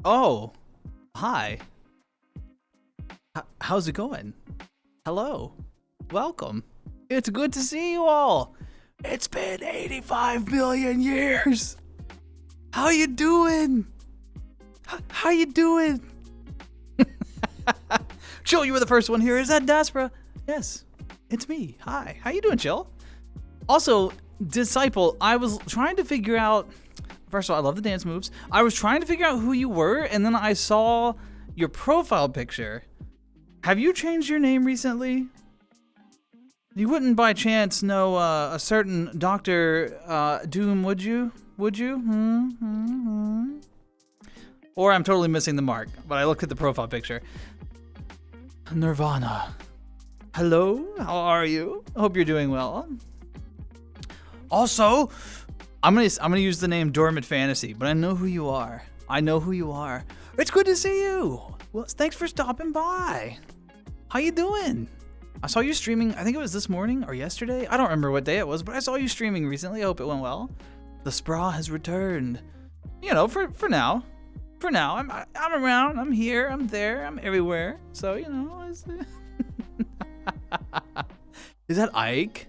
Oh, hi. How's it going? Hello. Welcome. It's good to see you all. It's been 85 million years. How you doing? How you doing? Chill, you were the first one here. Is that daspra? Yes, it's me. Hi. How you doing, Chill? Also, Disciple, I was trying to figure out, first of all, I love the dance moves. I was trying to figure out who you were, and then I saw your profile picture. Have you changed your name recently? You wouldn't by chance know a certain Dr. Doom, would you? Would you? Or I'm totally missing the mark, but I looked at the profile picture. Nirvana. Hello, how are you? I hope you're doing well. Also, I'm gonna use the name Dormant Fantasy, but I know who you are. I know who you are. It's good to see you. Well, thanks for stopping by. How you doing? I saw you streaming, I think it was this morning or yesterday. I don't remember what day it was, but I saw you streaming recently. I hope it went well. The Spra has returned. You know, for now. For now, I'm around, I'm here, I'm there, I'm everywhere. So, you know. Is that Ike?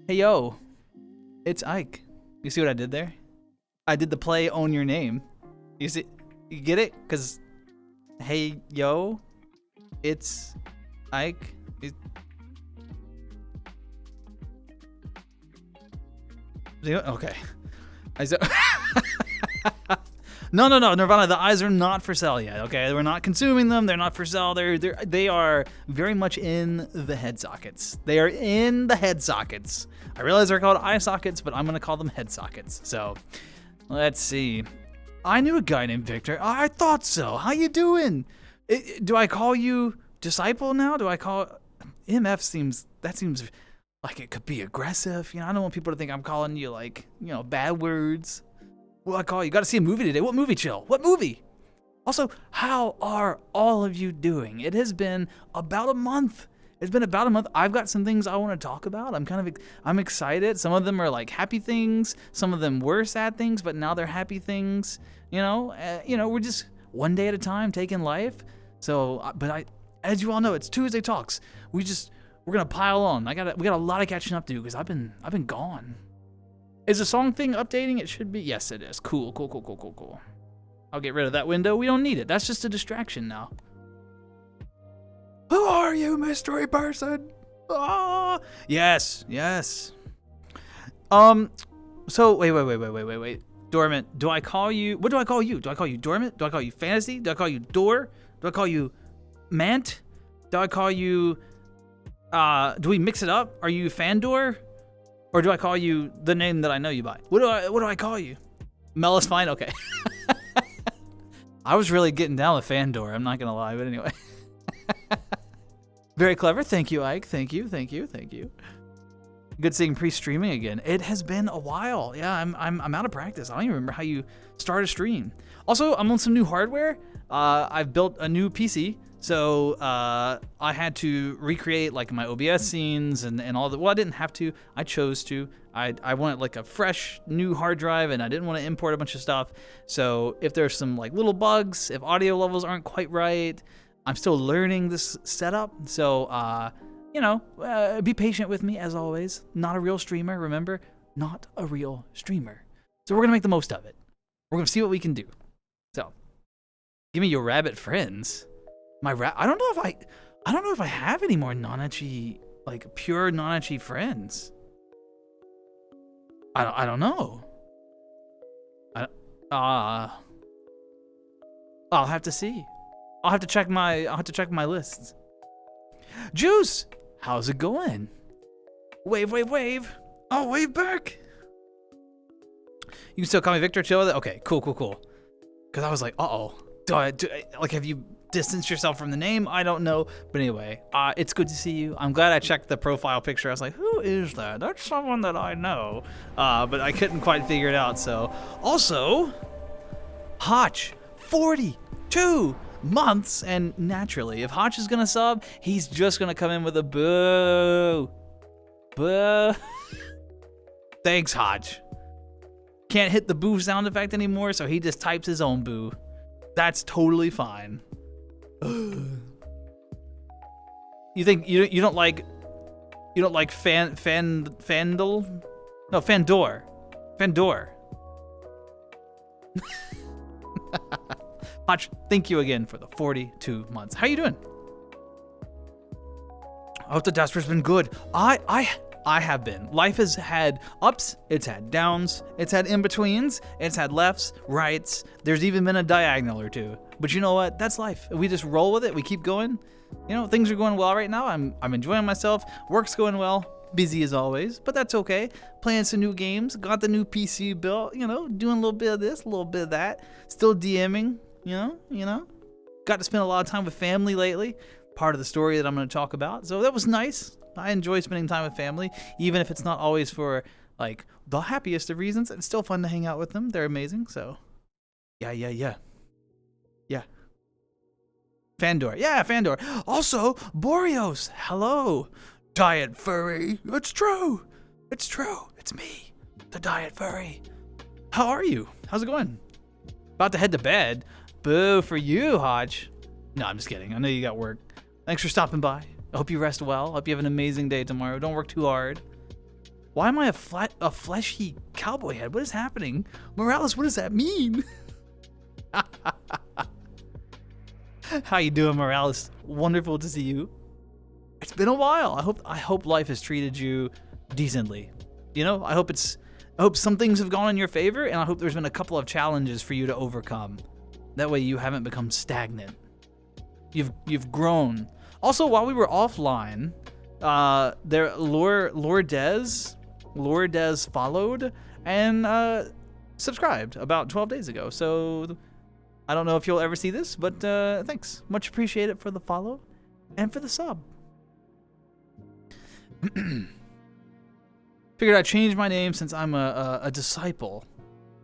Hey, yo. It's Ike. You see what I did there? I did the play Own Your Name. You see? You get it? Because, hey, yo. It's Ike. Okay. I said. No, Nirvana. The eyes are not for sale yet. Okay, we're not consuming them. They're not for sale. They are very much in the head sockets. They are in the head sockets. I realize they're called eye sockets, but I'm gonna call them head sockets. So, let's see. I knew a guy named Victor. I thought so. How you doing? Do I call you Disciple now? Do I call MF? Seems like it could be aggressive. You know, I don't want people to think I'm calling you like, you know, bad words. What do I call you? Got to see a movie today. What movie, Chill? What movie? Also, how are all of you doing? It has been about a month. It's been about a month. I've got some things I want to talk about. I'm excited. Some of them are like happy things. Some of them were sad things, but now they're happy things. You know, we're just one day at a time taking life. So, as you all know, it's Tuesday Talks. We're gonna pile on. We got a lot of catching up to do because I've been gone. Is the song thing updating? It should be. Yes, it is. Cool. I'll get rid of that window. We don't need it. That's just a distraction now. Who are you, mystery person? Ah, yes. So wait. Dormant. Do I call you? What do I call you? Do I call you Dormant? Do I call you Fantasy? Do I call you Door? Do I call you Mant? Do I call you? Do we mix it up? Are you Fandor? Or do I call you the name that I know you by? What do I call you? Mel is fine? Okay. I was really getting down with Fandor, I'm not gonna lie, but anyway. Very clever. Thank you, Ike. Thank you. Good seeing pre-streaming again. It has been a while. Yeah, I'm out of practice. I don't even remember how you start a stream. Also, I'm on some new hardware. I've built a new PC. So I had to recreate like my OBS scenes and all that. Well, I didn't have to. I chose to. I wanted like a fresh new hard drive, and I didn't want to import a bunch of stuff. So if there's some like little bugs, if audio levels aren't quite right, I'm still learning this setup. So be patient with me as always. Not a real streamer, remember? Not a real streamer. So we're gonna make the most of it. We're gonna see what we can do. So give me your rabbit friends. I don't know if I have any more non-ecchi, like pure non-ecchi friends. I don't know. I'll have to see. I'll have to check my lists. Juice, how's it going? Wave. Oh, wave back. You can still call me Victor. Chill with it. Okay, cool. Because I was like, do I have you distance yourself from the name? I don't know, but anyway, it's good to see you. I'm glad I checked the profile picture. I was like, who is that? That's someone that I know, but I couldn't quite figure it out. So also Hotch, 42 months, and naturally if Hotch is gonna sub, he's just gonna come in with a boo. Thanks, Hotch. can't hit the boo sound effect anymore, so he just types his own boo. That's totally fine. You think you don't like Fandor? No, Fandor. Hotch, thank you again for the 42 months. How you doing? I hope the Daspra's been good. I have been. Life has had ups, it's had downs, it's had in-betweens, it's had lefts, rights. There's even been a diagonal or two. But you know what? That's life. We just roll with it. We keep going. You know, things are going well right now. I'm enjoying myself. Work's going well. Busy as always, but that's okay. Playing some new games. Got the new PC built. You know, doing a little bit of this, a little bit of that. Still DMing. You know. Got to spend a lot of time with family lately. Part of the story that I'm going to talk about. So that was nice. I enjoy spending time with family, even if it's not always for like the happiest of reasons. It's still fun to hang out with them. They're amazing. So, yeah. Fandor. Yeah, Fandor. Also, Boreos. Hello. Diet Furry. It's true. It's me, the Diet Furry. How are you? How's it going? About to head to bed. Boo for you, Hodge. No, I'm just kidding. I know you got work. Thanks for stopping by. I hope you rest well. I hope you have an amazing day tomorrow. Don't work too hard. Why am I a fleshy cowboy head? What is happening? Morales, what does that mean? How you doing, Morales? Wonderful to see you. It's been a while. I hope life has treated you decently. You know, I hope some things have gone in your favor, and I hope there's been a couple of challenges for you to overcome. That way you haven't become stagnant. You've grown. Also, while we were offline, Lore Des followed and subscribed about 12 days ago. So I don't know if you'll ever see this, but thanks. Much appreciated for the follow and for the sub. Figured I'd change my name since I'm a disciple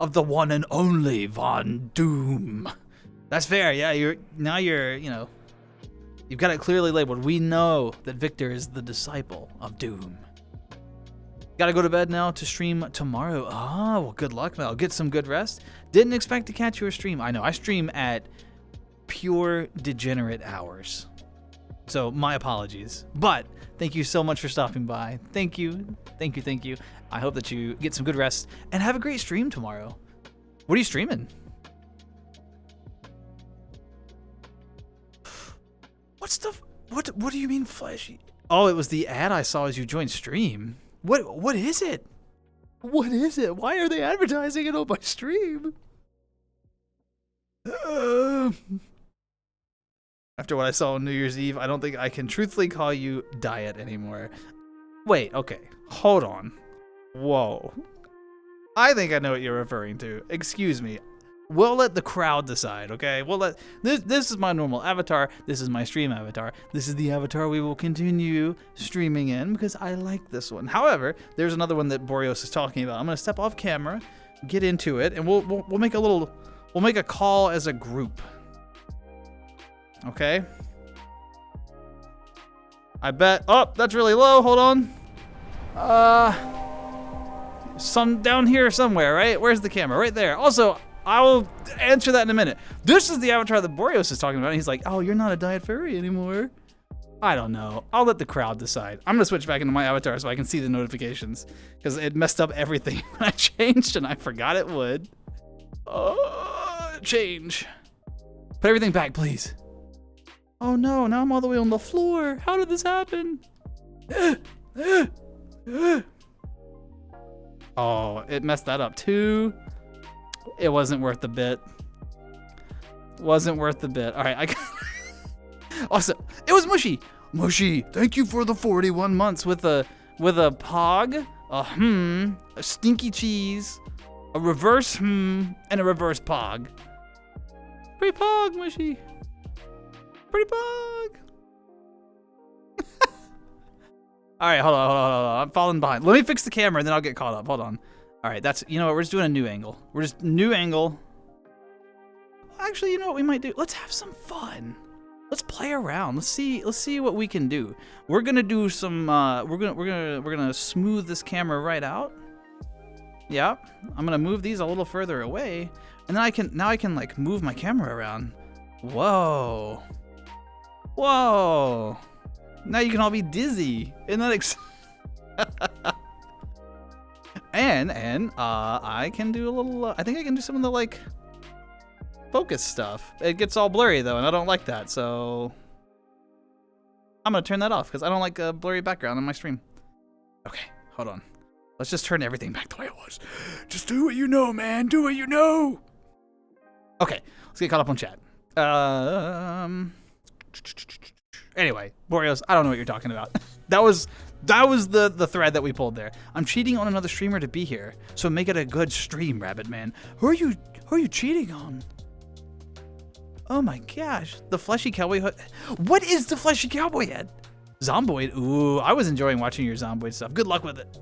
of the one and only Von Doom. That's fair, yeah. You've got it clearly labeled. We know that Victor is the disciple of Doom. Gotta go to bed now to stream tomorrow. Ah, well, good luck, Mel. Get some good rest. Didn't expect to catch your stream. I know, I stream at pure degenerate hours. So, my apologies. But, thank you so much for stopping by. Thank you. I hope that you get some good rest and have a great stream tomorrow. What are you streaming? What do you mean flashy? Oh, it was the ad I saw as you joined stream. What is it? What is it? Why are they advertising it on my stream? After what I saw on New Year's Eve, I don't think I can truthfully call you Diet anymore. Wait, okay. Hold on. Whoa. I think I know what you're referring to. Excuse me. We'll let the crowd decide, okay? We'll let this is my normal avatar. This is my stream avatar. This is the avatar we will continue streaming in because I like this one. However, there's another one that Boreos is talking about. I'm gonna step off camera, get into it, and we'll make a call as a group. Okay? I bet. Oh, that's really low. Hold on. Some down here somewhere, right? Where's the camera? Right there. Also, I will answer that in a minute. This is the avatar that Boreos is talking about. And he's like, oh, you're not a Diet Furry anymore. I don't know. I'll let the crowd decide. I'm going to switch back into my avatar so I can see the notifications. Because it messed up everything when I changed and I forgot it would. Change. Put everything back, please. Oh no, now I'm all the way on the floor. How did this happen? Oh, it messed that up too. It wasn't worth the bit. Wasn't worth the bit. All right, I got awesome. It was Mushy. Mushy, thank you for the 41 months with a pog, a stinky cheese, a reverse and a reverse pog. Pretty pog, Mushy. Pretty pog. All right, hold on. I'm falling behind. Let me fix the camera and then I'll get caught up. Hold on. All right, you know what? We're just doing a new angle. We're just new angle. Actually, you know what we might do? Let's have some fun. Let's play around. Let's see what we can do. We're gonna do some. We're gonna smooth this camera right out. Yep. I'm gonna move these a little further away, and then now I can like move my camera around. Whoa. Whoa. Now you can all be dizzy. Isn't that and I can do a little. I think I can do some of the like focus stuff. It gets all blurry though, and I don't like that. So I'm gonna turn that off because I don't like a blurry background on my stream. Okay, hold on. Let's just turn everything back the way it was. Just do what you know, man. Do what you know. Okay, let's get caught up on chat. Anyway, Boreos, I don't know what you're talking about. That was the thread that we pulled there. I'm cheating on another streamer to be here, so make it a good stream, Rabbit Man. Who are you cheating on? Oh my gosh, the fleshy cowboy hood. What is the fleshy cowboy head? Zomboid. Ooh, I was enjoying watching your Zomboid stuff. Good luck with it.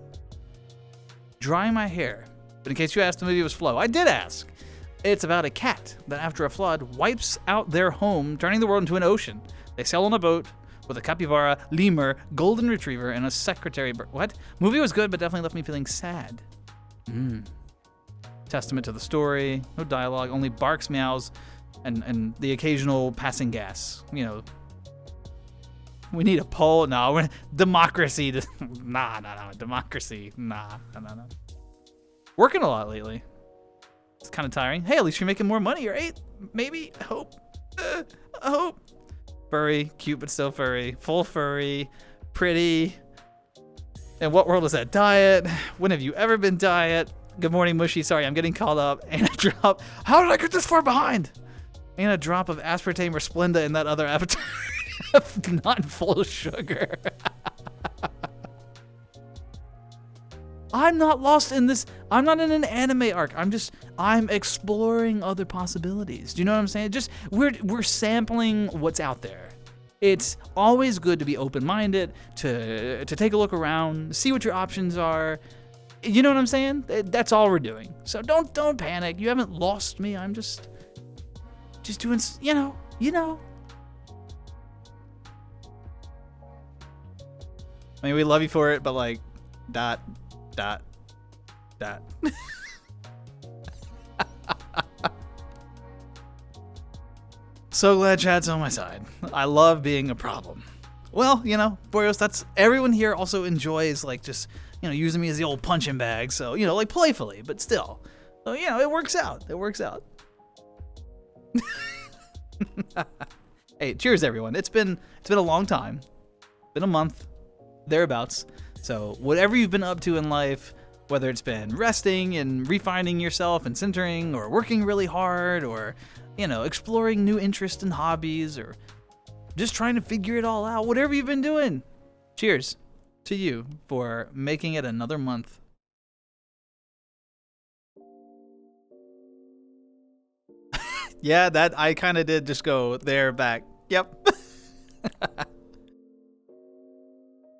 Drying my hair. But in case you asked, the movie was Flow. I did ask. It's about a cat that after a flood wipes out their home, turning the world into an ocean. They sail on a boat with a capybara, lemur, golden retriever, and a secretary bird. What? Movie was good, but definitely left me feeling sad. Testament to the story. No dialogue, only barks, meows, and the occasional passing gas. You know. We need a poll. No, democracy. Nah. Democracy. Nah. Working a lot lately. It's kind of tiring. Hey, at least you're making more money, right? Maybe. I hope. I hope. Furry, cute but still furry. Full furry, pretty. And what world is that? Diet. When have you ever been diet? Good morning, Mushy. Sorry, I'm getting called up. And a drop. How did I get this far behind? And a drop of aspartame or Splenda in that other avatar. Not full sugar. I'm not lost in this. I'm not in an anime arc. I'm exploring other possibilities. Do you know what I'm saying? Just we're sampling what's out there. It's always good to be open-minded, to take a look around, see what your options are. You know what I'm saying? That's all we're doing. So don't panic. You haven't lost me. I'm just doing, you know. I mean, we love you for it, but like, dot. So glad chat's on my side. I love being a problem. Well, you know, Boreos, that's everyone here also enjoys like just, you know, using me as the old punching bag. So, you know, like playfully, but still. So, you know, it works out. It works out. Hey, cheers everyone. It's been a long time. Been a month, thereabouts. So whatever you've been up to in life, whether it's been resting and refining yourself and centering, or working really hard, or, you know, exploring new interests and hobbies, or just trying to figure it all out, whatever you've been doing, cheers to you for making it another month. Yeah, that I kind of did just go there, back. Yep.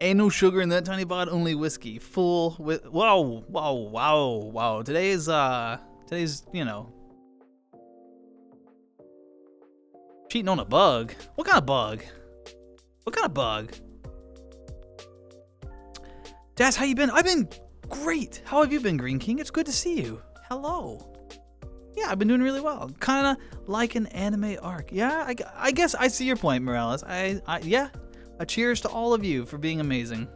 Ain't no sugar in that tiny bod, only whiskey. Full with wow. Today's you know, cheating on a bug. What kind of bug? What kind of bug? Daz, how you been? I've been great. How have you been, Green King? It's good to see you. Hello. Yeah, I've been doing really well. Kind of like an anime arc. Yeah, I guess I see your point, Morales. Yeah. A cheers to all of you for being amazing.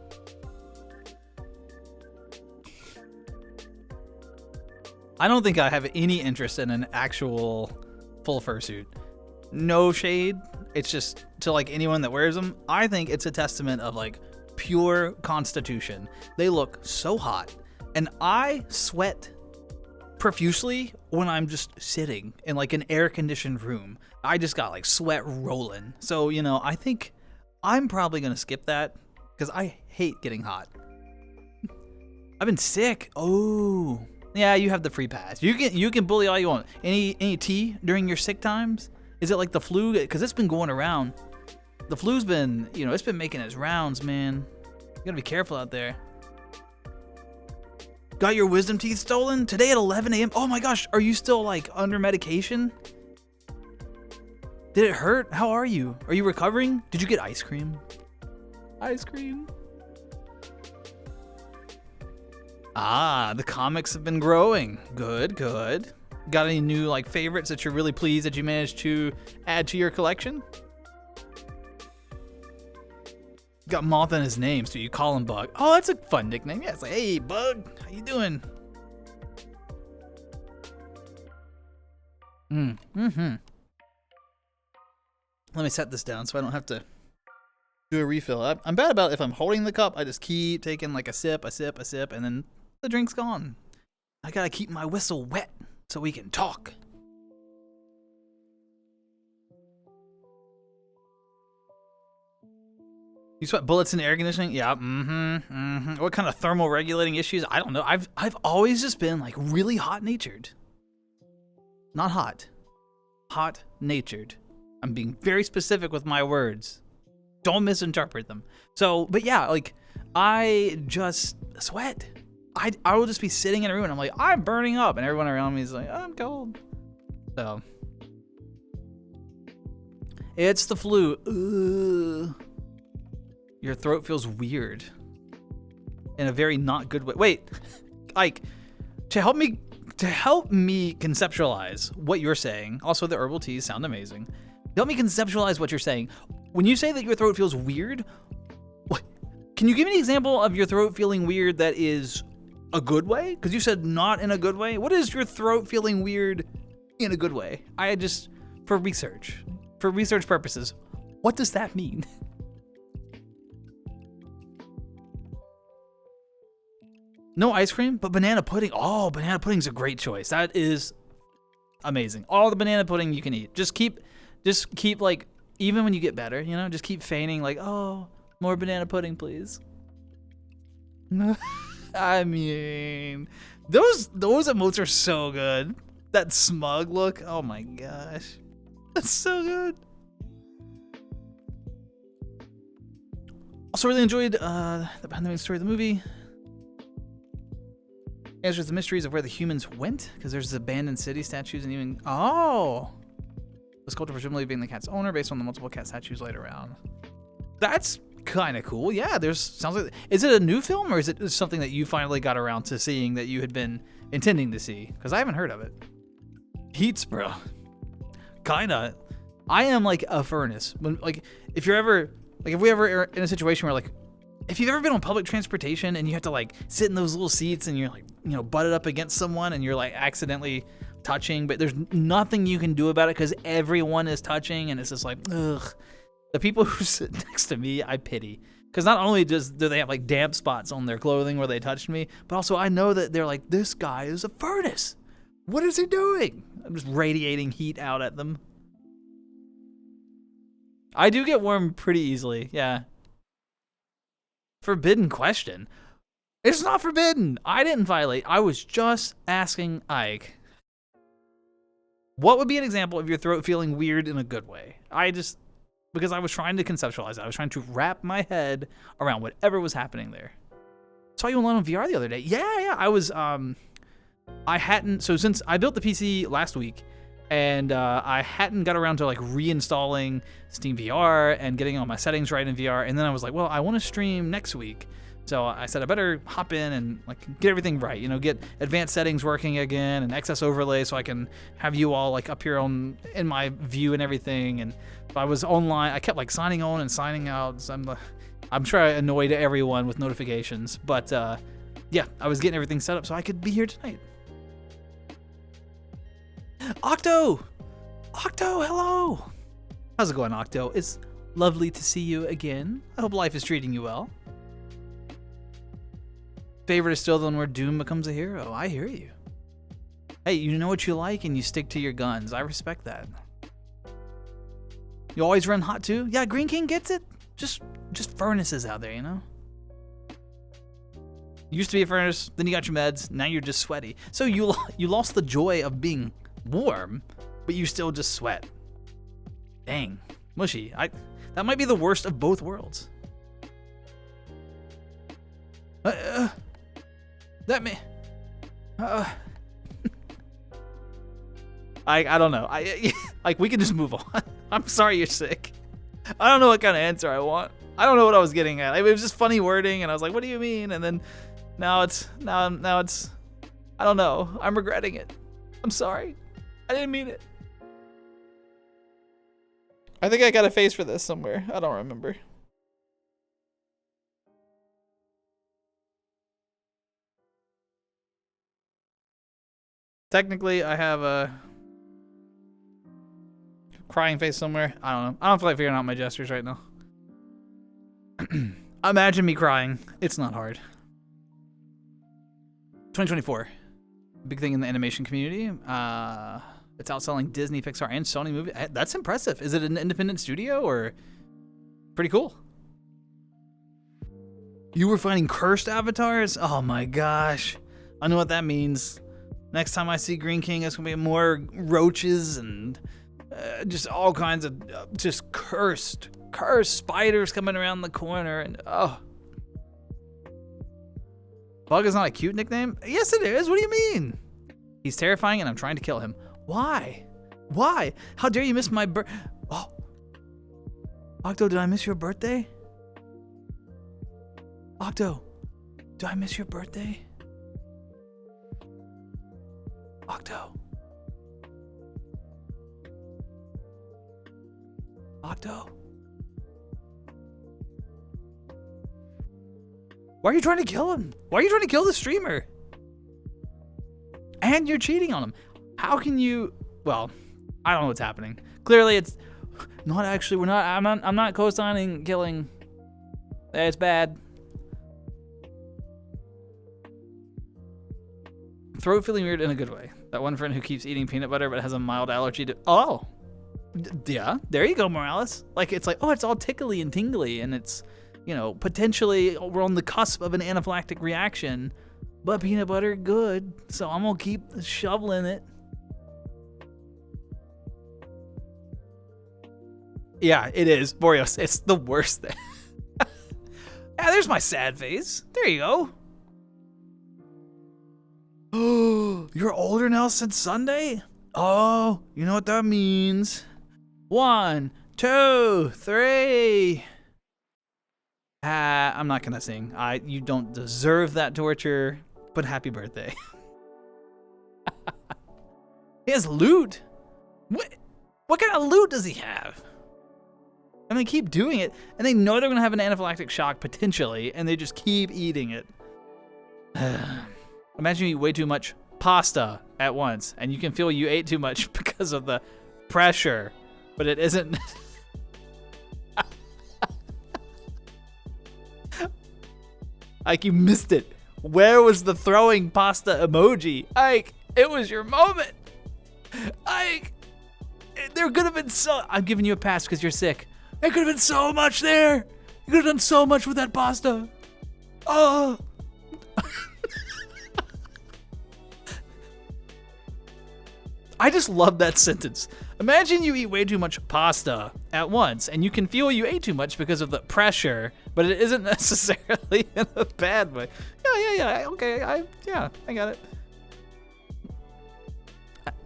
I don't think I have any interest in an actual full fursuit. No shade. It's just to like anyone that wears them. I think it's a testament of like pure constitution. They look so hot, and I sweat profusely when I'm just sitting in like an air-conditioned room. I just got like sweat rolling. So, you know, I think I'm probably gonna skip that because I hate getting hot. I've been sick. Oh, yeah, you have the free pass. You can bully all you want. Any tea during your sick times? Is it like the flu? Because it's been going around. The flu's been, you know, it's been making its rounds, man. You gotta be careful out there. Got your wisdom teeth stolen today at 11 a.m. Oh my gosh, are you still like under medication? Did it hurt? How are you? Are you recovering? Did you get ice cream? Ice cream. Ah, the comics have been growing. Good, good. Got any new like favorites that you're really pleased that you managed to add to your collection? Got Moth in his name, so you call him Bug. Oh, that's a fun nickname. Yeah, it's like, hey, Bug, how you doing? Mm-hmm. Let me set this down so I don't have to do a refill. I'm bad about if I'm holding the cup, I just keep taking like a sip, and then the drink's gone. I gotta keep my whistle wet so we can talk. You sweat bullets in air conditioning? Yeah, What kind of thermal regulating issues? I don't know. I've always just been like really hot-natured. Not hot. Hot-natured. I'm being very specific with my words. Don't misinterpret them. So, but yeah, like, I just sweat. I will just be sitting in a room and I'm like, I'm burning up. And everyone around me is like, I'm cold. So, it's the flu. Ugh. Your throat feels weird. In a very not good way. Wait, Ike, to help me conceptualize what you're saying, also the herbal teas sound amazing. Help me conceptualize what you're saying. When you say that your throat feels weird, what, can you give me an example of your throat feeling weird that is a good way? Because you said not in a good way. What is your throat feeling weird in a good way? For research purposes, what does that mean? No ice cream, but banana pudding. Oh, banana pudding's a great choice. That is amazing. All the banana pudding you can eat. Just keep like, even when you get better, you know, just keep feigning like, oh, more banana pudding, please. I mean, those emotes are so good. That smug look, oh my gosh. That's so good. Also really enjoyed the behind the main story of the movie. Answers the mysteries of where the humans went, because there's abandoned city statues and even the sculptor presumably being the cat's owner based on the multiple cat statues laid around. That's kind of cool. Yeah, sounds like. Is it a new film or is it something that you finally got around to seeing that you had been intending to see? Because I haven't heard of it. Heats, bro. Kinda. I am like a furnace. When if we ever are in a situation where like, if you've ever been on public transportation and you have to like sit in those little seats and you're like, you know, butted up against someone and you're like accidentally touching, but there's nothing you can do about it because everyone is touching and it's just like, ugh. The people who sit next to me, I pity. Because not only do they have like damp spots on their clothing where they touched me, but also I know that they're like, this guy is a furnace. What is he doing? I'm just radiating heat out at them. I do get warm pretty easily, yeah. Forbidden question. It's not forbidden. I didn't violate. I was just asking Ike. What would be an example of your throat feeling weird in a good way? Because I was trying to conceptualize it. I was trying to wrap my head around whatever was happening there. Saw you alone on VR the other day. Yeah. I was, so since I built the PC last week, and I hadn't got around to like reinstalling Steam VR and getting all my settings right in VR. And then I was like, well, I want to stream next week. So I said I better hop in and like get everything right, you know, get advanced settings working again and excess overlay so I can have you all like up here in my view and everything. And I was online. I kept like signing on and signing out. So I'm sure I annoyed everyone with notifications, but yeah, I was getting everything set up so I could be here tonight. Octo, hello. How's it going, Octo? It's lovely to see you again. I hope life is treating you well. Favorite is still the one where Doom becomes a hero. I hear you. Hey, you know what you like and you stick to your guns. I respect that. You always run hot too? Yeah, Green King gets it. Just furnaces out there, you know? You used to be a furnace, then you got your meds, now you're just sweaty. So you lost the joy of being warm, but you still just sweat. Dang, mushy. That might be the worst of both worlds. I don't know. Like we can just move on. I'm sorry you're sick. I don't know what kind of answer I want. I don't know what I was getting at. It was just funny wording, and I was like, "What do you mean?" And then Now it's I don't know. I'm regretting it. I'm sorry. I didn't mean it. I think I got a face for this somewhere. I don't remember. Technically, I have a crying face somewhere. I don't know. I don't feel like figuring out my gestures right now. Imagine me crying. It's not hard. 2024. Big thing in the animation community. It's outselling Disney, Pixar, and Sony movies. That's impressive. Is it an independent studio or pretty cool? You were finding cursed avatars? Oh my gosh. I know what that means. Next time I see Green King, it's gonna be more roaches and just all kinds of just cursed spiders coming around the corner and oh. Bug is not a cute nickname? Yes, it is. What do you mean? He's terrifying and I'm trying to kill him. Why? Why? How dare you miss my Oh. Octo, did I miss your birthday? Octo, did I miss your birthday? Octo. Octo. Why are you trying to kill him? Why are you trying to kill the streamer? And you're cheating on him. How can you? Well, I don't know what's happening. Clearly, it's not actually. We're not. I'm not co-signing killing. It's bad. Throat feeling weird in a good way. That one friend who keeps eating peanut butter but has a mild allergy to. Oh, yeah. There you go, Morales. Like it's like, oh, it's all tickly and tingly, and it's, you know, potentially we're on the cusp of an anaphylactic reaction, but peanut butter good, so I'm gonna keep shoveling it. Yeah, it is, Boreos. It's the worst thing. Yeah, there's my sad face. There you go. Oh, you're older now since Sunday? Oh, you know what that means. 1, 2, 3. I'm not gonna sing. You don't deserve that torture, but happy birthday. He has loot. What kind of loot does he have? And they keep doing it, and they know they're gonna have an anaphylactic shock potentially, and they just keep eating it. Imagine you eat way too much pasta at once, and you can feel you ate too much because of the pressure, but it isn't. Like, you missed it. Where was the throwing pasta emoji? Ike, it was your moment. Ike, there could have been so. I'm giving you a pass because you're sick. There could have been so much there. You could have done so much with that pasta. Oh. I just love that sentence. Imagine you eat way too much pasta at once, and you can feel you ate too much because of the pressure, but it isn't necessarily in a bad way. Yeah, okay, I got it.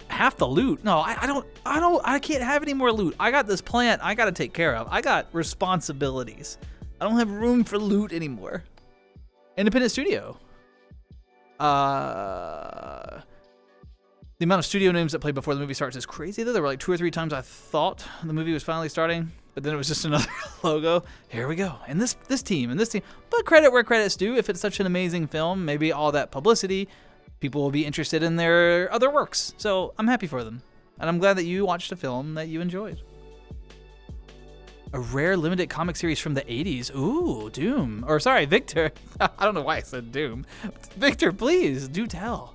Half the loot? No, I can't have any more loot. I got this plant I gotta take care of. I got responsibilities. I don't have room for loot anymore. Independent studio. The amount of studio names that play before the movie starts is crazy, though. There were like 2 or 3 times I thought the movie was finally starting, but then it was just another logo. Here we go. And this team, and this team. But credit where credit's due. If it's such an amazing film, maybe all that publicity, people will be interested in their other works. So I'm happy for them. And I'm glad that you watched a film that you enjoyed. A rare limited comic series from the 80s. Ooh, Doom. Or sorry, Victor. I don't know why I said Doom. Victor, please, do tell.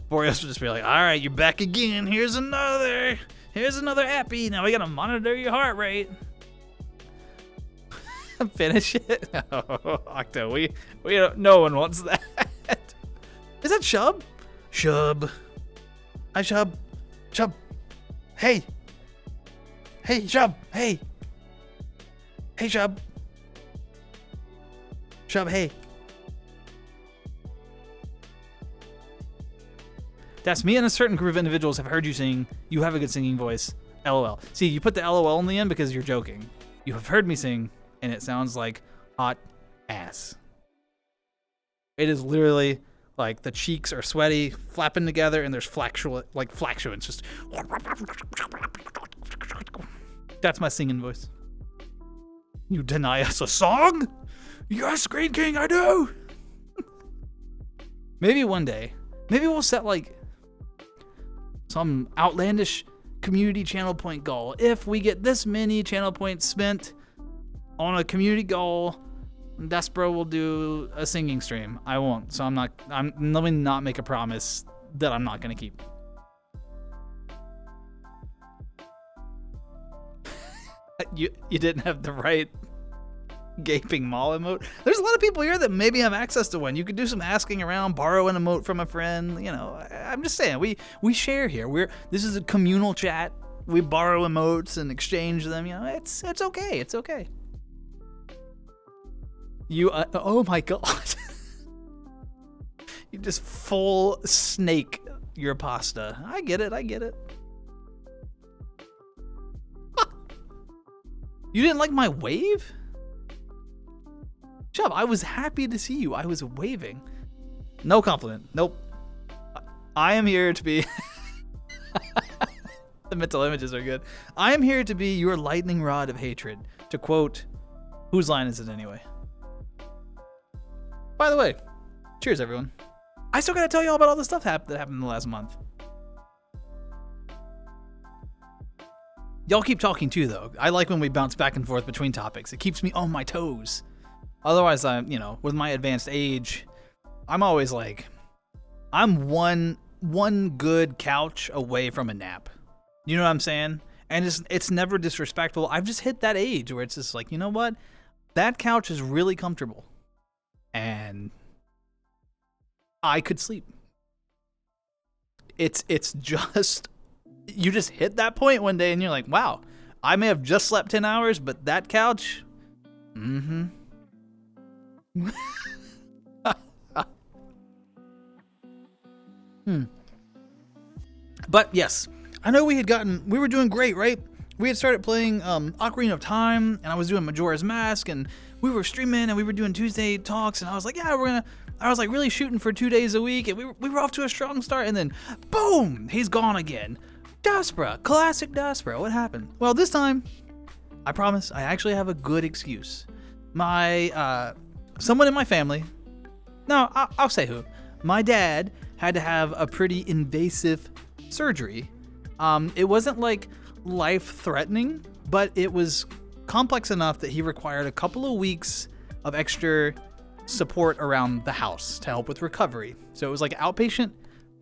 Boreas would just be like, all right, you're back again. Here's another appy. Now we gotta monitor your heart rate. Finish it. Oh, Octo, we don't, no one wants that. Is that Shub? Shub. Hi, Shub. Shub. Hey. Hey, Shub. Hey. Hey, Shub. Shub, hey. That's me and a certain group of individuals have heard you sing. You have a good singing voice. LOL. See, you put the LOL in the end because you're joking. You have heard me sing, and it sounds like hot Yes. It is literally like the cheeks are sweaty, flapping together, and there's flatulence. Just that's my singing voice. You deny us a song? Yes, Green King, I do. Maybe one day, maybe we'll set like some outlandish community channel point goal. If we get this many channel points spent on a community goal, daspra will do a singing stream. I won't, so let me not make a promise that I'm not gonna keep. You didn't have the right gaping maw emote. There's a lot of people here that maybe have access to one. You could do some asking around, borrow an emote from a friend. You know, I'm just saying, we share here. This is a communal chat. We borrow emotes and exchange them. You know, it's okay. It's okay. You oh my god. You just full snake your pasta. I get it. You didn't like my wave? Chubb, I was happy to see you. I was waving. No compliment. Nope. I am here to be... The mental images are good. I am here to be your lightning rod of hatred. To quote, whose line is it anyway? By the way, cheers everyone. I still gotta tell you all about all the stuff that happened in the last month. Y'all keep talking too, though. I like when we bounce back and forth between topics. It keeps me on my toes. Otherwise, with my advanced age, I'm always like, I'm one good couch away from a nap. You know what I'm saying? And it's never disrespectful. I've just hit that age where it's just like, you know what? That couch is really comfortable. And I could sleep. It's just, you just hit that point one day and you're like, wow, I may have just slept 10 hours, but that couch, But yes, I know we were doing great, right? We had started playing Ocarina of Time, and I was doing Majora's Mask, and we were streaming, and we were doing Tuesday talks, and I was like, yeah, I was like really shooting for 2 days a week, and we were off to a strong start, and then boom, he's gone again. daspra, classic daspra. What happened? Well, this time, I promise, I actually have a good excuse. Someone in my family, no, I'll say who. My dad had to have a pretty invasive surgery. It wasn't like life-threatening, but it was complex enough that he required a couple of weeks of extra support around the house to help with recovery. So it was like outpatient,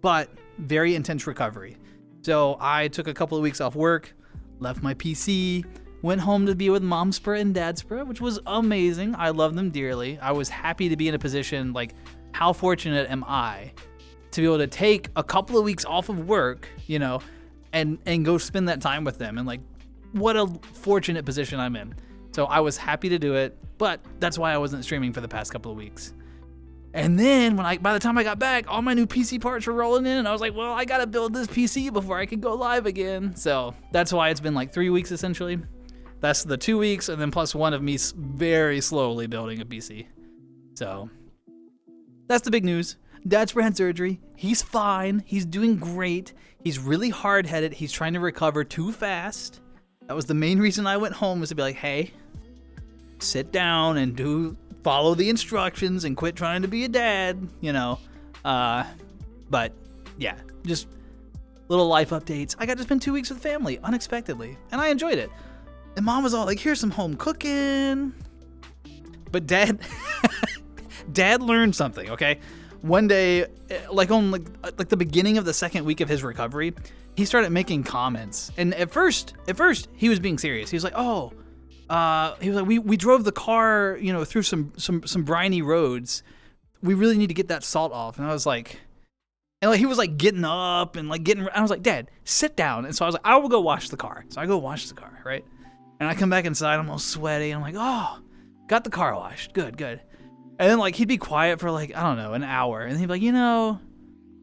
but very intense recovery. So I took a couple of weeks off work, left my PC, went home to be with Momspra and Dadspra, which was amazing. I love them dearly. I was happy to be in a position, like, how fortunate am I to be able to take a couple of weeks off of work, you know, and go spend that time with them. And like, what a fortunate position I'm in. So I was happy to do it, but that's why I wasn't streaming for the past couple of weeks. And then by the time I got back, all my new PC parts were rolling in, and I was like, well, I gotta build this PC before I can go live again. So that's why it's been like 3 weeks essentially. That's the 2 weeks, and then plus one of me very slowly building a PC. So that's the big news. Dad's had surgery. He's fine. He's doing great. He's really hard-headed. He's trying to recover too fast. That was the main reason I went home, was to be like, hey, sit down and follow the instructions and quit trying to be a dad, you know. But yeah, just little life updates. I got to spend 2 weeks with family unexpectedly, and I enjoyed it. And Mom was all like, here's some home cooking. But Dad learned something, okay? One day, like on like the beginning of the second week of his recovery, he started making comments. And at first he was being serious. He was like, he was like, we drove the car, you know, through some briny roads. We really need to get that salt off. And I was like, he was like getting up and like I was like, Dad, sit down. And so I was like, I will go wash the car. So I go wash the car, right? And I come back inside, I'm all sweaty. And I'm like, oh, got the car washed. Good. And then like he'd be quiet for like, I don't know, an hour. And he'd be like, you know,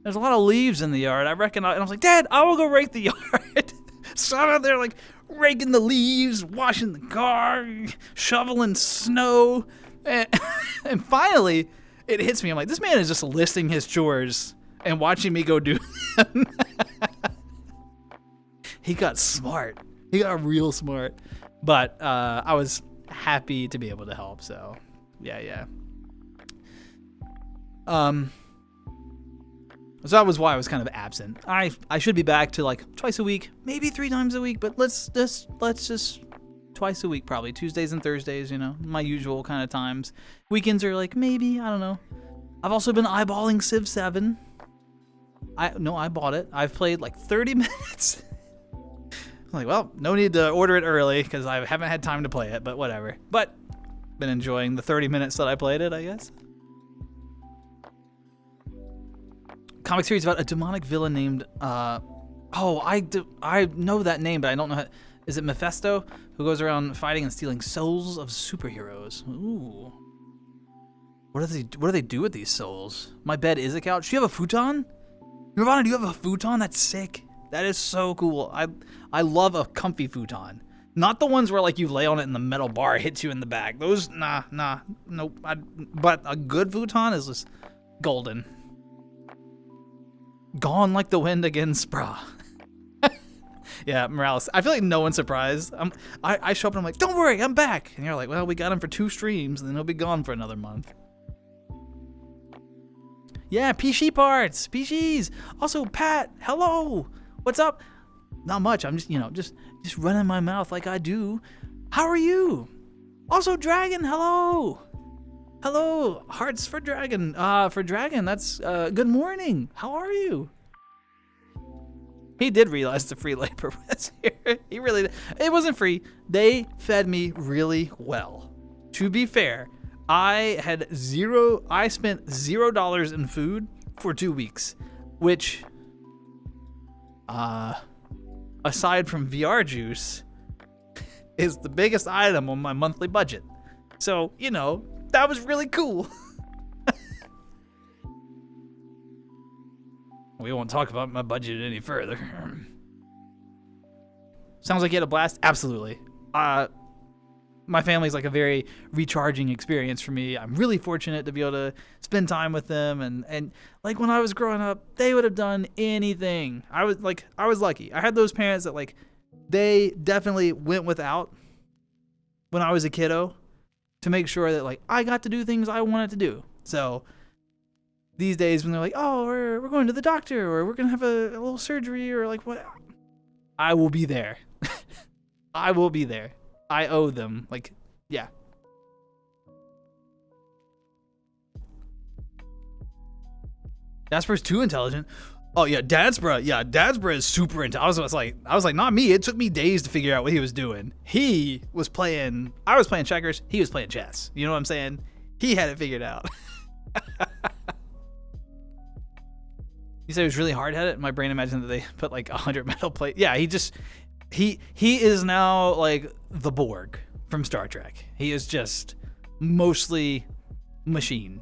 there's a lot of leaves in the yard. I reckon. And I was like, Dad, I will go rake the yard. So I'm out there like raking the leaves, washing the car, shoveling snow. And, and finally, it hits me. I'm like, this man is just listing his chores and watching me go do them. He got smart. He got real smart. But I was happy to be able to help. So, yeah. So that was why I was kind of absent. I should be back to like twice a week, maybe 3 times a week, but let's just twice a week probably. Tuesdays and Thursdays, you know, my usual kind of times. Weekends are like maybe, I don't know. I've also been eyeballing Civ 7. I bought it. I've played like 30 minutes. I'm like, well, no need to order it early because I haven't had time to play it, but whatever. But been enjoying the 30 minutes that I played it, I guess. Comic series about a demonic villain named I know that name, but I don't know how. Is it Mephisto, who goes around fighting and stealing souls of superheroes? Ooh. What do they do with these souls? My bed is a couch. Do you have a futon? Nirvana, do you have a futon? That's sick. That is so cool. I love a comfy futon. Not the ones where like you lay on it and the metal bar hits you in the back. Those, nope. But a good futon is just golden. Gone like the wind again, Spra. Yeah, Morales. I feel like no one's surprised. I show up and I'm like, don't worry, I'm back. And you're like, well, we got him for 2 streams, and then he'll be gone for another month. Yeah, PC parts, PCs. Also, Pat, hello. What's up? Not much. I'm just running my mouth like I do. How are you? Also, Dragon, hello. Hello, hearts for Dragon. For Dragon, that's good morning. How are you? He did realize the free labor was here. He really did. It wasn't free. They fed me really well. To be fair, I spent $0 in food for 2 weeks, which, aside from VR juice, is the biggest item on my monthly budget. So, you know, that was really cool. We won't talk about my budget any further. Sounds like you had a blast? Absolutely. My family's like a very recharging experience for me. I'm really fortunate to be able to spend time with them, and like when I was growing up, they would have done anything. I was lucky. I had those parents that like they definitely went without when I was a kiddo to make sure that like I got to do things I wanted to do. So these days when they're like, oh, we're going to the doctor, or we're gonna have a little surgery, or like what, I will be there. I will be there. I owe them. Like, yeah. Daspra's too intelligent. Oh yeah, Daspra. Yeah, Daspra is super intelligent. I was like, not me. It took me days to figure out what he was doing. I was playing checkers. He was playing chess. You know what I'm saying? He had it figured out. You said he was really hard at it. My brain imagined that they put like 100 metal plates. Yeah, he is now like the Borg from Star Trek. He is just mostly machine.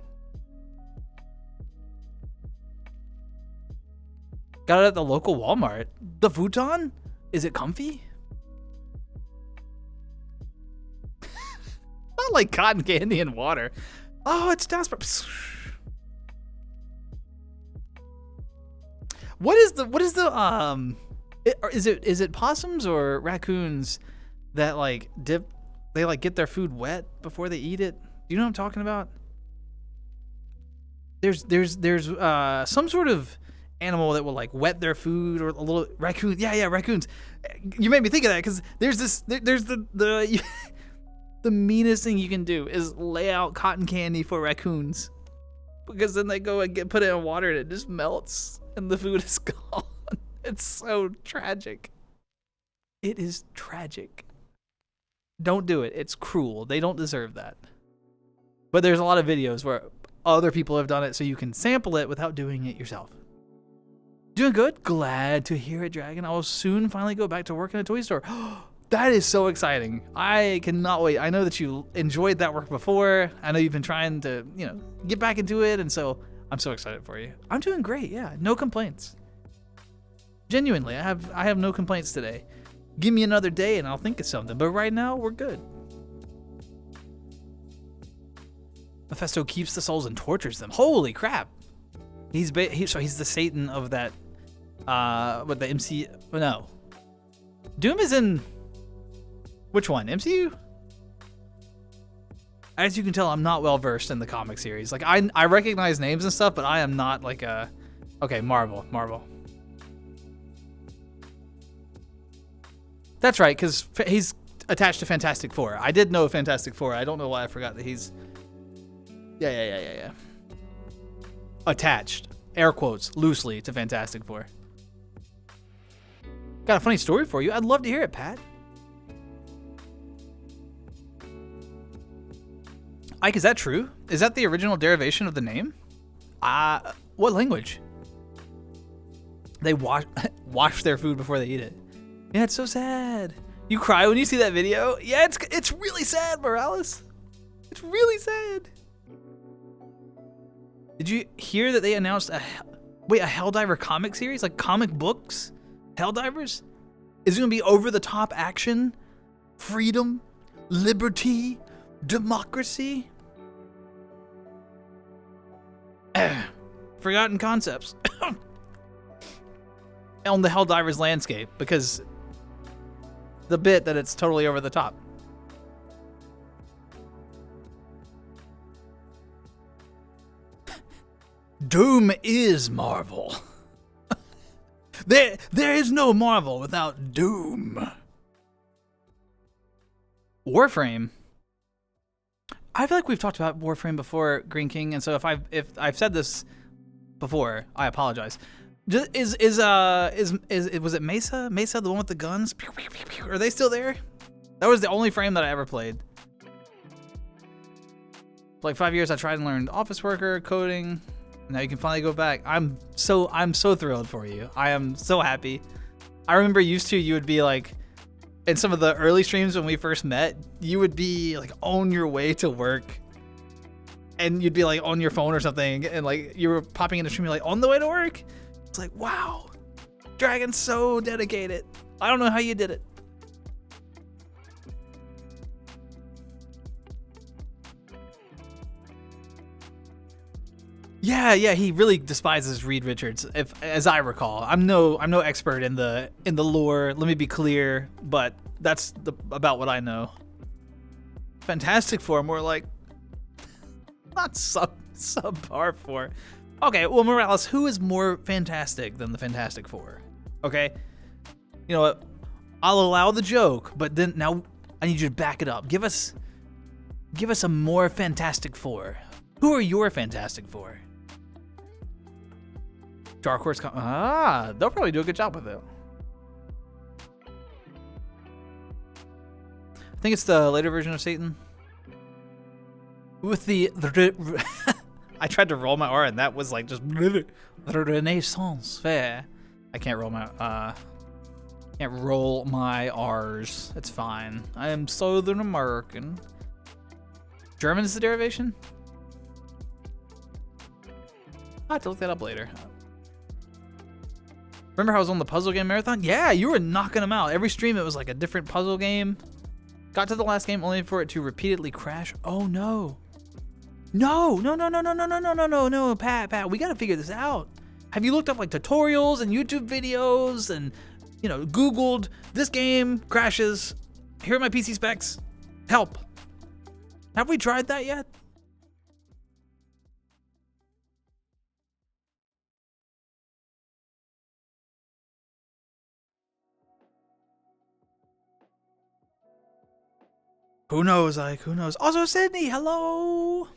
Got it at the local Walmart. The futon? Is it comfy? Not like cotton candy and water. Oh, it's Daspra. What is the is it possums or raccoons that like they like get their food wet before they eat it? Do you know what I'm talking about? There's some sort of animal that will like wet their food, or a little raccoon. Yeah, raccoons. You made me think of that because there's the the meanest thing you can do is lay out cotton candy for raccoons, because then they go and put it in water and it just melts and the food is gone. It's so tragic. It is tragic. Don't do it. It's cruel. They don't deserve that. But there's a lot of videos where other people have done it, so you can sample it without doing it yourself. Doing good? Glad to hear it, Dragon. I will soon finally go back to work in a toy store. That is so exciting. I cannot wait. I know that you enjoyed that work before. I know you've been trying to, get back into it, and so I'm so excited for you. I'm doing great, yeah. No complaints. Genuinely, I have no complaints today. Give me another day and I'll think of something, but right now we're good. Mephisto keeps the souls and tortures them. Holy crap! So he's the Satan of that. What the MC? No. Doom is in. Which one? MCU? As you can tell, I'm not well versed in the comic series. Like I recognize names and stuff, but I am not like a. Okay, Marvel. That's right, because he's attached to Fantastic Four. I did know Fantastic Four. I don't know why I forgot that he's. Yeah. Attached, air quotes, loosely to Fantastic Four. Got a funny story for you. I'd love to hear it, Pat. Ike, is that true? Is that the original derivation of the name? What language? They wash their food before they eat it. Yeah, it's so sad. You cry when you see that video? Yeah, it's really sad, Morales. It's really sad. Did you hear that they announced a Helldiver comic series? Like comic books? Helldivers? Is it gonna be over-the-top action? Freedom? Liberty? Democracy? Forgotten concepts. On the Helldivers landscape, because the bit that it's totally over the top. Doom is Marvel. There is no Marvel without Doom. Warframe. I feel like we've talked about Warframe before, Green King, and so if I've said this before, I apologize. Was it Mesa? Mesa, the one with the guns? Are they still there? That was the only frame that I ever played. For like 5 years, I tried and learned office worker, coding. Now you can finally go back. I'm so thrilled for you. I am so happy. I remember you would be like, in some of the early streams when we first met, you would be like on your way to work, and you'd be like on your phone or something, and like you were popping in the stream, you're like on the way to work. It's like, wow, Dragon's so dedicated. I don't know how you did it. Yeah, he really despises Reed Richards, as I recall. I'm no expert in the lore. Let me be clear, but that's about what I know. Fantastic Four, more like not subpar 4. Okay, well, Morales, who is more fantastic than the Fantastic Four? Okay, you know what? I'll allow the joke, but then now I need you to back it up. Give us a more Fantastic Four. Who are your Fantastic Four? Dark Horse. They'll probably do a good job with it. I think it's the later version of Satan. With the I tried to roll my R and that was like just Renaissance fair. I can't roll my R's. It's fine. I am Southern American. German is the derivation? I'll have to look that up later. Remember how I was on the puzzle game marathon? Yeah, you were knocking them out. Every stream it was like a different puzzle game. Got to the last game only for it to repeatedly crash. Oh no. No, Pat, we gotta figure this out. Have you looked up like tutorials and YouTube videos and, you know, Googled this game crashes, here are my PC specs, help. Have we tried that yet? Who knows, Ike? Who knows? Also, Sydney, hello.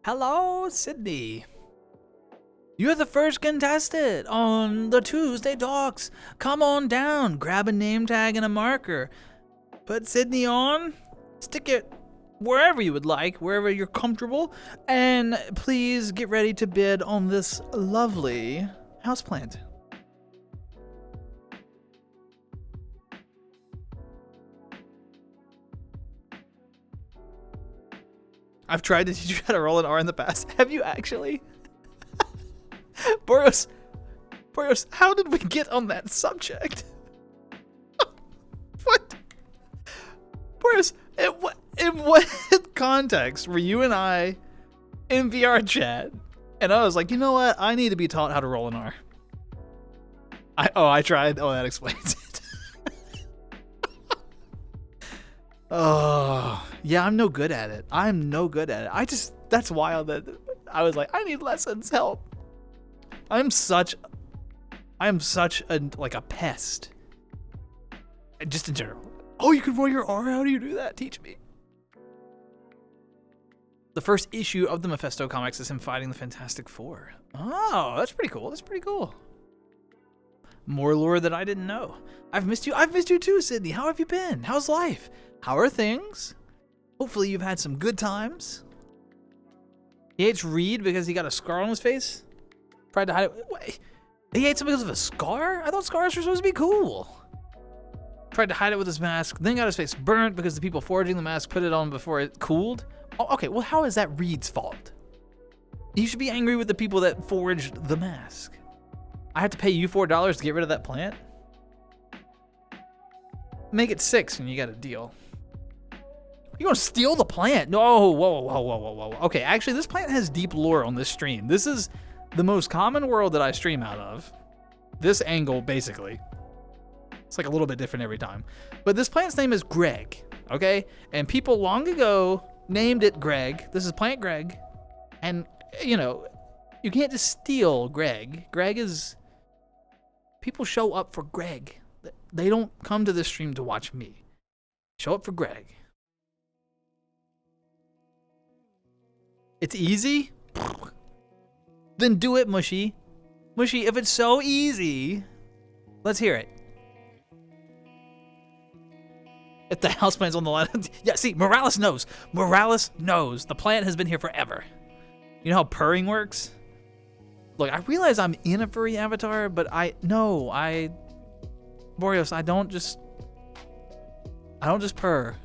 Hello, Sydney. You're the first contestant on the Tuesday Talks. Come on down, grab a name tag and a marker. Put Sydney on, stick it wherever you would like, wherever you're comfortable, and please get ready to bid on this lovely houseplant. I've tried to teach you how to roll an R in the past. Have you actually? Boros, how did we get on that subject? What? Boros, in what context were you and I in VR chat. And I was like, you know what? I need to be taught how to roll an R. I tried. Oh, that explains it. Oh, yeah, I'm no good at it. That's wild that I was like, I need lessons, help. I am such a pest. Just in general. Oh, you can roll your R? How do you do that? Teach me. The first issue of the Mephisto comics is him fighting the Fantastic Four. Oh, that's pretty cool. That's pretty cool. More lore that I didn't know. I've missed you. I've missed you too, Sydney. How have you been? How's life? How are things? Hopefully you've had some good times. He hates Reed because he got a scar on his face. Tried to hide it. Wait, he hates him because of a scar? I thought scars were supposed to be cool. Tried to hide it with his mask, then got his face burnt because the people forging the mask put it on before it cooled. Oh, okay, well, how is that Reed's fault? You should be angry with the people that forged the mask. I have to pay you $4 to get rid of that plant? Make it $6 and you got a deal. You're gonna steal the plant? No, whoa. Okay, actually, this plant has deep lore on this stream. This is the most common world that I stream out of. This angle, basically. It's like a little bit different every time. But this plant's name is Greg, okay? And people long ago named it Greg. This is Plant Greg. And, you know, you can't just steal Greg. Greg is... People show up for Greg. They don't come to this stream to watch me. Show up for Greg. It's easy? Then do it, Mushy. Mushy, if it's so easy, let's hear it. If the houseplant's on the line. Yeah, see, Morales knows. Morales knows. The plant has been here forever. You know how purring works? Look, I realize I'm in a furry avatar, but Boreos, I don't just purr.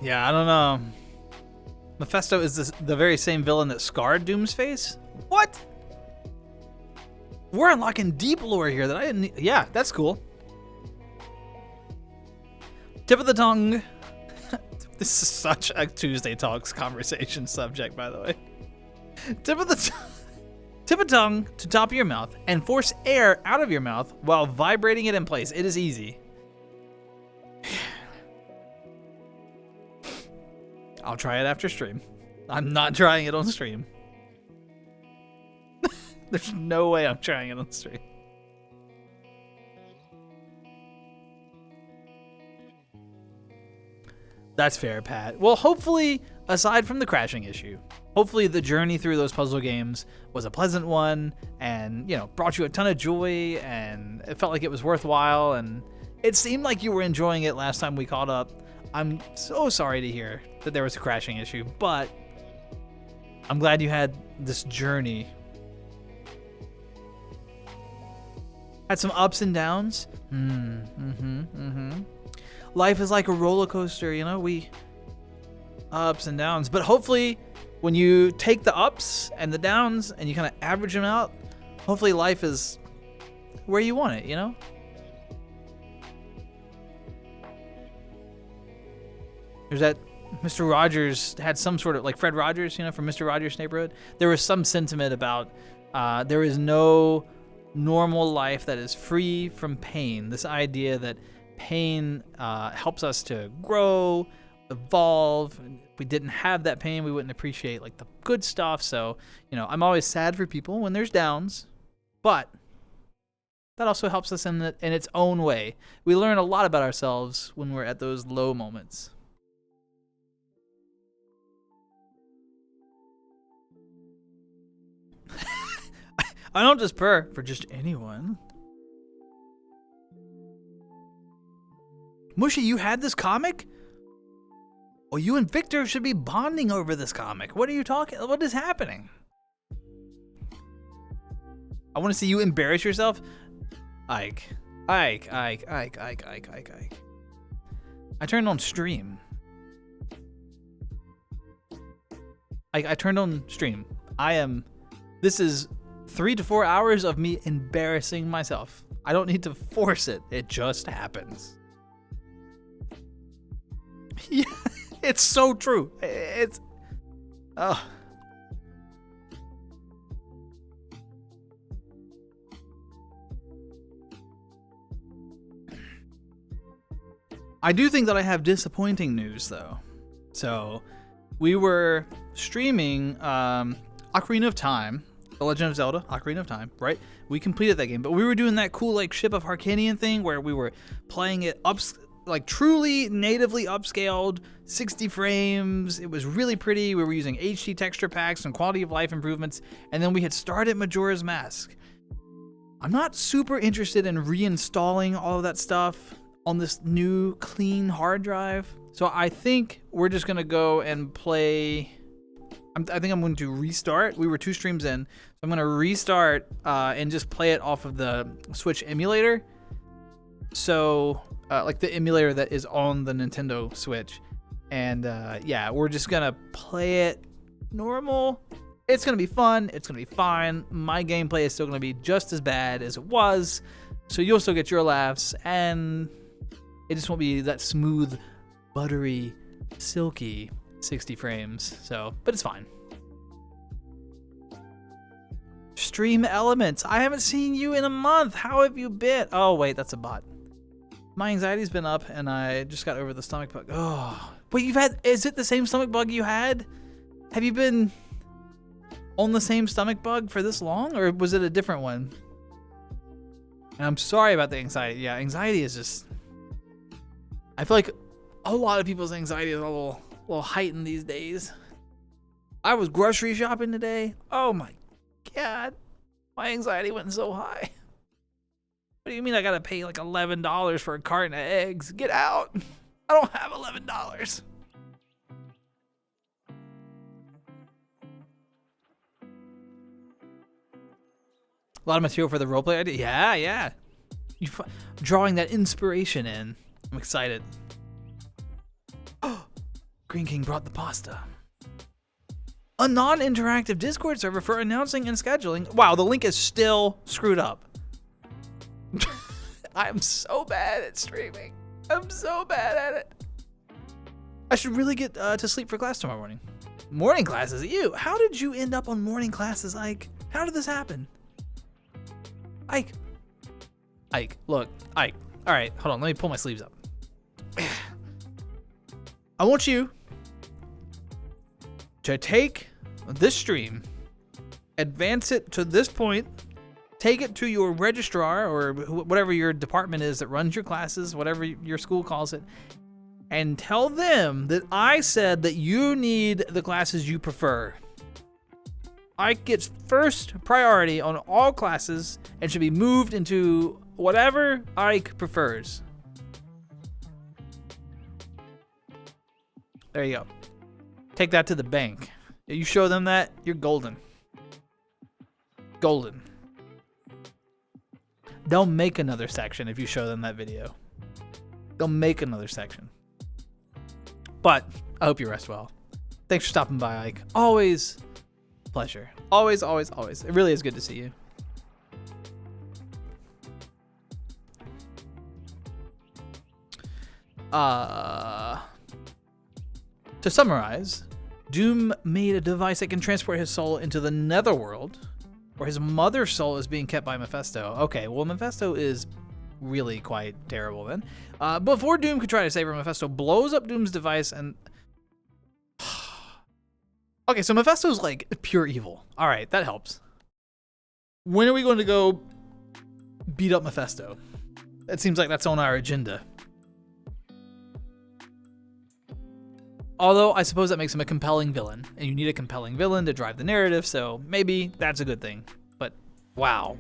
Yeah, I don't know. Mephisto is the very same villain that scarred Doomsface? What? We're unlocking deep lore here that I didn't... Yeah, that's cool. Tip of the tongue. This is such a Tuesday Talks conversation subject, by the way. Tip of tongue to top of your mouth and force air out of your mouth while vibrating it in place. It is easy. I'll try it after stream. I'm not trying it on stream. There's no way I'm trying it on stream. That's fair, Pat. Well, hopefully, aside from the crashing issue, hopefully the journey through those puzzle games was a pleasant one and, you know, brought you a ton of joy and it felt like it was worthwhile and it seemed like you were enjoying it last time we caught up. I'm so sorry to hear that there was a crashing issue, but I'm glad you had this journey. Had some ups and downs. Life is like a roller coaster, you know, we ups and downs, but hopefully when you take the ups and the downs and you kind of average them out, hopefully life is where you want it, you know? There's that Mr. Rogers had some sort of, like Fred Rogers, you know, from Mr. Rogers' Neighborhood. There was some sentiment about there is no normal life that is free from pain. This idea that pain helps us to grow, evolve. If we didn't have that pain, we wouldn't appreciate like the good stuff. So, you know, I'm always sad for people when there's downs, but that also helps us in its own way. We learn a lot about ourselves when we're at those low moments. I don't just purr for just anyone. Mushy, you had this comic? Well, you and Victor should be bonding over this comic. What are you talking? What is happening? I want to see you embarrass yourself. Ike. I turned on stream. I turned on stream. This is 3 to 4 hours of me embarrassing myself. I don't need to force it. It just happens. Yeah, it's so true. Oh. I do think that I have disappointing news, though. So, we were streaming Ocarina of Time, The Legend of Zelda, Ocarina of Time, right? We completed that game, but we were doing that cool like Ship of Harkinian thing where we were playing it like truly natively upscaled, 60 frames. It was really pretty. We were using HD texture packs and quality of life improvements, and then we had started Majora's Mask. I'm not super interested in reinstalling all of that stuff on this new clean hard drive. So I think we're just gonna go and play. I think I'm going to restart. We were 2 streams in, so I'm gonna restart and just play it off of the Switch emulator. So like the emulator that is on the Nintendo Switch, and yeah, we're just gonna play it normal. It's gonna be fun. It's gonna be fine. My gameplay is still gonna be just as bad as it was, so you'll still get your laughs, and it just won't be that smooth, buttery, silky 60 frames. So, but it's fine. Stream Elements. I haven't seen you in a month. How have you been? Oh, wait, that's a bot. My anxiety's been up, and I just got over the stomach bug. Oh, wait, is it the same stomach bug you had? Have you been on the same stomach bug for this long, or was it a different one? And I'm sorry about the anxiety. Yeah, anxiety is just, I feel like a lot of people's anxiety is a little heightened these days. I was grocery shopping today. Oh my God, my anxiety went so high. What do you mean I gotta pay like $11 for a carton of eggs? Get out. I don't have $11. A lot of material for the roleplay idea. Yeah. Drawing that inspiration in. I'm excited. Green King brought the pasta. A non-interactive Discord server for announcing and scheduling. Wow, the link is still screwed up. I'm so bad at streaming. I'm so bad at it. I should really get to sleep for class tomorrow morning. Morning classes? Ew. How did you end up on morning classes, Ike? How did this happen? Ike, look, Ike. All right, hold on. Let me pull my sleeves up. I want you to take this stream, advance it to this point, take it to your registrar or whatever your department is that runs your classes, whatever your school calls it, and tell them that I said that you need the classes you prefer. Ike gets first priority on all classes and should be moved into whatever Ike prefers. There you go. Take that to the bank. You show them that, you're golden. Golden. They'll make another section if you show them that video. They'll make another section. But I hope you rest well. Thanks for stopping by, Ike. Always a pleasure. Always. It really is good to see you. To summarize, Doom made a device that can transport his soul into the netherworld, where his mother's soul is being kept by Mephisto. Okay, well, Mephisto is really quite terrible then. Before Doom could try to save her, Mephisto blows up Doom's device and... Okay, so Mephisto's like pure evil. All right, that helps. When are we going to go beat up Mephisto? It seems like that's on our agenda. Although, I suppose that makes him a compelling villain, and you need a compelling villain to drive the narrative, so maybe that's a good thing. But, wow.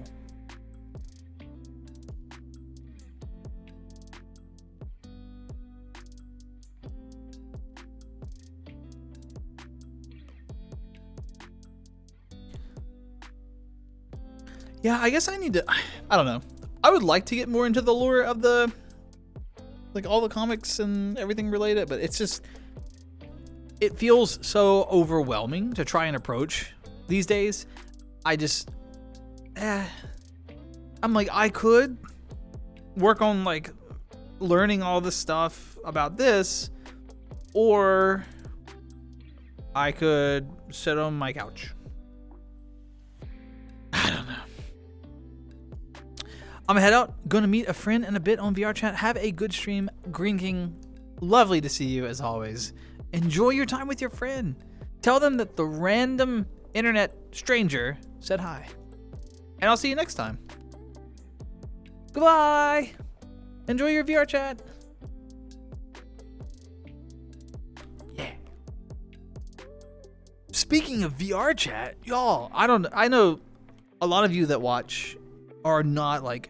Yeah, I guess I need to, I don't know. I would like to get more into the lore of the, like all the comics and everything related, but it's just, it feels so overwhelming to try and approach these days, I'm like, I could work on like learning all this stuff about this, or I could sit on my couch. I don't know. I'm gonna head out, gonna meet a friend in a bit on VR chat. Have a good stream. Green King, lovely to see you as always. Enjoy your time with your friend. Tell them that the random internet stranger said hi. And I'll see you next time. Goodbye. Enjoy your VR chat. Yeah. Speaking of VR chat, y'all, I know a lot of you that watch are not like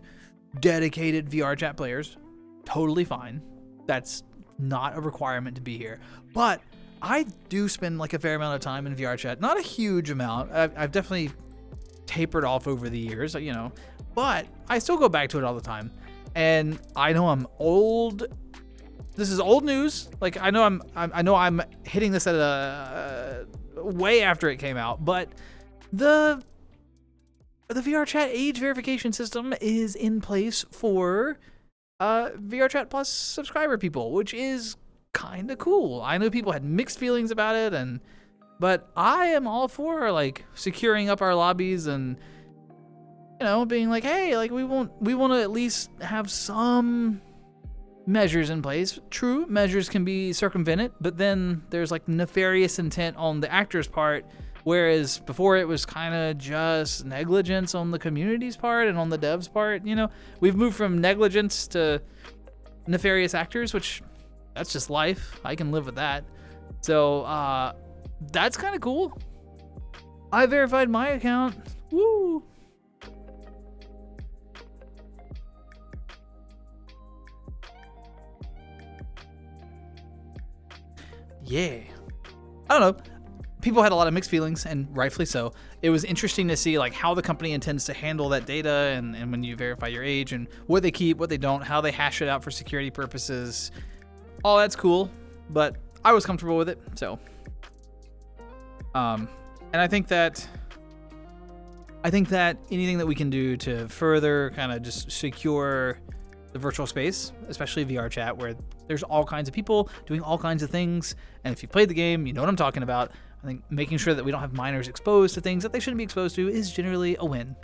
dedicated VR chat players. Totally fine. That's not a requirement to be here. But I do spend like a fair amount of time in VR chat. Not a huge amount. I've definitely tapered off over the years, you know, but I still go back to it all the time. And I know I'm old. This is old news. Like I know I'm hitting this at a way after it came out, but the VR chat age verification system is in place for VR chat plus subscriber people, which is kind of cool. I know people had mixed feelings about it, but I am all for like securing up our lobbies and, you know, being like, hey, like we want to at least have some measures in place. True, measures can be circumvented, but then there's like nefarious intent on the actor's part, whereas before it was kind of just negligence on the community's part and on the devs' part. You know, we've moved from negligence to nefarious actors, which that's just life. I can live with that. So that's kind of cool. I verified my account. Woo! Yeah. I don't know. People had a lot of mixed feelings, and rightfully so. It was interesting to see like how the company intends to handle that data, and when you verify your age, and what they keep, what they don't, how they hash it out for security purposes. All that's cool, but I was comfortable with it. So, and I think that anything that we can do to further kind of just secure the virtual space, especially VR chat, where there's all kinds of people doing all kinds of things, and if you played the game, you know what I'm talking about. I think making sure that we don't have minors exposed to things that they shouldn't be exposed to is generally a win.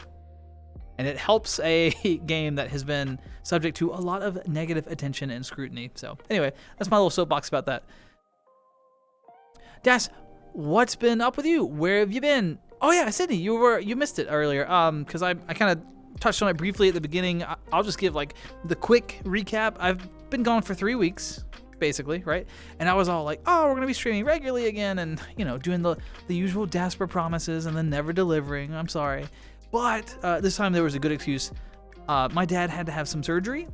And it helps a game that has been subject to a lot of negative attention and scrutiny. So anyway, that's my little soapbox about that. Das, what's been up with you? Where have you been? Oh yeah, Sydney, you missed it earlier. Because I kind of touched on it briefly at the beginning. I'll just give like the quick recap. I've been gone for 3 weeks, basically, right? And I was all like, oh, we're gonna be streaming regularly again, and you know, doing the usual daspra promises and then never delivering. I'm sorry. But this time there was a good excuse. My dad had to have some surgery.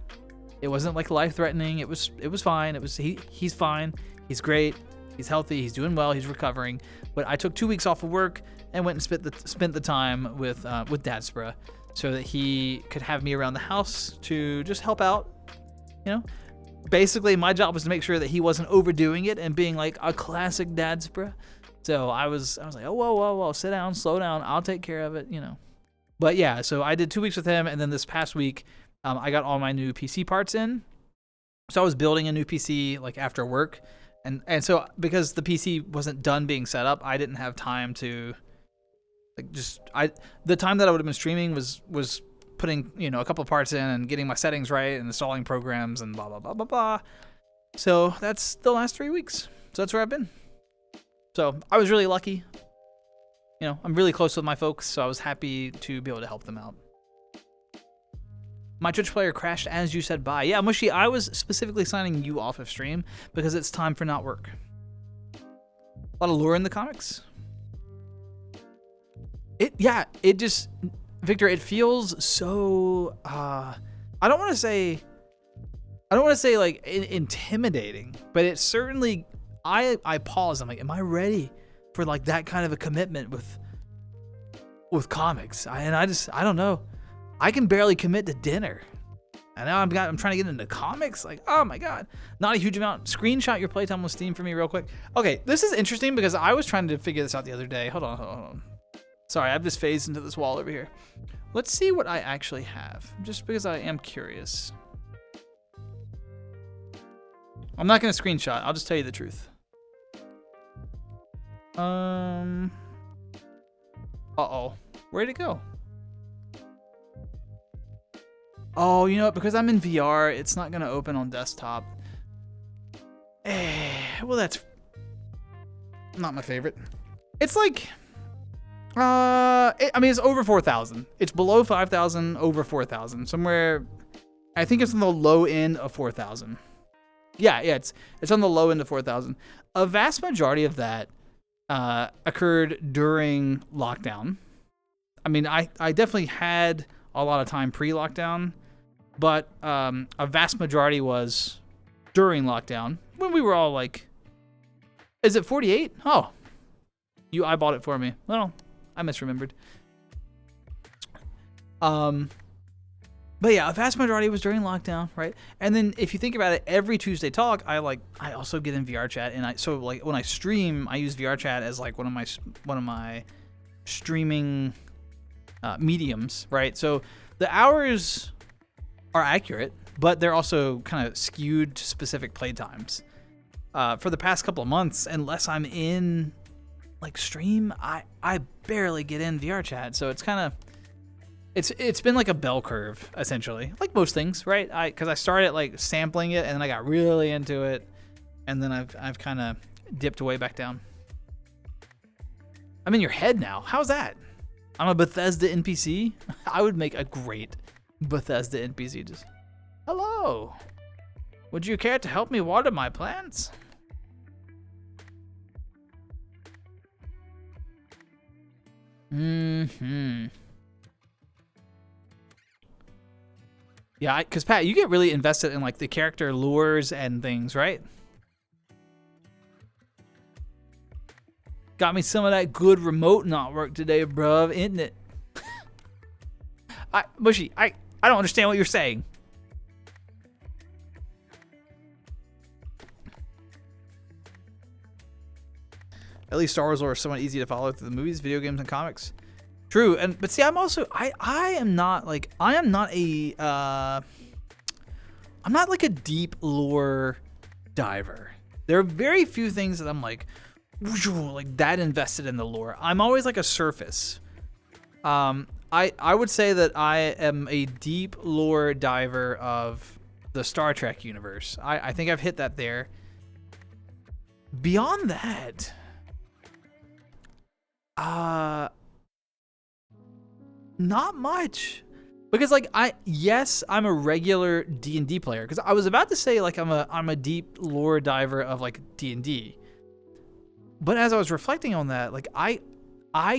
It wasn't like life-threatening. It was fine. He's fine. He's great. He's healthy. He's doing well. He's recovering. But I took 2 weeks off of work and went and spent the time with daspra, so that he could have me around the house to just help out. You know, basically my job was to make sure that he wasn't overdoing it and being like a classic daspra. So I was like, oh, whoa, sit down, slow down. I'll take care of it. You know. But yeah, so I did 2 weeks with him, and then this past week, I got all my new PC parts in. So I was building a new PC like after work, and so because the PC wasn't done being set up, I didn't have time to like the time that I would have been streaming was putting, you know, a couple parts in and getting my settings right and installing programs and blah blah blah blah blah. So that's the last 3 weeks. So that's where I've been. So I was really lucky. You know, I'm really close with my folks, so I was happy to be able to help them out. My Twitch player crashed as you said bye. Yeah, Mushy, I was specifically signing you off of stream because it's time for not work. A lot of lore in the comics. Victor, it feels so, I don't want to say like intimidating, but it certainly, I pause. I'm like, am I ready for like that kind of a commitment with comics? I don't know. I can barely commit to dinner, and now I'm trying to get into comics. Like, oh my god, not a huge amount. Screenshot your playtime with Steam for me real quick. Okay, this is interesting because I was trying to figure this out the other day. Hold on. Sorry, I've just phased into this wall over here. Let's see what I actually have, just because I am curious. I'm not going to screenshot. I'll just tell you the truth. Uh-oh. Where'd it go? Oh, you know what? Because I'm in VR, it's not going to open on desktop. Well, that's not my favorite. It's like... I mean, it's over 4,000. It's below 5,000, over 4,000. Somewhere... I think it's on the low end of 4,000. Yeah, it's on the low end of 4,000. A vast majority of that occurred during lockdown. I mean, I definitely had a lot of time pre-lockdown, but a vast majority was during lockdown when we were all like, is it 48? Oh, you eyeballed it for me. Well, I misremembered. But yeah, a vast majority was during lockdown, right? And then if you think about it, every Tuesday talk, I also get in VR chat, and so like when I stream, I use VR chat as like one of my streaming mediums, right? So the hours are accurate, but they're also kind of skewed to specific play times. For the past couple of months, unless I'm in like stream, I barely get in VR chat, so it's kind of it's been like a bell curve essentially, like most things, right? Because I started like sampling it, and then I got really into it, and then I've kind of dipped way back down. I'm in your head now. How's that? I'm a Bethesda NPC. I would make a great Bethesda NPC. Just hello. Would you care to help me water my plants? Yeah, because Pat, you get really invested in like the character lures and things, right? Got me some of that good remote not work today, bruv, isn't it? Mushy, I don't understand what you're saying. At least Star Wars lore is somewhat easy to follow through the movies, video games, and comics. True, but see, I'm also I am not like a deep lore diver. There are very few things that I'm like that invested in the lore. I'm always like a surface. I would say that I am a deep lore diver of the Star Trek universe. I think I've hit that there. Beyond that, not much, because like I'm a regular D&D player, because I was about to say like I'm a deep lore diver of like D&D, but as I was reflecting on that, like I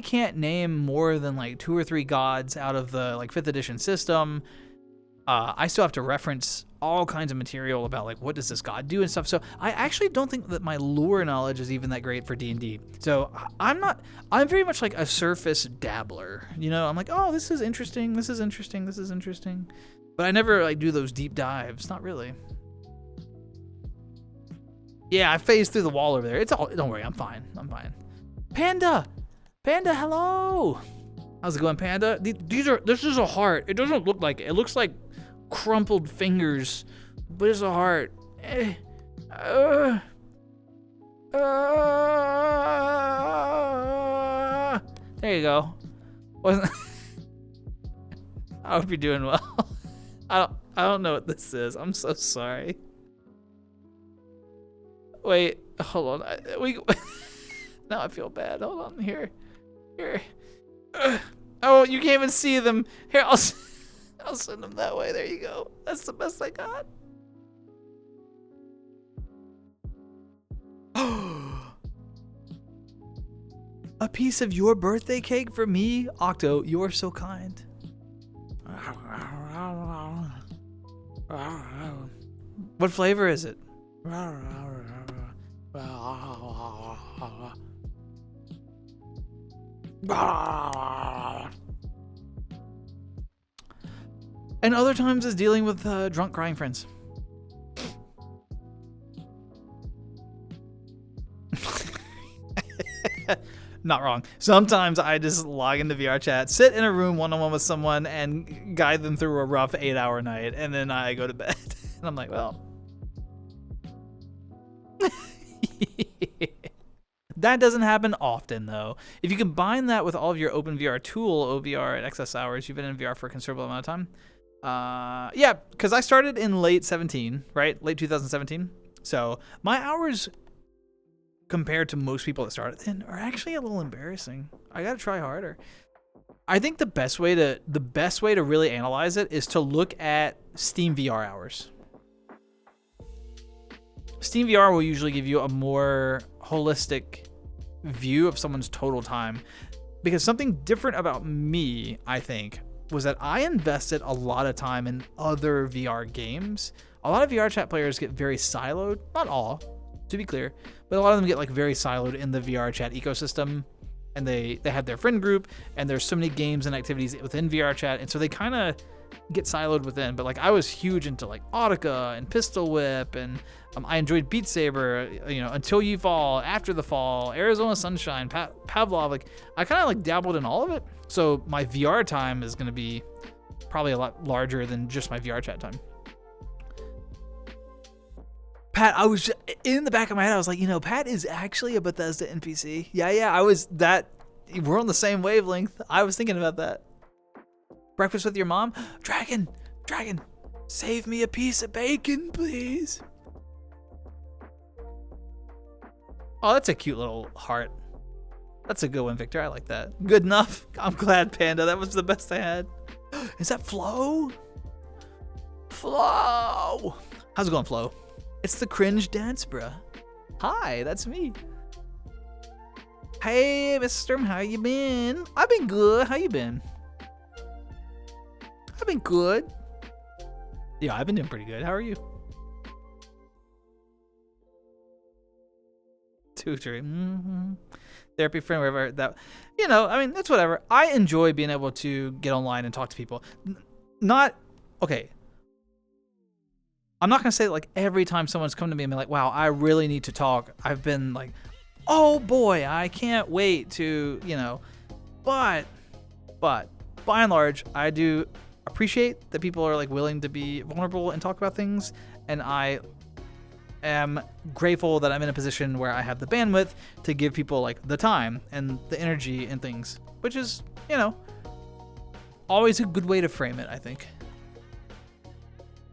can't name more than like 2 or 3 gods out of the like 5th edition system. I still have to reference all kinds of material about like what does this god do and stuff. So I actually don't think that my lore knowledge is even that great for D&D. So I'm very much like a surface dabbler. You know, I'm like, oh, this is interesting. This is interesting. This is interesting. But I never like do those deep dives. Not really. Yeah, I phased through the wall over there. Don't worry, I'm fine. Panda, hello. How's it going, Panda? This is a heart. It doesn't look like it. It looks like crumpled fingers, but it's a heart. There you go. I hope you're doing well. I don't know what this is. I'm so sorry. Wait, hold on. Now I feel bad. Hold on. Here. Oh, you can't even see them. Here, I'll send them that way. There you go. That's the best I got. A piece of your birthday cake for me? Octo, you are so kind. What flavor is it? And other times is dealing with drunk crying friends. Not wrong. Sometimes I just log into VR chat, sit in a room one-on-one with someone, and guide them through a rough 8-hour night, and then I go to bed. And I'm like, well. That doesn't happen often, though. If you combine that with all of your OpenVR tool, OVR, and XS hours, you've been in VR for a considerable amount of time. Yeah, because I started in late 17, right? Late 2017. So my hours compared to most people that started then are actually a little embarrassing. I gotta try harder. I think the best way to really analyze it is to look at Steam VR hours. Steam VR will usually give you a more holistic view of someone's total time, because something different about me, I think, was that I invested a lot of time in other VR games. A lot of VR chat players get very siloed, not all, to be clear, but a lot of them get like very siloed in the VR chat ecosystem, and they have their friend group, and there's so many games and activities within VR chat, and so they kind of get siloed within. But like I was huge into like Audica and Pistol Whip, and I enjoyed Beat Saber, you know, Until You Fall, After the Fall, Arizona Sunshine, Pavlov. Like I kind of like dabbled in all of it. So my VR time is going to be probably a lot larger than just my VR chat time. Pat, I was just, in the back of my head, I was like, you know, Pat is actually a Bethesda NPC. Yeah, we're on the same wavelength. I was thinking about that. Breakfast with your mom? Dragon, save me a piece of bacon, please. Oh, that's a cute little heart. That's a good one, Victor. I like that. Good enough. I'm glad, Panda. That was the best I had. Is that Flo? Flo! How's it going, Flo? It's the cringe daspra. Hi, that's me. Hey, Mr. How you been? I've been good. How you been? I've been good. Yeah, I've been doing pretty good. How are you? Tutoring. Mm-hmm. Therapy friend, wherever that, you know, I mean, that's whatever. I enjoy being able to get online and talk to people. Okay. I'm not going to say like every time someone's come to me and be like, wow, I really need to talk. I've been like, oh boy, I can't wait to, you know, but by and large, I do appreciate that people are like willing to be vulnerable and talk about things. And I am grateful that I'm in a position where I have the bandwidth to give people like the time and the energy and things, which is, you know, always a good way to frame it, I think.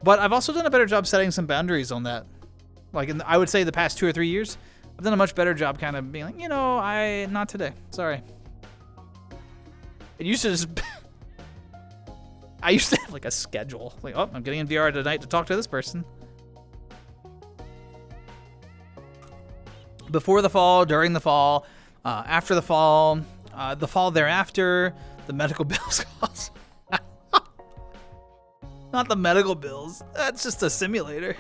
But I've also done a better job setting some boundaries on that. Like I would say the past 2 or 3 years, I've done a much better job kind of being like, you know, not today. Sorry. It used to just, I used to have like a schedule. Like, oh, I'm getting in VR tonight to talk to this person. Before the fall, during the fall, after the fall thereafter, the medical bills cost. Not the medical bills. That's just a simulator.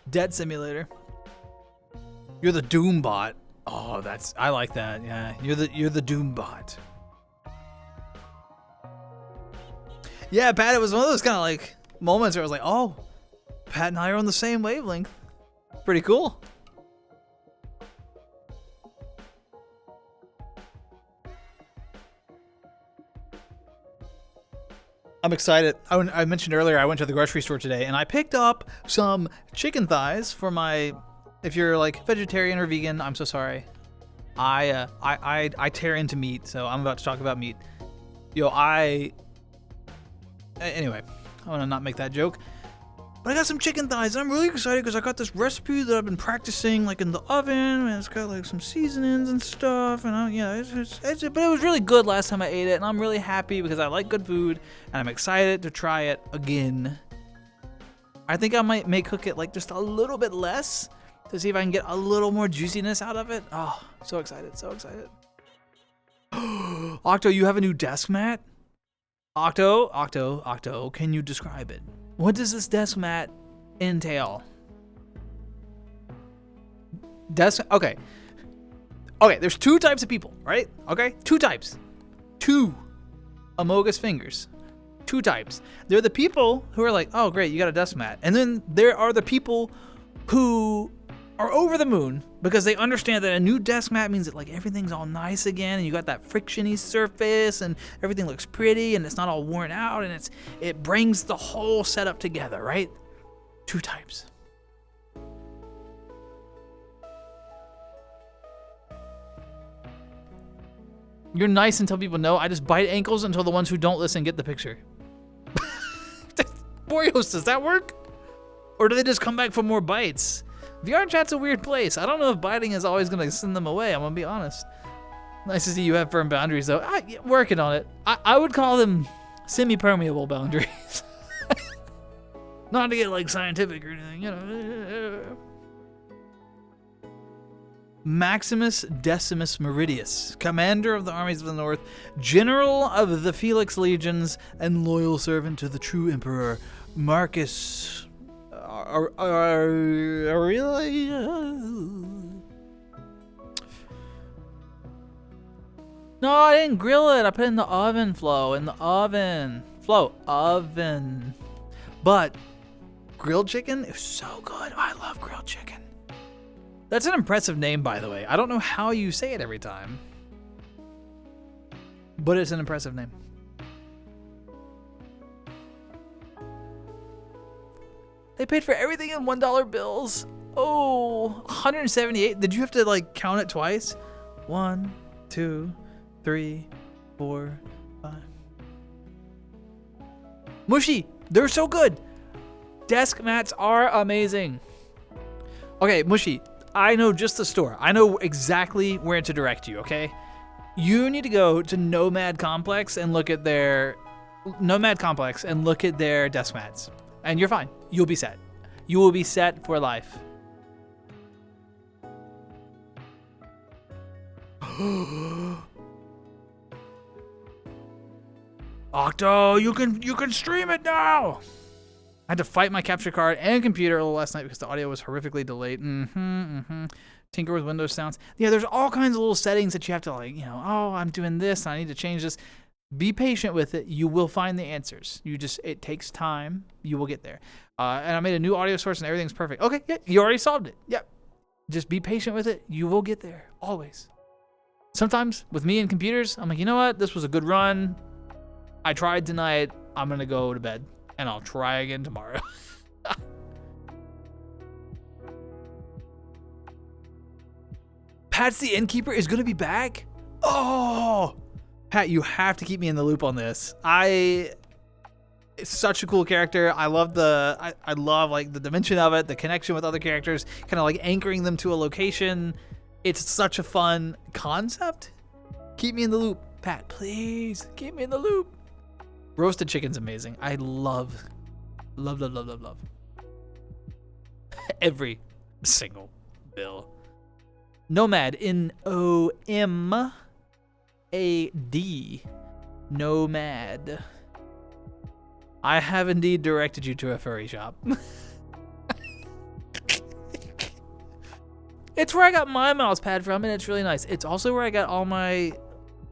Debt simulator. You're the Doom bot. Oh, I like that. Yeah, you're the Doom bot. Yeah, Pat, it was one of those kind of like moments where I was like, oh, Pat and I are on the same wavelength. Pretty cool. I'm excited. I mentioned earlier I went to the grocery store today and I picked up some chicken thighs for my, if you're like vegetarian or vegan, I'm so sorry. I tear into meat, so I'm about to talk about meat. Anyway, I want to not make that joke. But I got some chicken thighs and I'm really excited because I got this recipe that I've been practicing like in the oven, and it's got like some seasonings and stuff, and but it was really good last time I ate it, and I'm really happy because I like good food and I'm excited to try it again. I think I may cook it like just a little bit less to see if I can get a little more juiciness out of it. Oh, so excited, so excited. Octo, you have a new desk mat? Octo, can you describe it? What does this desk mat entail? Okay, there's 2 types of people, right? Okay, 2 types. 2 Amogus fingers. 2 types. They're the people who are like, oh great, you got a desk mat. And then there are the people who are over the moon because they understand that a new desk mat means that like everything's all nice again, and you got that frictiony surface, and everything looks pretty, and it's not all worn out, and it brings the whole setup together, right? 2 types. You're nice until people know. I just bite ankles until the ones who don't listen get the picture. Boreos, does that work? Or do they just come back for more bites? VR chat's a weird place. I don't know if biting is always going to send them away. I'm going to be honest. Nice to see you have firm boundaries, though. Working on it. I would call them semi-permeable boundaries. Not to get like scientific or anything, you know. Maximus Decimus Meridius, commander of the armies of the north, general of the Felix legions, and loyal servant to the true emperor, Marcus Aurelius. No, I didn't grill it. I put it in the oven, Flo. In the oven. Flo, oven. But grilled chicken is so good. I love grilled chicken. That's an impressive name, by the way. I don't know how you say it every time, but it's an impressive name. They paid for everything in $1 bills. Oh, 178. Did you have to like count it twice? 1, 2, 3, 4, 5. Mushy, they're so good. Desk mats are amazing. Okay, Mushy, I know just the store. I know exactly where to direct you, okay? You need to go to Nomad Complex and look at their desk mats. And you're fine. You'll be set. You will be set for life. Octo, you can stream it now. I had to fight my capture card and computer a little last night because the audio was horrifically delayed. Tinker with Windows sounds. Yeah, there's all kinds of little settings that you have to like, you know, oh, I'm doing this, and I need to change this. Be patient with it. You will find the answers. It takes time. You will get there. And I made a new audio source and everything's perfect. Okay, yeah, you already solved it. Yep. Just be patient with it. You will get there, always. Sometimes with me and computers, I'm like, you know what? This was a good run. I tried tonight. I'm going to go to bed. And I'll try again tomorrow. Pat's the Innkeeper is going to be back? Oh! Pat, you have to keep me in the loop on this. It's such a cool character. I love I love like the dimension of it, the connection with other characters, kind of like anchoring them to a location. It's such a fun concept. Keep me in the loop. Pat, please keep me in the loop. Roasted chicken's amazing. I love. Every single bill. Nomad, N-O-M-A-D. Nomad. I have indeed directed you to a furry shop. It's where I got my mouse pad from, and it's really nice. It's also where I got all my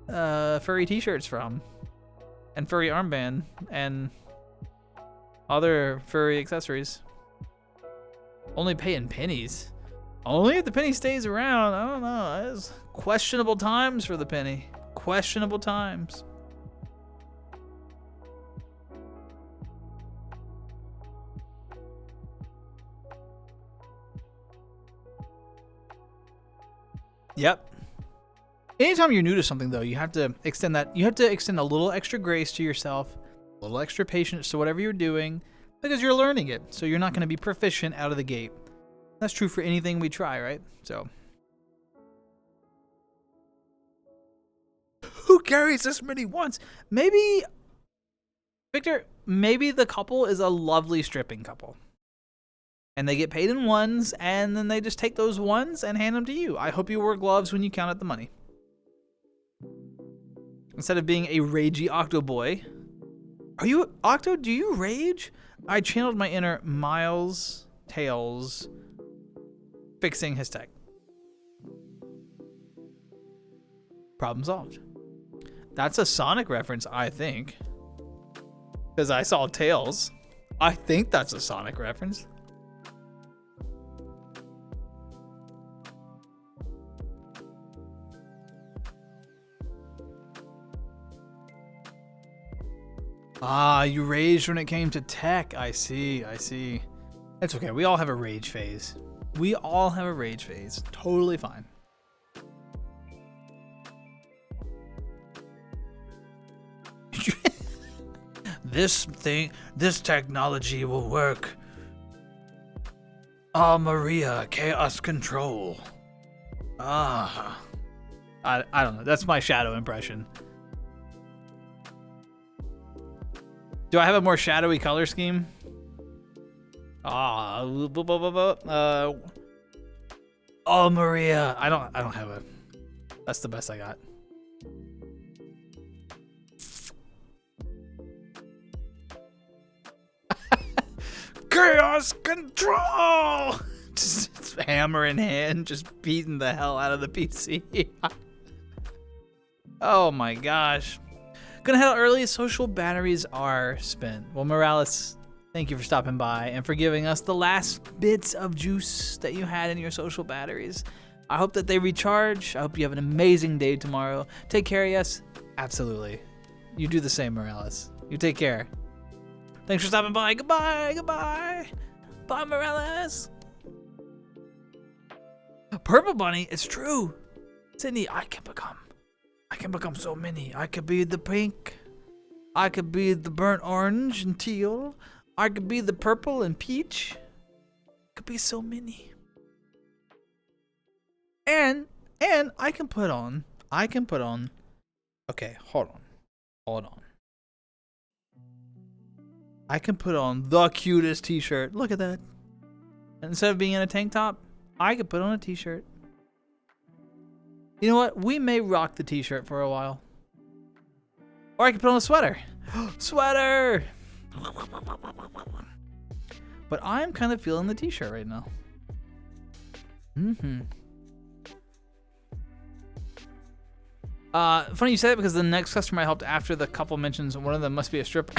furry t-shirts from. And furry armband, and other furry accessories. Only paying pennies. Only if the penny stays around. I don't know. It's questionable times for the penny. Questionable times. Yep. Anytime you're new to something, though, you have to extend that. You have to extend a little extra grace to yourself, a little extra patience to whatever you're doing, because you're learning it. So you're not going to be proficient out of the gate. That's true for anything we try, right? So, who carries this many ones? Maybe, Victor. Maybe the couple is a lovely stripping couple, and they get paid in ones, and then they just take those ones and hand them to you. I hope you wear gloves when you count out the money. Instead of being a ragey Octo boy. Are you, Octo, do you rage? I channeled my inner Miles Tails fixing his tech. Problem solved. That's a Sonic reference, I think. Because I saw Tails. I think that's a Sonic reference. Ah, you raged when it came to tech. I see. It's okay. We all have a rage phase. Totally fine. This technology will work. Oh, Maria, chaos control. I don't know. That's my shadow impression. Do I have a more shadowy color scheme? Oh, Maria. I don't have a. That's the best I got. Chaos control. Just hammer in hand, just beating the hell out of the PC. Oh my gosh. Gonna head out early. Social batteries are spent. Well, Morales, thank you for stopping by and for giving us the last bits of juice that you had in your social batteries. I hope that they recharge. I hope you have an amazing day tomorrow. Take care, yes? Absolutely. You do the same, Morales. You take care. Thanks for stopping by. Goodbye. Bye, Morales. Purple Bunny, it's true. Sydney, I can become so many. I could be the pink. I could be the burnt orange and teal. I could be the purple and peach. Could be so many. And I can put on. Okay, hold on. I can put on the cutest t-shirt. Look at that. And instead of being in a tank top, I could put on a t-shirt. You know what? We may rock the t-shirt for a while. Or I could put on a sweater. Sweater! But I'm kind of feeling the t-shirt right now. Funny you say that because the next customer I helped after the couple mentions one of them must be a stripper.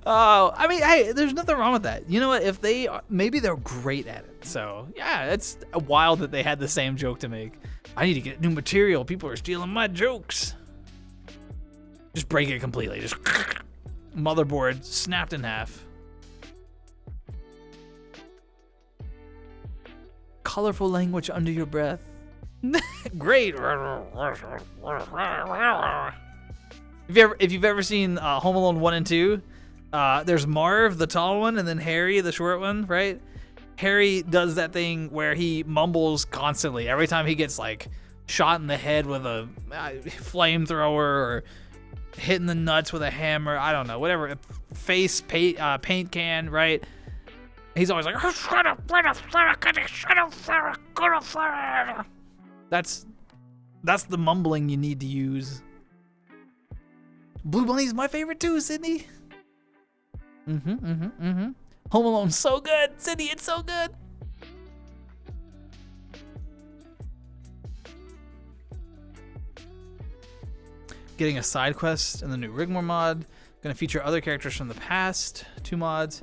Oh, I mean, hey, there's nothing wrong with that. You know what? If they are, maybe they're great at it. So yeah, it's wild that they had the same joke to make. I need to get new material. People are stealing my jokes. Just break it completely. Just motherboard snapped in half. Colorful language under your breath. Great. If you've ever seen Home Alone 1 and 2, there's Marv, the tall one, and then Harry, the short one, right? Harry does that thing where he mumbles constantly every time he gets like shot in the head with a flamethrower or hit in the nuts with a hammer. I don't know, whatever. Face paint can, right? He's always like, that's the mumbling you need to use. Blue Bunny's my favorite too, Sydney. Home Alone's so good. Sydney, it's so good. Getting a side quest in the new Rigmore mod. Gonna feature other characters from the past. 2 mods.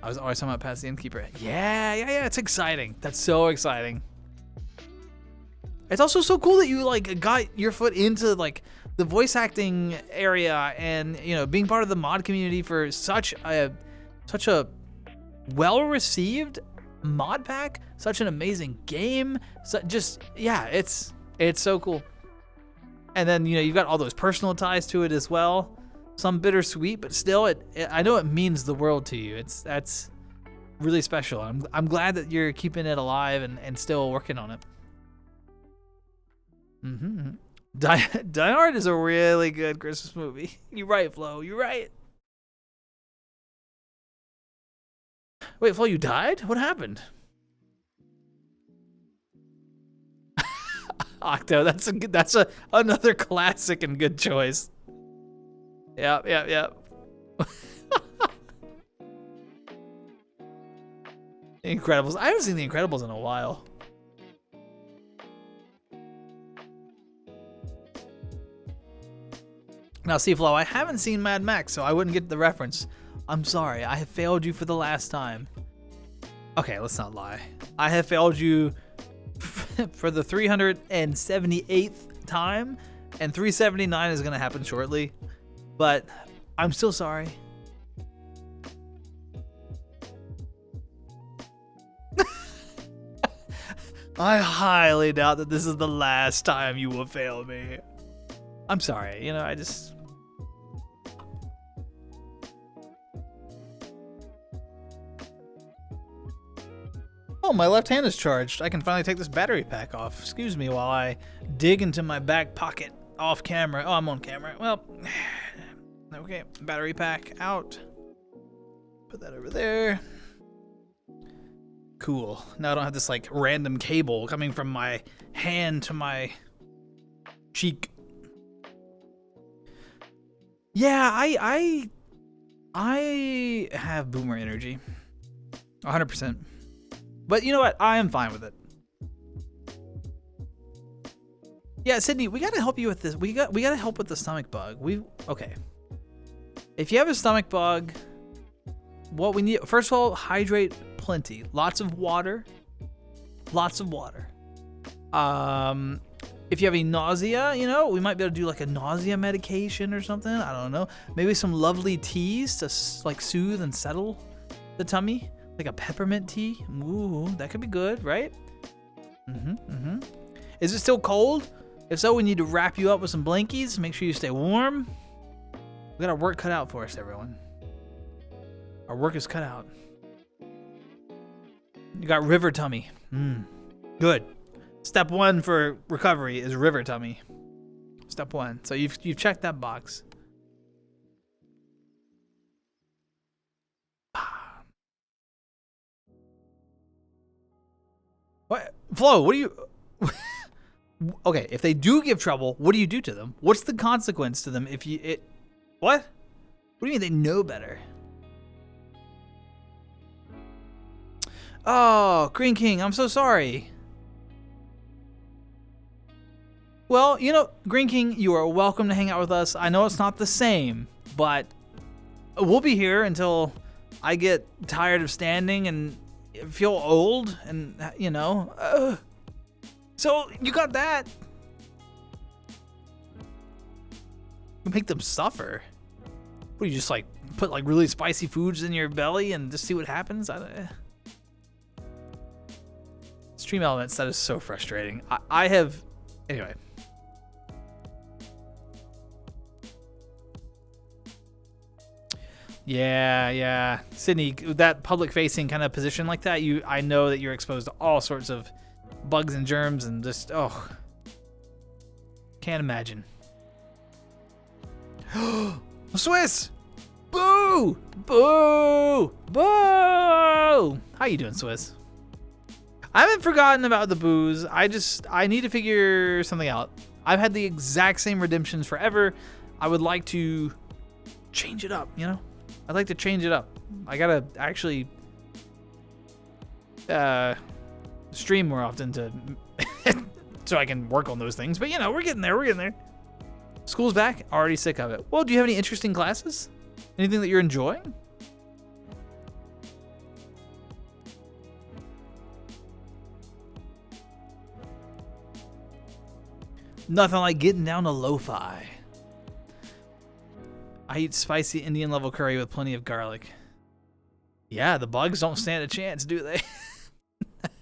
I was always talking about past the Innkeeper. Yeah, it's exciting. That's so exciting. It's also so cool that you like got your foot into like the voice acting area and, you know, being part of the mod community for such a well-received mod pack, such an amazing game. So just, yeah, it's so cool. And then, you know, you've got all those personal ties to it as well. Some bittersweet, but still, I know it means the world to you. That's really special. I'm glad that you're keeping it alive and still working on it. Die Hard is a really good Christmas movie. You're right, Flo. You're right. Wait, Flo, you died? What happened? Octo, that's another classic and good choice. Yep. Incredibles. I haven't seen The Incredibles in a while. Now, see, Flo, I haven't seen Mad Max, so I wouldn't get the reference. I'm sorry. I have failed you for the last time. Okay, let's not lie. I have failed you for the 378th time, and 379 is going to happen shortly. but I'm still sorry. I highly doubt that this is the last time you will fail me. I'm sorry, you know, I just... Oh, my left hand is charged. I can finally take this battery pack off. Excuse me while I dig into my back pocket off camera. Oh, I'm on camera. Well, okay, battery pack out. Put that over there. Cool. Now I don't have this like random cable coming from my hand to my cheek. Yeah, I have boomer energy. 100%. But you know what? I am fine with it. Yeah, Sydney, we gotta help you with this. We gotta help with the stomach bug. Okay. If you have a stomach bug, what we need, first of all, hydrate plenty. Lots of water. Lots of water. If you have any nausea, you know, we might be able to do like a nausea medication or something. I don't know. Maybe some lovely teas to like soothe and settle the tummy. Like a peppermint tea. Ooh, that could be good, right? Is it still cold? If so, we need to wrap you up with some blankies. Make sure you stay warm. We got our work cut out for us, everyone. Our work is cut out. You got river tummy. Good. Step 1 for recovery is river tummy. Step 1. So you've checked that box. What? Flo, what do you... Okay, if they do give trouble, what do you do to them? What's the consequence to them if you... What? What do you mean they know better? Oh, Green King, I'm so sorry. Well, you know, Green King, you are welcome to hang out with us. I know it's not the same, but we'll be here until I get tired of standing and feel old and, you know. So, you got that. You make them suffer. What do you just like put like really spicy foods in your belly and just see what happens? Stream elements, that is so frustrating. I have, anyway. Yeah. Sydney, that public facing kind of position like that, I know that you're exposed to all sorts of bugs and germs and just, oh. Can't imagine. Swiss! Boo! Boo! Boo! How you doing, Swiss? I haven't forgotten about the booze. I need to figure something out. I've had the exact same redemptions forever. I would like to change it up, you know? I'd like to change it up. I gotta actually stream more often to so I can work on those things. But you know, we're getting there. School's back. Already sick of it. Well, do you have any interesting classes? Anything that you're enjoying? Nothing like getting down to lo-fi. I eat spicy Indian level curry with plenty of garlic. Yeah, the bugs don't stand a chance, do they?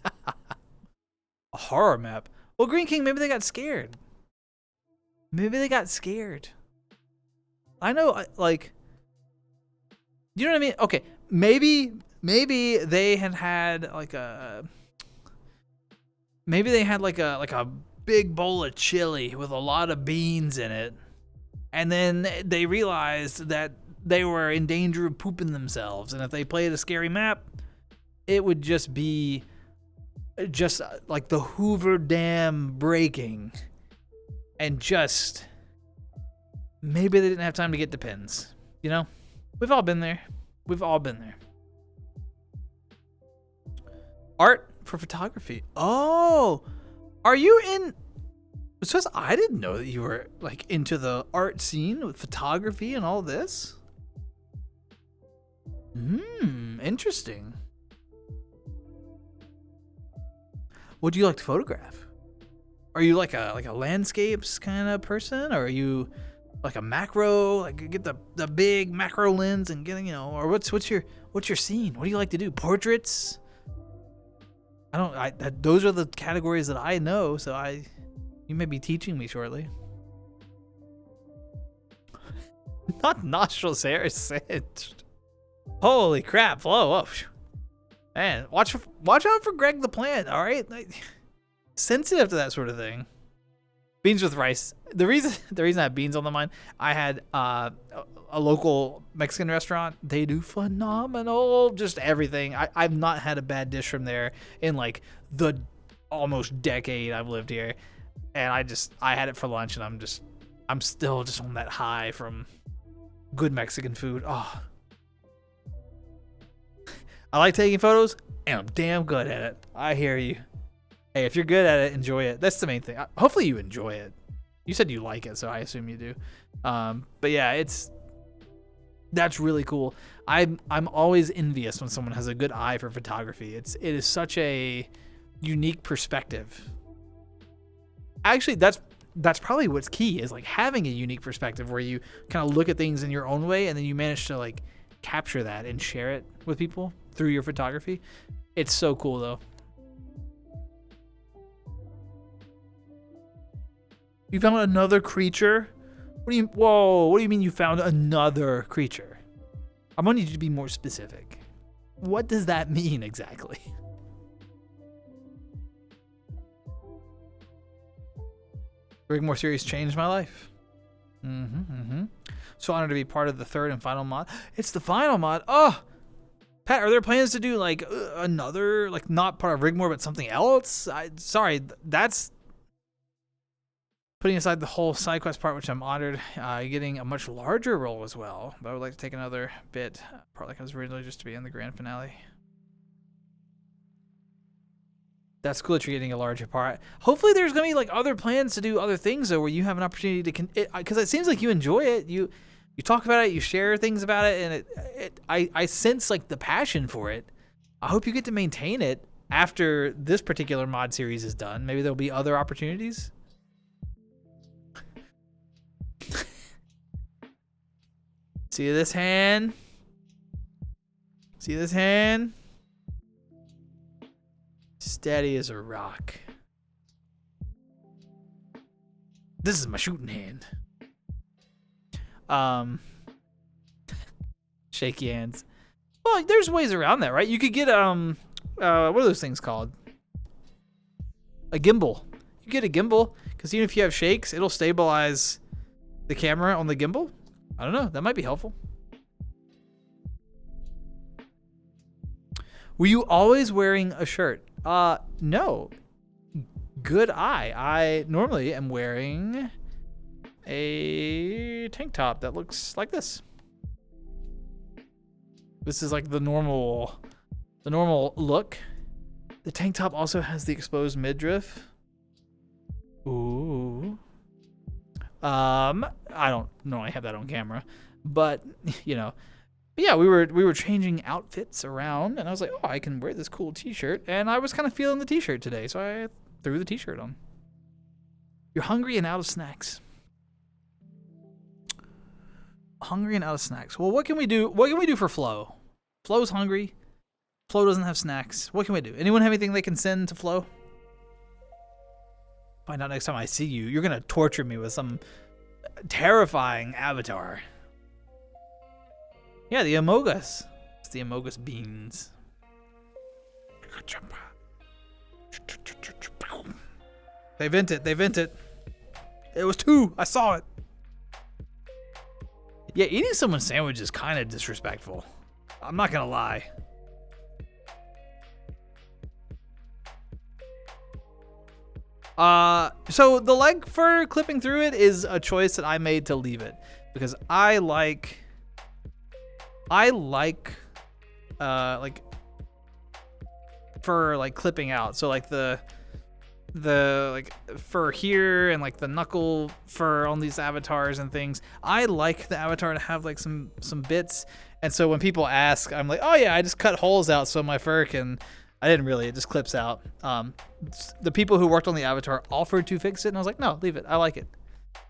A horror map. Well, Green King, maybe they got scared. I know, like, you know what I mean? Okay, maybe they had like a big bowl of chili with a lot of beans in it. And then they realized that they were in danger of pooping themselves. And if they played a scary map, it would just be like the Hoover Dam breaking. And just, maybe they didn't have time to get to pins. You know? We've all been there. Art for photography. Oh, are you in... Because I didn't know that you were like into the art scene with photography and all this. Interesting. What do you like to photograph? Are you like a landscapes kind of person, or are you like a macro, like get the big macro lens and get, or what's your scene? What do you like to do? Portraits? Those are the categories that I know, so you may be teaching me shortly. Not nostrils hair singed. Holy crap! Whoa. Man, watch out for Greg the plant. All right, sensitive to that sort of thing. Beans with rice. The reason I have beans on the mind, I had a local Mexican restaurant. They do phenomenal, just everything. I've not had a bad dish from there in like the almost decade I've lived here, and I had it for lunch, and I'm still just on that high from good Mexican food. Oh, I like taking photos, and I'm damn good at it. I hear you. Hey, if you're good at it, enjoy it. That's the main thing. Hopefully you enjoy it. You said you like it, so I assume you do. But yeah, that's really cool. I'm always envious when someone has a good eye for photography. It is such a unique perspective. Actually, that's probably what's key, is like having a unique perspective where you kind of look at things in your own way, and then you manage to like capture that and share it with people through your photography. It's so cool though. You found another creature? What do you mean you found another creature? I'm gonna need you to be more specific. What does that mean exactly? Rigmore series changed my life. So honored to be part of the third and final mod. It's the final mod. Oh, Pat, are there plans to do like another, like not part of Rigmore but something else? Sorry, that's putting aside the whole side quest part, which I'm honored, getting a much larger role as well. But I would like to take another bit, part like I was originally, just to be in the grand finale. That's cool that you're getting a larger part. Hopefully there's going to be like other plans to do other things though, where you have an opportunity to, because it seems like you enjoy it. You talk about it, you share things about it, and I sense like the passion for it. I hope you get to maintain it after this particular mod series is done. Maybe there'll be other opportunities. See this hand? See this hand? Steady as a rock. This is my shooting hand. Shaky hands. Well, there's ways around that, right? You could get what are those things called? A gimbal. You get a gimbal, because even if you have shakes, it'll stabilize the camera on the gimbal. I don't know. That might be helpful. Were you always wearing a shirt? No. Good eye. I normally am wearing a tank top that looks like this. This is like the normal look. The tank top also has the exposed midriff. Ooh. I don't normally have that on camera, but yeah, we were changing outfits around, and I was like, oh, I can wear this cool t-shirt, and I was kind of feeling the t-shirt today, so I threw the t-shirt on. You're hungry and out of snacks. Hungry and out of snacks. Well, what can we do? What can we do for Flo? Flo's hungry. Flo doesn't have snacks. What can we do? Anyone have anything they can send to Flo? Find out next time I see you. You're gonna torture me with some terrifying avatar. Yeah, the Amogus. It's the Amogus beans. They vent it. They vent it. It was 2. I saw it. Yeah, eating someone's sandwich is kind of disrespectful. I'm not gonna lie. So the leg fur clipping through it is a choice that I made to leave it, because I like fur like clipping out. So like the like fur here and like the knuckle fur on these avatars and things. I like the avatar to have like some bits. And so when people ask, I'm like, oh yeah, I just cut holes out so my fur can. I didn't really. It just clips out. The people who worked on the avatar offered to fix it, and I was like, no, leave it. I like it.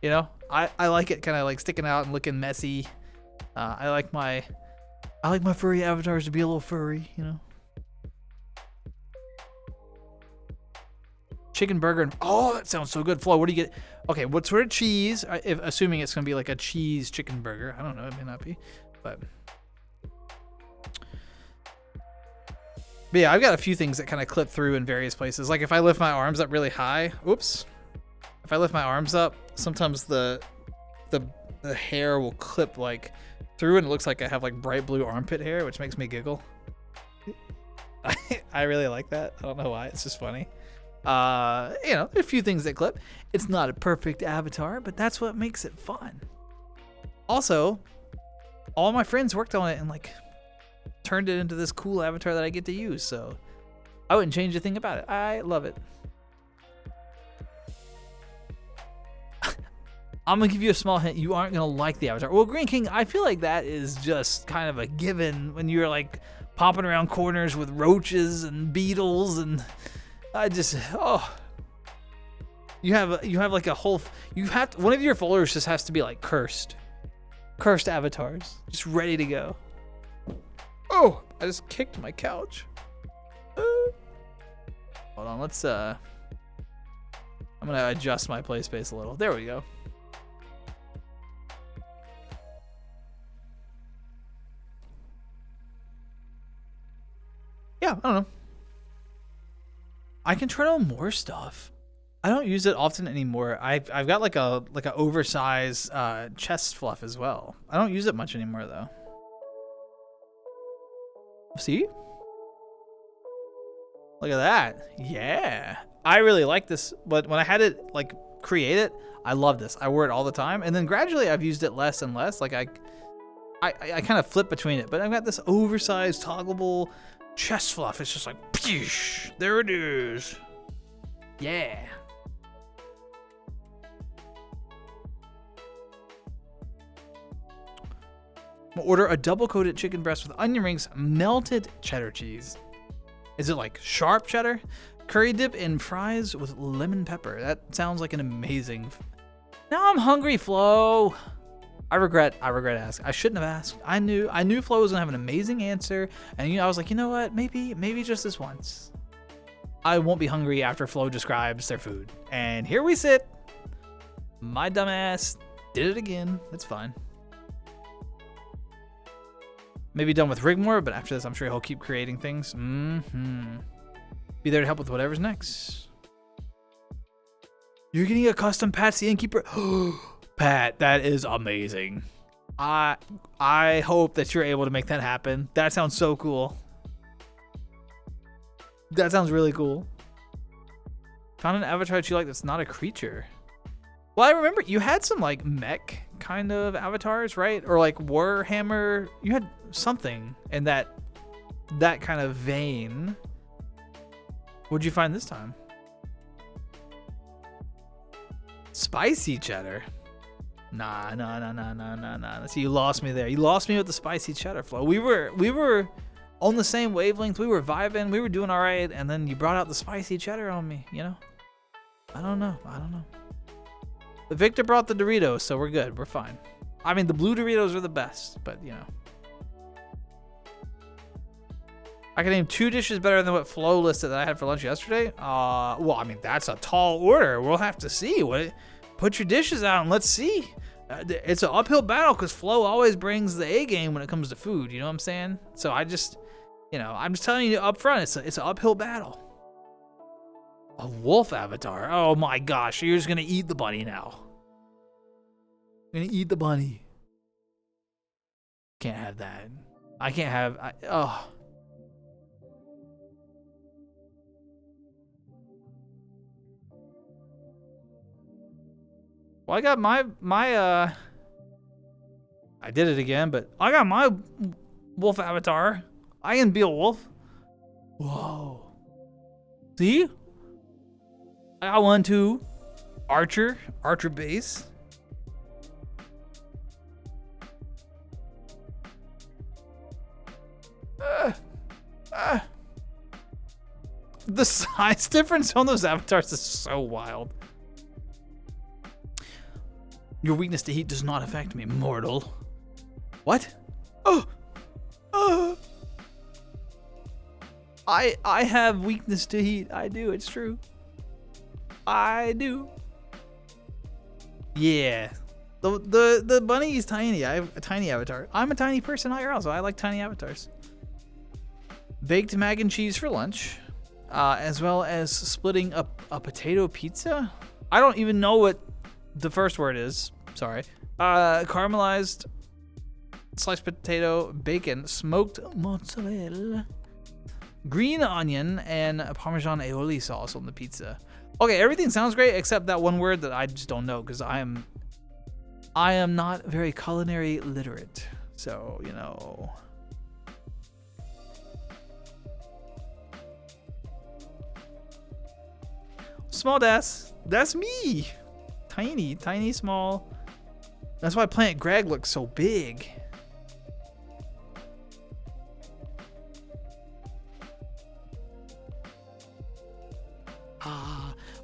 You know, I like it kind of like sticking out and looking messy. I like my furry avatars to be a little furry, you know. Chicken burger. Oh, that sounds so good. Flo, what do you get? Okay, what sort of cheese? Assuming it's going to be like a cheese chicken burger. I don't know. It may not be. But yeah, I've got a few things that kind of clip through in various places. Like if I lift my arms up really high. Oops. If I lift my arms up, sometimes the hair will clip like through and it looks like I have like bright blue armpit hair, which makes me giggle. I really like that. I don't know why. It's just funny. You know, a few things that clip. It's not a perfect avatar, but that's what makes it fun. Also, all my friends worked on it and like turned it into this cool avatar that I get to use. So I wouldn't change a thing about it. I love it. I'm gonna give you a small hint. You aren't gonna like the avatar. Well, Green King, I feel like that is just kind of a given when you're like popping around corners with roaches and beetles, and I just you have like a whole one of your folders just has to be like cursed avatars, just ready to go. Oh, I just kicked my couch. Hold on, let's I'm gonna adjust my play space a little. There we go. Yeah, I don't know. I can turn on more stuff. I don't use it often anymore. I've got like a oversized chest fluff as well. I don't use it much anymore though. See? Look at that. Yeah. I really like this, but when I had it like create it, I love this. I wore it all the time, and then gradually I've used it less and less. Like I kind of flip between it, but I've got this oversized toggleable chest fluff. It's just like, psh, there it is. Yeah. We'll order a double-coated chicken breast with onion rings, melted cheddar cheese. Is it like sharp cheddar? Curry dip and fries with lemon pepper. That sounds like an amazing. Now I'm hungry, Flo. I regret asking. I shouldn't have asked. I knew Flo was gonna have an amazing answer, and I was like, you know what? Maybe just this once. I won't be hungry after Flo describes their food. And here we sit. My dumbass did it again. It's fine. Maybe done with Rigmore, but after this, I'm sure he'll keep creating things. Be there to help with whatever's next. You're getting a custom Patsy Innkeeper. Pat, that is amazing. I hope that you're able to make that happen. That sounds so cool. That sounds really cool. Found an avatar that you like that's not a creature. Well, I remember you had some like mech kind of avatars, right? Or like Warhammer. You had something in that kind of vein. What'd you find this time? Spicy cheddar. Nah. See, you lost me there. You lost me with the spicy cheddar, Flo. We were on the same wavelength. We were vibing. We were doing all right, and then you brought out the spicy cheddar on me. You know? I don't know. But Victor brought the Doritos, so we're good. We're fine. I mean, the blue Doritos are the best, but you know. I can name 2 dishes better than what Flo listed that I had for lunch yesterday. Well, I mean, that's a tall order. We'll have to see. Put your dishes out and let's see. It's an uphill battle because Flo always brings the A game when it comes to food. You know what I'm saying? So I'm just telling you up front, it's an uphill battle. A wolf avatar. Oh my gosh, you're just gonna eat the bunny now. You're gonna eat the bunny. Can't have that. I can't have. Oh. Well, I got my I did it again, but I got my wolf avatar. I can be a wolf. Whoa. See? I got 1, 2. Archer base. The size difference on those avatars is so wild. Your weakness to heat does not affect me, mortal. What? Oh! I have weakness to heat. I do, it's true. I do. Yeah. The bunny is tiny. I have a tiny avatar. I'm a tiny person IRL, so I like tiny avatars. Baked mac and cheese for lunch, as well as splitting up a potato pizza. I don't even know what the first word is. Sorry. Caramelized sliced potato, bacon, smoked mozzarella, green onion, and Parmesan aioli sauce on the pizza. Okay, everything sounds great except that one word that I just don't know because I am not very culinary literate. So, you know. Small Das. That's me. Tiny, tiny, small. That's why Planet Greg looks so big.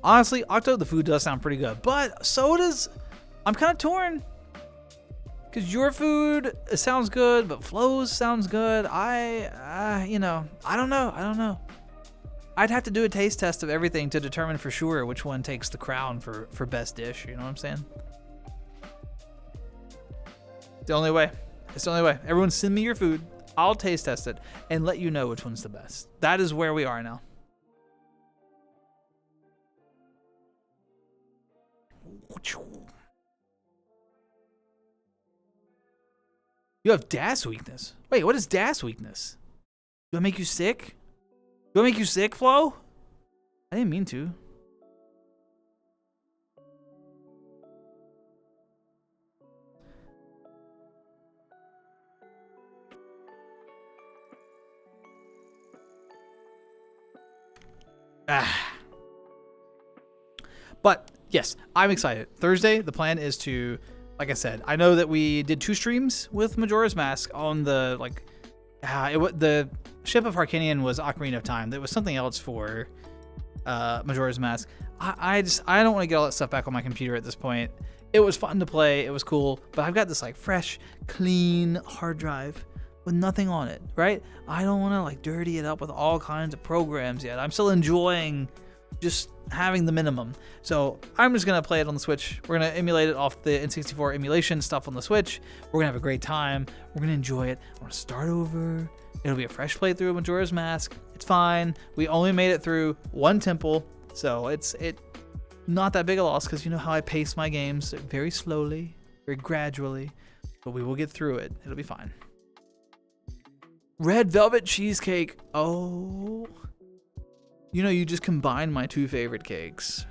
Honestly, Octo, the food does sound pretty good, but so does. I'm kind of torn because your food sounds good, but Flo's sounds good. You know, I don't know. I'd have to do a taste test of everything to determine for sure which one takes the crown for best dish. You know what I'm saying? The only way. It's the only way. Everyone send me your food. I'll taste test it and let you know which one's the best. That is where we are now. You have DAS weakness. Wait, what is DAS weakness? Do I make you sick? Do I make you sick, Flo? I didn't mean to. But yes, I'm excited. Thursday, the plan is to, like I said, I know that we did 2 streams with Majora's Mask on the the Ship of Harkinian was Ocarina of Time. There was something else for Majora's Mask. I don't want to get all that stuff back on my computer at this point. It was fun to play. It was cool, but I've got this like fresh, clean hard drive with nothing on it, right? I don't want to like dirty it up with all kinds of programs yet. I'm still enjoying just having the minimum. So I'm just going to play it on the Switch. We're going to emulate it off the N64 emulation stuff on the Switch. We're going to have a great time. We're going to enjoy it. I want to start over. It'll be a fresh playthrough of Majora's Mask. It's fine. We only made it through 1 temple, so it's not that big a loss because you know how I pace my games very slowly, very gradually, but we will get through it. It'll be fine. Red Velvet Cheesecake. Oh. You know, you just combined my 2 favorite cakes.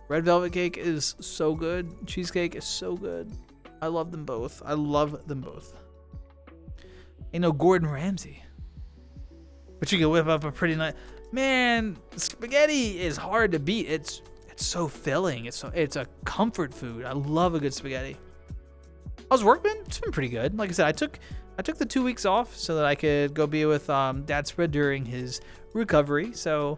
Red Velvet Cake is so good. Cheesecake is so good. I love them both. I love them both. Ain't no Gordon Ramsay. But you can whip up a pretty nice... Man, spaghetti is hard to beat. It's so filling. It's a comfort food. I love a good spaghetti. How's work been? It's been pretty good. Like I said, I took the 2 weeks off so that I could go be with daspra during his recovery. So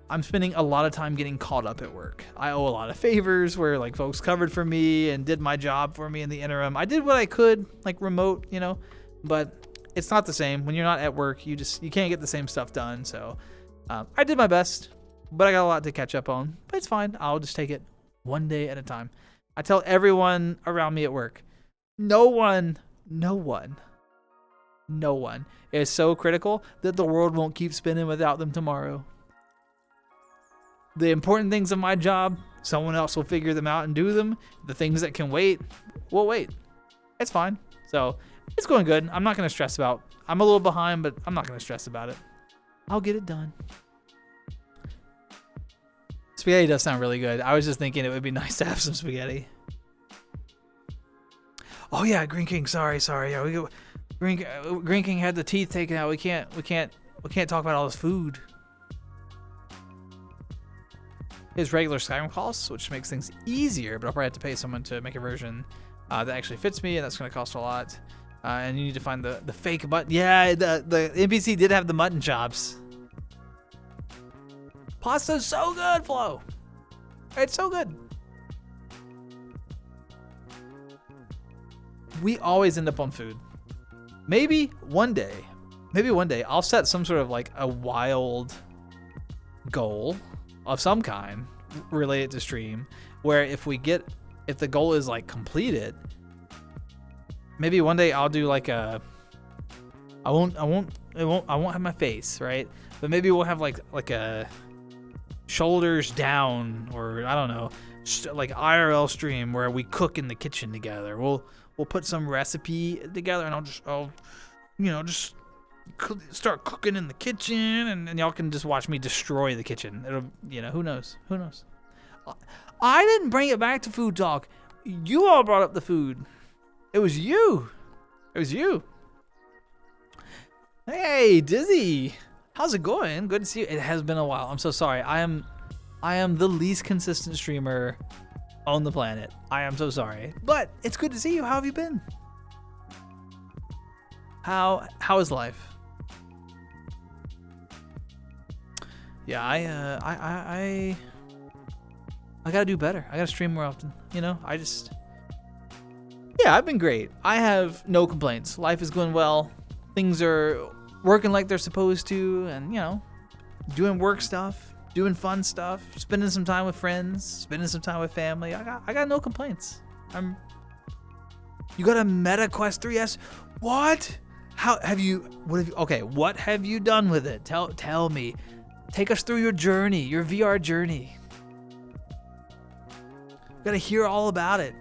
I'm spending a lot of time getting caught up at work. I owe a lot of favors where like folks covered for me and did my job for me in the interim. I did what I could, like remote, you know, but it's not the same. When you're not at work, you can't get the same stuff done. So I did my best, but I got a lot to catch up on. But it's fine. I'll just take it one day at a time. I tell everyone around me at work, no one is so critical that the world won't keep spinning without them tomorrow. The important things of my job, someone else will figure them out and do them. The things that can wait, will wait. It's fine. So it's going good. I'm not going to stress about. I'm a little behind, but I'm not going to stress about it. I'll get it done. Spaghetti does sound really good. I was just thinking it would be nice to have some spaghetti. Oh yeah, Green King. Sorry. Yeah, Green King had the teeth taken out. We can't talk about all his food. His regular Skyrim costs, which makes things easier, but I'll probably have to pay someone to make a version that actually fits me, and that's going to cost a lot. And you need to find the fake mutton. Yeah, the NPC did have the mutton chops. Pasta's so good, Flo. It's so good. we always end up on food. Maybe one day I'll set some sort of like a wild goal of some kind related to stream, where if the goal is like completed, maybe one day I'll do like I won't have my face, right? But maybe we'll have like a shoulders down, or I don't know, like IRL stream where we cook in the kitchen together. We'll put some recipe together, and I'll just start cooking in the kitchen, and y'all can just watch me destroy the kitchen. It'll, who knows? I didn't bring it back to food talk. You all brought up the food. It was you. Hey, Dizzy. How's it going? Good to see you. It has been a while. I'm so sorry. I am the least consistent streamer on the planet. I am so sorry. But it's good to see you. How have you been? How is life? Yeah, I gotta do better. I gotta stream more often. I've been great. I have no complaints. Life is going well. Things are working like they're supposed to, and doing work stuff, doing fun stuff, spending some time with friends, spending some time with family. I got no complaints. You got a Meta Quest 3S? What? What have you done with it? Tell me. Take us through your journey, your VR journey. Gotta hear all about it.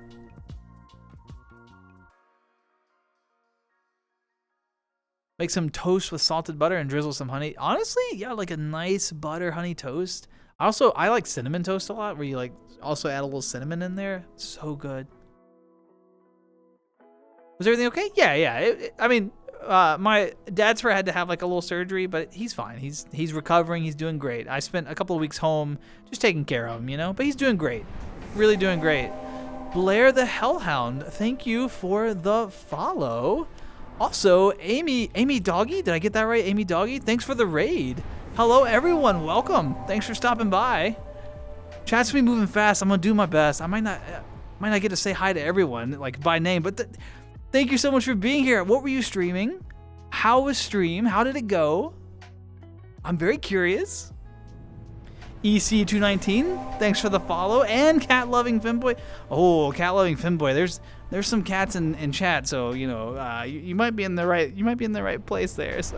Make some toast with salted butter and drizzle some honey. Honestly, yeah, like a nice butter honey toast. I like cinnamon toast a lot, where you like also add a little cinnamon in there. So good. Was everything okay? Yeah. My dad's had to have like a little surgery, but he's fine. He's recovering. He's doing great. I spent a couple of weeks home just taking care of him, but he's doing great. Really doing great. Blair the Hellhound, thank you for the follow. Also, Amy Doggy, did I get that right? Amy Doggy, thanks for the raid. Hello, everyone. Welcome. Thanks for stopping by. Chat's been moving fast. I'm gonna do my best. I might not get to say hi to everyone like by name, but thank you so much for being here. What were you streaming? How was stream? How did it go? I'm very curious. EC219, thanks for the follow, and Cat Loving Femboy. Oh, Cat Loving Femboy. There's some cats in chat, so you might be in the right place there. So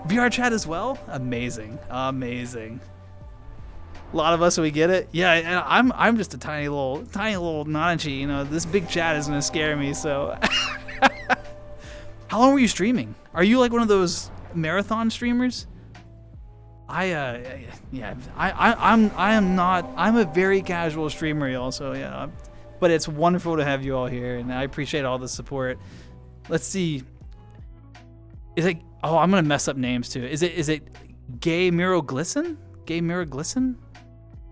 VR chat as well. Amazing. A lot of us, we get it. Yeah, and I'm just a tiny little nonchi. This big chat is gonna scare me. So, how long were you streaming? Are you like one of those marathon streamers? I'm not. I'm a very casual streamer, y'all. So but it's wonderful to have you all here, and I appreciate all the support. Let's see. Is it? Oh, I'm gonna mess up names too. Is it Gay Miro Glisten? Gay Miro Glisten?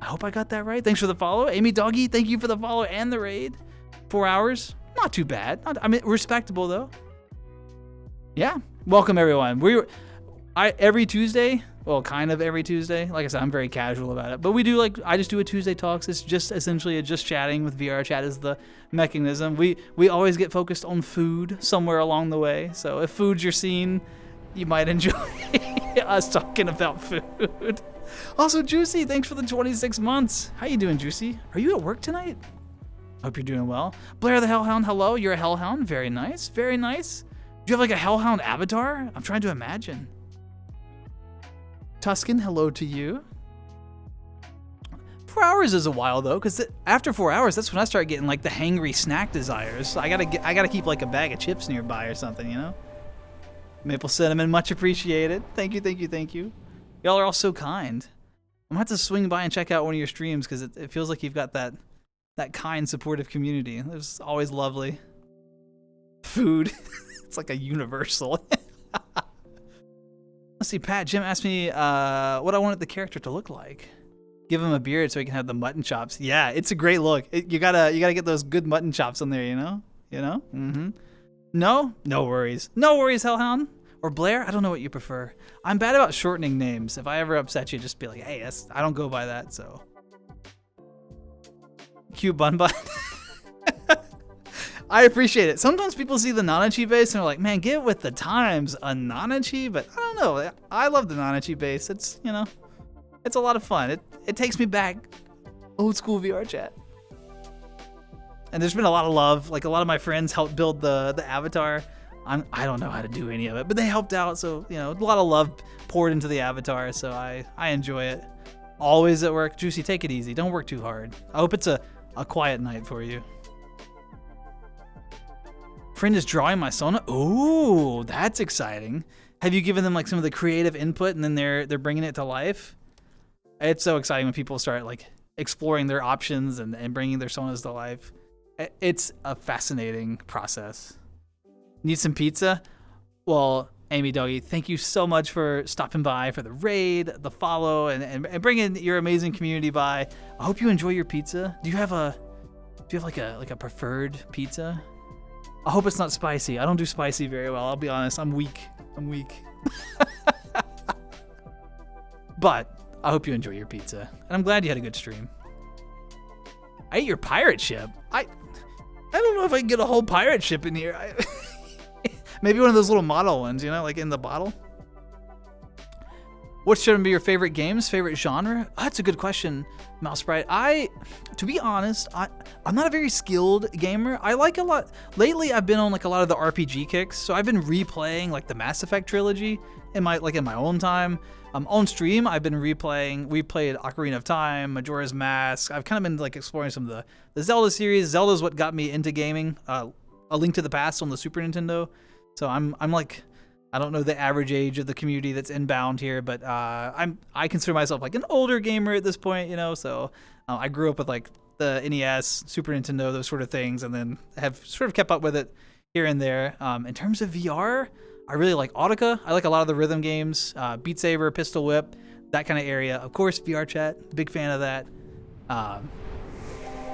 I hope I got that right. Thanks for the follow, Amy Doggy. Thank you for the follow and the raid. 4 hours, not too bad. Respectable though. Yeah. Welcome everyone. Every Tuesday. Well, kind of every Tuesday. Like I said, I'm very casual about it. But I just do a Tuesday Talks. It's just essentially just chatting with VR chat is the mechanism. We always get focused on food somewhere along the way. So if food's your scene, you might enjoy us talking about food. Also, Juicy, thanks for the 26 months. How you doing, Juicy? Are you at work tonight? Hope you're doing well. Blair the Hellhound, hello. You're a Hellhound. Very nice. Very nice. Do you have like a Hellhound avatar? I'm trying to imagine. Tuscan, hello to you. 4 hours is a while though, because after 4 hours, that's when I start getting like the hangry snack desires. So I gotta keep like a bag of chips nearby or something, Maple cinnamon, much appreciated. Thank you. Y'all are all so kind. I'm gonna have to swing by and check out one of your streams because it feels like you've got that kind, supportive community. It's always lovely. Food, it's like a universal. Let's see, Pat Jim asked me what I wanted the character to look like. Give him a beard so he can have the mutton chops. Yeah, it's a great look. You gotta get those good mutton chops on there, Mm-hmm. No worries, Hellhound or Blair. I don't know what you prefer. I'm bad about shortening names. If I ever upset you, just be like, hey, I don't go by that. So, cute bun. I appreciate it. Sometimes people see the Nanachi base and they're like, man, get with the times, a Nanachi. But I don't know. I love the Nanachi base. It's, you know, it's a lot of fun. It takes me back old school VR chat. And there's been a lot of love. Like a lot of my friends helped build the avatar. I don't know how to do any of it, but they helped out. So, you know, a lot of love poured into the avatar. So I enjoy it. Always at work. Juicy, take it easy. Don't work too hard. I hope it's a quiet night for you. Friend is drawing my Sona. Ooh, that's exciting. Have you given them like some of the creative input and then they're bringing it to life? It's so exciting when people start like exploring their options and bringing their Sonas to life. It's a fascinating process. Need some pizza? Well, Amy Doggy, thank you so much for stopping by for the raid, the follow, and bringing your amazing community by. I hope you enjoy your pizza. Do you have like a preferred pizza? I hope it's not spicy. I don't do spicy very well. I'll be honest. I'm weak. But I hope you enjoy your pizza. And I'm glad you had a good stream. I ate your pirate ship. I don't know if I can get a whole pirate ship in here. Maybe one of those little model ones, you know, like in the bottle. What should be your favorite games? Favorite genre? Oh, that's a good question, Mouse Sprite. To be honest, I'm not a very skilled gamer. I like a lot. Lately, I've been on like a lot of the RPG kicks, so I've been replaying like the Mass Effect trilogy in my own time. On stream, I've been replaying. We played Ocarina of Time, Majora's Mask. I've kind of been like exploring some of the Zelda series. Zelda's what got me into gaming. A Link to the Past on the Super Nintendo. So I'm like, I don't know the average age of the community that's inbound here, but I consider myself like an older gamer at this point, you know. So I grew up with like the NES, Super Nintendo, those sort of things, and then have sort of kept up with it here and there. In terms of VR, I really like Audica. I like a lot of the rhythm games, Beat Saber, Pistol Whip, that kind of area. Of course, VR chat, big fan of that.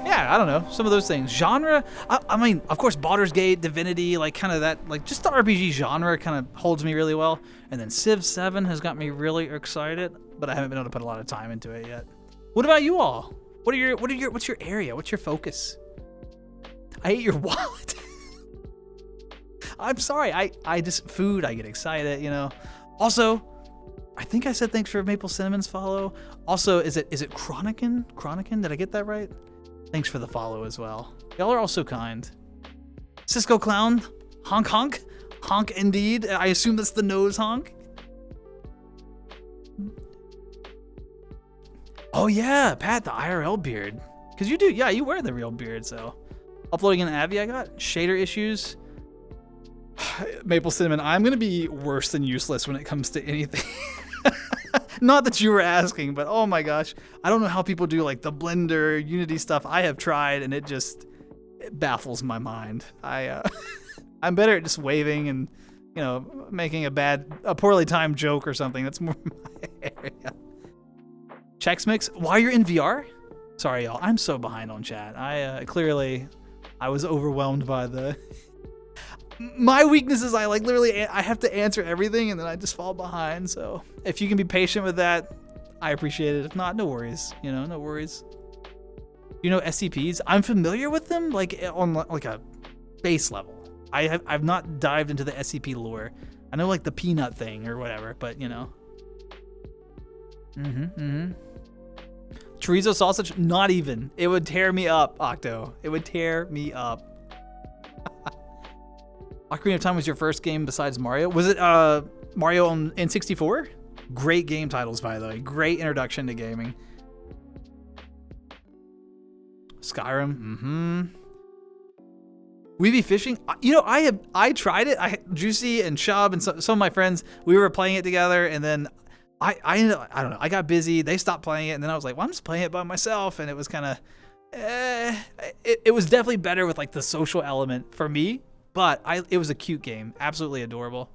Yeah, I don't know, some of those things. Genre, I mean, of course, Baldur's Gate, Divinity, like kind of that, like just the RPG genre kind of holds me really well. And then Civ 7 has got me really excited, but I haven't been able to put a lot of time into it yet. What about you all? What's your area? What's your focus? I ate your wallet. I'm sorry. I just food. I get excited, you know. Also, I think I said thanks for Maple Cinnamon's follow. Also, is it Chronican? Chronican? Did I get that right? Thanks for the follow as well. Y'all are all so kind. Cisco Clown, honk honk, honk indeed. I assume that's the nose honk. Oh yeah, Pat, the IRL beard. Cause you do, yeah, you wear the real beard. So, uploading an Avi I got shader issues. Maple Cinnamon, I'm gonna be worse than useless when it comes to anything. Not that you were asking, but oh my gosh. I don't know how people do like the Blender, Unity stuff. I have tried and it baffles my mind. I'm better at just waving and, you know, making a poorly timed joke or something. That's more my area. Chex Mix, while you're in VR? Sorry, y'all. I'm so behind on chat. I was overwhelmed by my weakness is I have to answer everything and then I just fall behind. So if you can be patient with that, I appreciate it. If not, no worries. You know, no worries. You know SCPs? I'm familiar with them like on like a base level. I've not dived into the SCP lore. I know like the peanut thing or whatever, but you know. Chorizo sausage? Not even. It would tear me up, Octo. It would tear me up. Ocarina of Time was your first game besides Mario? Was it Mario on N64? Great game titles, by the way. Great introduction to gaming. Skyrim, We Be Fishing? You know, I tried it. Juicy and Shub and some of my friends, we were playing it together, and then I ended up, I don't know, I got busy, they stopped playing it, and then I was like, well, I'm just playing it by myself, and it was kind of, it was definitely better with like the social element for me. But it was a cute game. Absolutely adorable.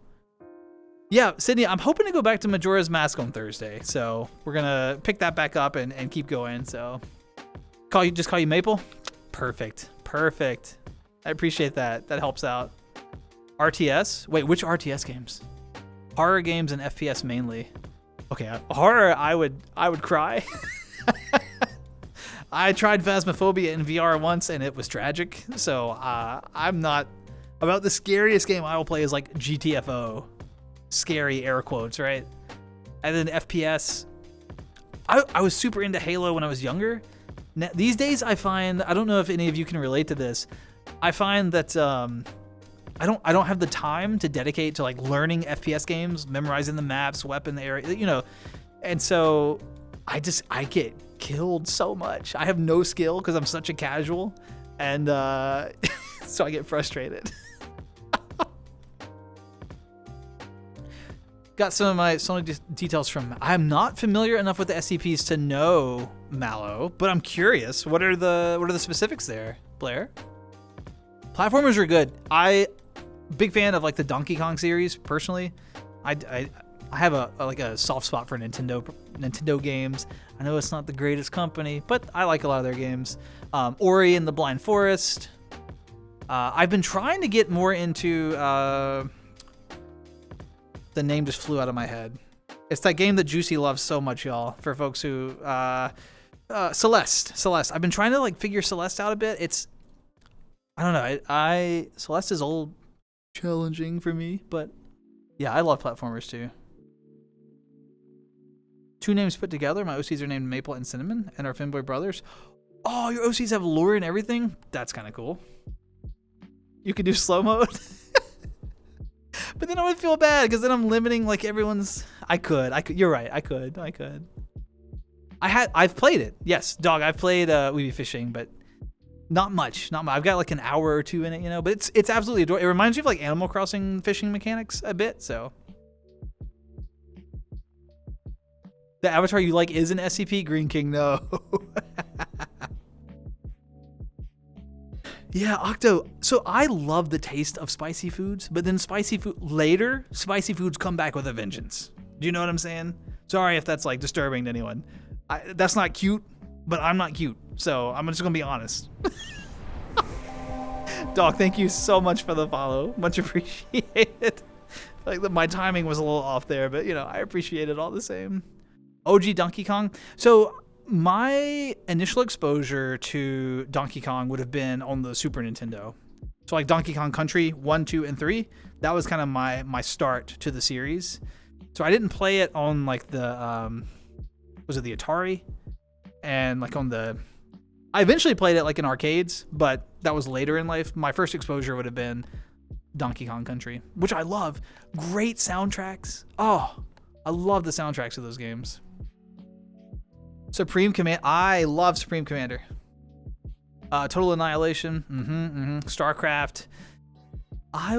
Yeah, Sydney, I'm hoping to go back to Majora's Mask on Thursday. So we're going to pick that back up and keep going. So just call you Maple? Perfect. I appreciate that. That helps out. RTS? Wait, which RTS games? Horror games and FPS mainly. Okay, horror, I would cry. I tried Phasmophobia in VR once, and it was tragic. So I'm not about the scariest game I will play is like GTFO, scary air quotes, right? And then FPS. I was super into Halo when I was younger. Now, these days, I find I don't know if any of you can relate to this. I find that I don't have the time to dedicate to like learning FPS games, memorizing the maps, weapon area, you know, and so I get killed so much. I have no skill because I'm such a casual, and so I get frustrated. Got some of my Sony details from. I'm not familiar enough with the SCPs to know Mallow, but I'm curious. What are the specifics there, Blair? Platformers are good. Big fan of like the Donkey Kong series personally. I have a soft spot for Nintendo games. I know it's not the greatest company, but I like a lot of their games. Ori and the Blind Forest. I've been trying to get more into. The name just flew out of my head. It's that game that Juicy loves so much, y'all. For folks who Celeste. I've been trying to like figure Celeste out a bit. I don't know. Celeste is old. Challenging for me, but yeah, I love platformers too. Two names put together. My OCs are named Maple and Cinnamon, and our Finboy brothers. Oh, your OCs have lore and everything? That's kind of cool. You could do slow mode. But then I would feel bad because then I'm limiting like everyone's. I could. You're right. I could. I've played it. Yes, dog. I've played Weeby Fishing, but not much. I've got like an hour or two in it, you know. But it's absolutely adorable. It reminds me of like Animal Crossing fishing mechanics a bit. So the avatar you like is an SCP. Green King, no. Yeah, Octo. So I love the taste of spicy foods, but then spicy foods come back with a vengeance. Do you know what I'm saying? Sorry if that's like disturbing to anyone. That's not cute, but I'm not cute, so I'm just gonna be honest. Doc, thank you so much for the follow. Much appreciated. Like my timing was a little off there, but you know I appreciate it all the same. OG Donkey Kong. So my initial exposure to Donkey Kong would have been on the Super Nintendo. So like Donkey Kong Country 1, 2, and 3. That was kind of my start to the series. So I didn't play it on like the was it the Atari? And like on the I eventually played it like in arcades, but that was later in life. My first exposure would have been Donkey Kong Country, which I love. Great soundtracks. Oh, I love the soundtracks of those games. Supreme Command. I love Supreme Commander. Total Annihilation. StarCraft. I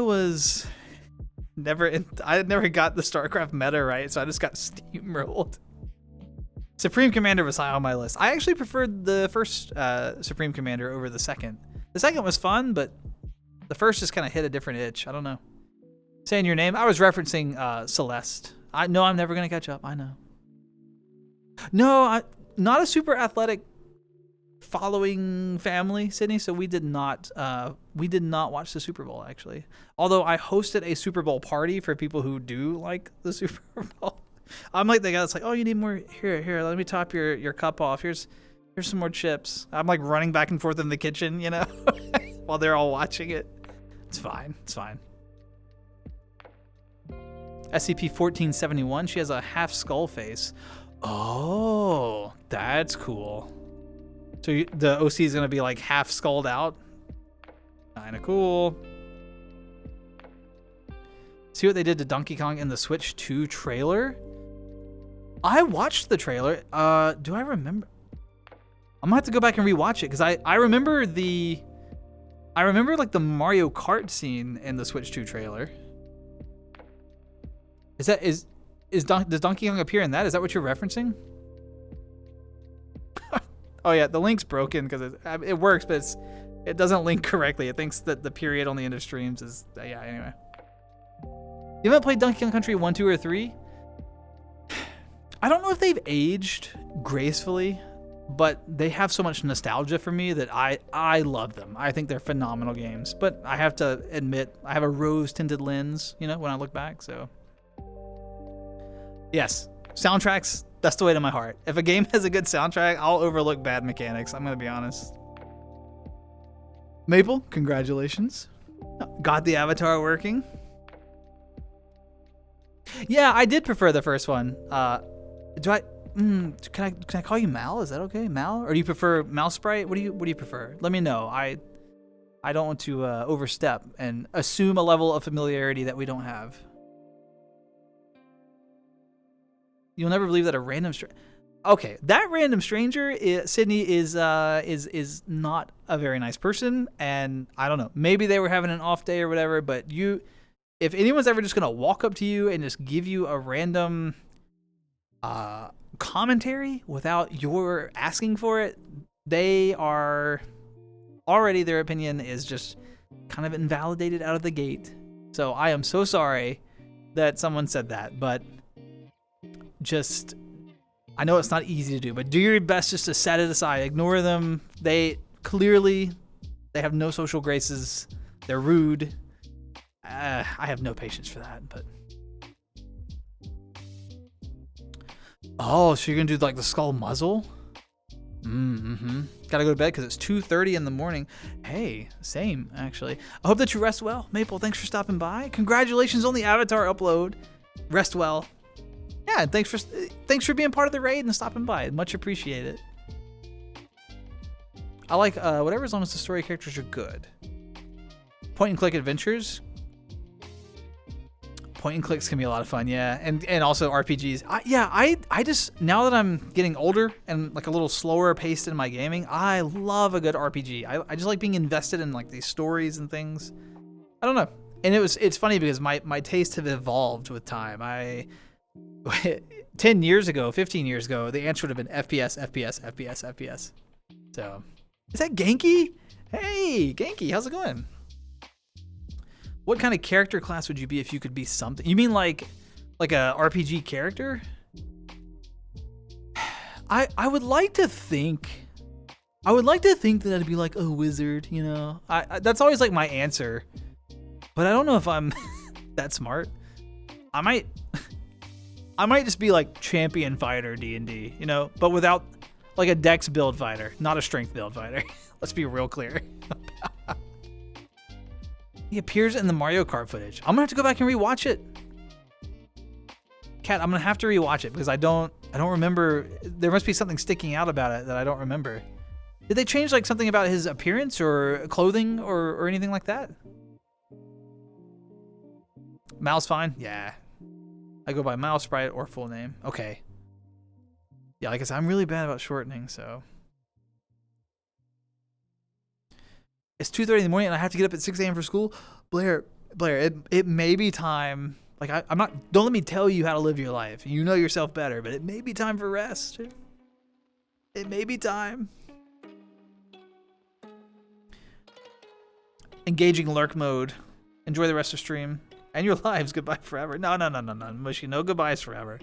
never got the StarCraft meta right, so I just got steamrolled. Supreme Commander was high on my list. I actually preferred the first Supreme Commander over the second. The second was fun, but the first just kind of hit a different itch. I don't know. Saying your name, I was referencing Celeste. I know I'm never gonna catch up. I know. No, not a super athletic following family, Sydney. So we did not watch the Super Bowl actually. Although I hosted a Super Bowl party for people who do like the Super Bowl. I'm like the guy that's like, oh, you need more. Here, let me top your cup off. Here's some more chips. I'm like running back and forth in the kitchen, you know, while they're all watching it. It's fine. SCP-1471. She has a half skull face. Oh, that's cool. So the OC is gonna be like half skulled out. Kinda cool. See what they did to Donkey Kong in the Switch 2 trailer? I watched the trailer. Do I remember? I'm gonna have to go back and rewatch it because I remember like the Mario Kart scene in the Switch 2 trailer. Does Donkey Kong appear in that? Is that what you're referencing? Oh yeah, the link's broken because it works, but it doesn't link correctly. It thinks that the period on the end of streams is yeah. Anyway, you haven't played Donkey Kong Country 1, 2, or 3? I don't know if they've aged gracefully, but they have so much nostalgia for me that I love them. I think they're phenomenal games. But I have to admit, I have a rose-tinted lens, you know, when I look back. So yes, soundtracks That's the way to my heart. If a game has a good soundtrack, I'll overlook bad mechanics. I'm going to be honest. Maple, congratulations. Got the avatar working. Yeah, I did prefer the first one. Can I call you Mal? Is that okay, Mal? Or do you prefer Mouse Sprite? What do you prefer? Let me know. I don't want to overstep and assume a level of familiarity that we don't have. You'll never believe that a random Okay, that random stranger, Sydney, is not a very nice person, and I don't know. Maybe they were having an off day or whatever, but if anyone's ever just gonna walk up to you and just give you a random commentary without your asking for it, they are already, their opinion is just kind of invalidated out of the gate. So I am so sorry that someone said that, but just, I know it's not easy to do, but do your best just to set it aside. Ignore them. They have no social graces. They're rude. I have no patience for that, but. Oh, so you're going to do like the skull muzzle? Gotta go to bed because it's 2:30 in the morning. Hey, same, actually. I hope that you rest well. Maple, thanks for stopping by. Congratulations on the avatar upload. Rest well. Yeah, and thanks for being part of the raid and stopping by. Much appreciated. I like whatever, as long as the story characters are good. Point and click adventures. Point and clicks can be a lot of fun, yeah, and also RPGs. I just, now that I'm getting older and like a little slower paced in my gaming, I love a good RPG. I just like being invested in like these stories and things. I don't know, and it's funny because my tastes have evolved with time. 10 years ago, 15 years ago, the answer would have been FPS. So, is that Genki? Hey, Genki, how's it going? What kind of character class would you be if you could be something? You mean like a RPG character? I would like to think that I'd be like a wizard, you know? That's always like my answer. But I don't know if I'm that smart. I might just be like champion fighter D&D, you know, but without like a dex build fighter, not a strength build fighter. Let's be real clear. He appears in the Mario Kart footage. I'm gonna have to go back and rewatch it. Kat, I'm gonna have to rewatch it because I don't remember. There must be something sticking out about it that I don't remember. Did they change like something about his appearance or clothing or anything like that? Mal's fine? Yeah. I go by Mouse Sprite or full name. Okay. Yeah, like I said, I'm really bad about shortening, so. It's 2:30 in the morning and I have to get up at 6 a.m. for school. Blair, it may be time. Like, I'm not, don't let me tell you how to live your life. You know yourself better, but it may be time for rest. It may be time. Engaging lurk mode. Enjoy the rest of stream. And your lives. Goodbye forever. No. Mushy, no goodbyes forever.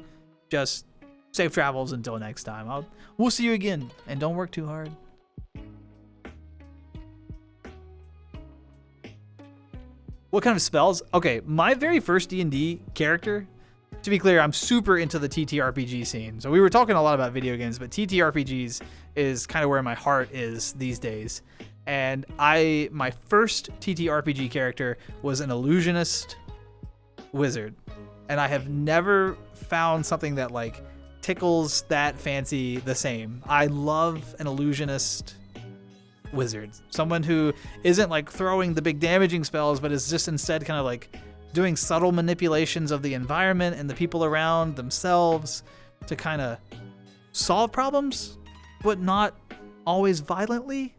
Just safe travels until next time. We'll see you again. And don't work too hard. What kind of spells? Okay, my very first D&D character, to be clear, I'm super into the TTRPG scene. So we were talking a lot about video games, but TTRPGs is kind of where my heart is these days. And my first TTRPG character was an illusionist wizard. And I have never found something that like tickles that fancy the same. I love an illusionist wizard, someone who isn't like throwing the big damaging spells, but is just instead kind of like doing subtle manipulations of the environment and the people around themselves to kind of solve problems, but not always violently.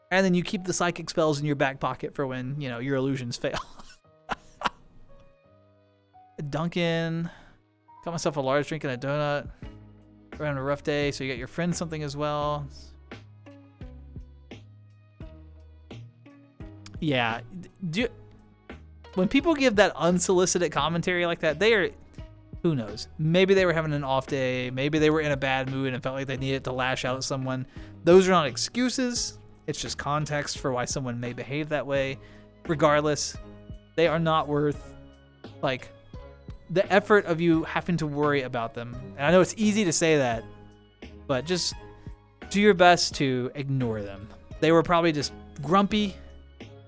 And then you keep the psychic spells in your back pocket for when, you know, your illusions fail. Duncan, got myself a large drink and a donut. We're having a rough day, so you got your friend something as well. Yeah, when people give that unsolicited commentary like that, they are, who knows? Maybe they were having an off day. Maybe they were in a bad mood and felt like they needed to lash out at someone. Those are not excuses. It's just context for why someone may behave that way. Regardless, they are not worth like the effort of you having to worry about them. And I know it's easy to say that, but just do your best to ignore them. They were probably just grumpy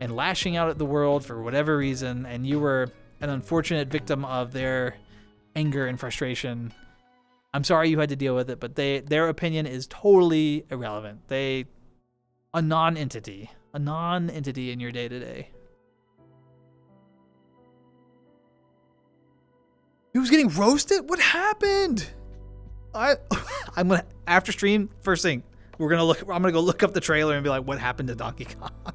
and lashing out at the world for whatever reason, and you were an unfortunate victim of their anger and frustration. I'm sorry you had to deal with it, but their opinion is totally irrelevant. A non-entity in your day-to-day. He was getting roasted? What happened? I'm gonna, after stream, first thing, I'm gonna go look up the trailer and be like, what happened to Donkey Kong? I'm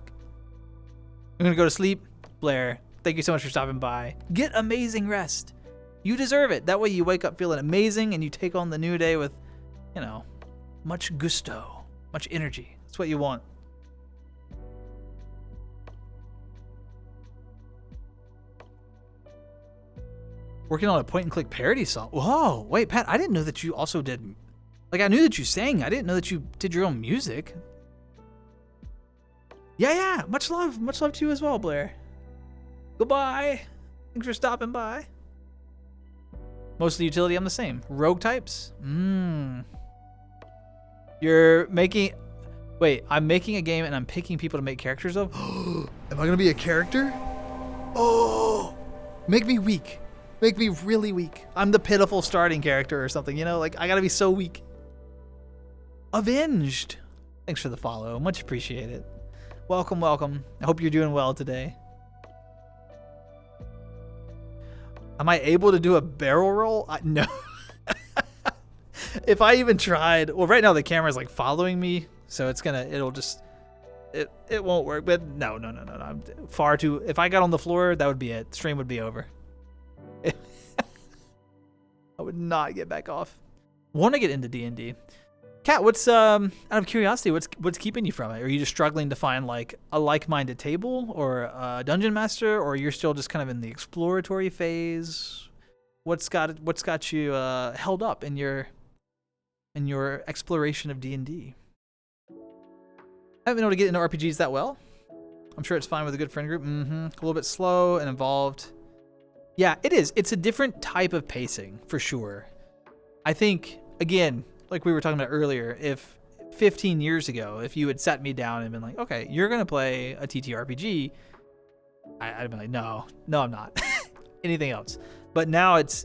gonna go to sleep. Blair, thank you so much for stopping by. Get amazing rest. You deserve it. That way you wake up feeling amazing and you take on the new day with, you know, much gusto, much energy. That's what you want. Working on a point-and-click parody song. Whoa, wait, Pat, I didn't know that you also did... Like, I knew that you sang. I didn't know that you did your own music. Yeah. Much love to you as well, Blair. Goodbye. Thanks for stopping by. Most of the utility, I'm the same. Rogue types? You're making... Wait, I'm making a game and I'm picking people to make characters of? Am I going to be a character? Oh! Make me weak. Make me really weak. I'm the pitiful starting character or something, you know? Like, I got to be so weak. Avenged. Thanks for the follow. Much appreciated. Welcome. I hope you're doing well today. Am I able to do a barrel roll? No. If I even tried, well, right now the camera's like following me, so it won't work. But no. I'm far too. If I got on the floor, that would be it. Stream would be over. I would not get back off. Want to get into D&D. Kat, what's out of curiosity, what's keeping you from it? Are you just struggling to find like a like-minded table or a dungeon master, or you're still just kind of in the exploratory phase? What's got you held up in your exploration of D&D? I haven't been able to get into RPGs that well. I'm sure it's fine with a good friend group. A little bit slow and involved. Yeah, it is. It's a different type of pacing for sure. I think, again, like we were talking about earlier, if 15 years ago, if you had sat me down and been like, okay, you're going to play a TTRPG, I'd be like, no, I'm not. Anything else. But now it's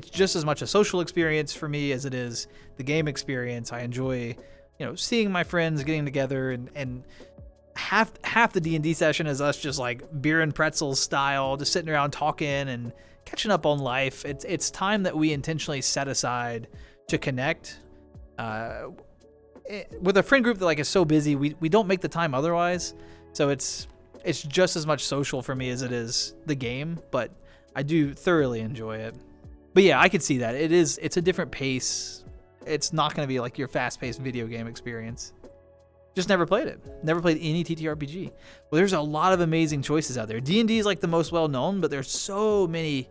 just as much a social experience for me as it is the game experience. I enjoy, seeing my friends, getting together, and half the D&D session is us just like beer and pretzels style, just sitting around talking and catching up on life. It's time that we intentionally set aside to connect with a friend group that like is so busy. We don't make the time otherwise. So it's just as much social for me as it is the game, but I do thoroughly enjoy it. But yeah, I could see that. It's a different pace. It's not going to be like your fast-paced video game experience. Just never played it. Never played any TTRPG. Well, there's a lot of amazing choices out there. D&D is like the most well-known, but there's so many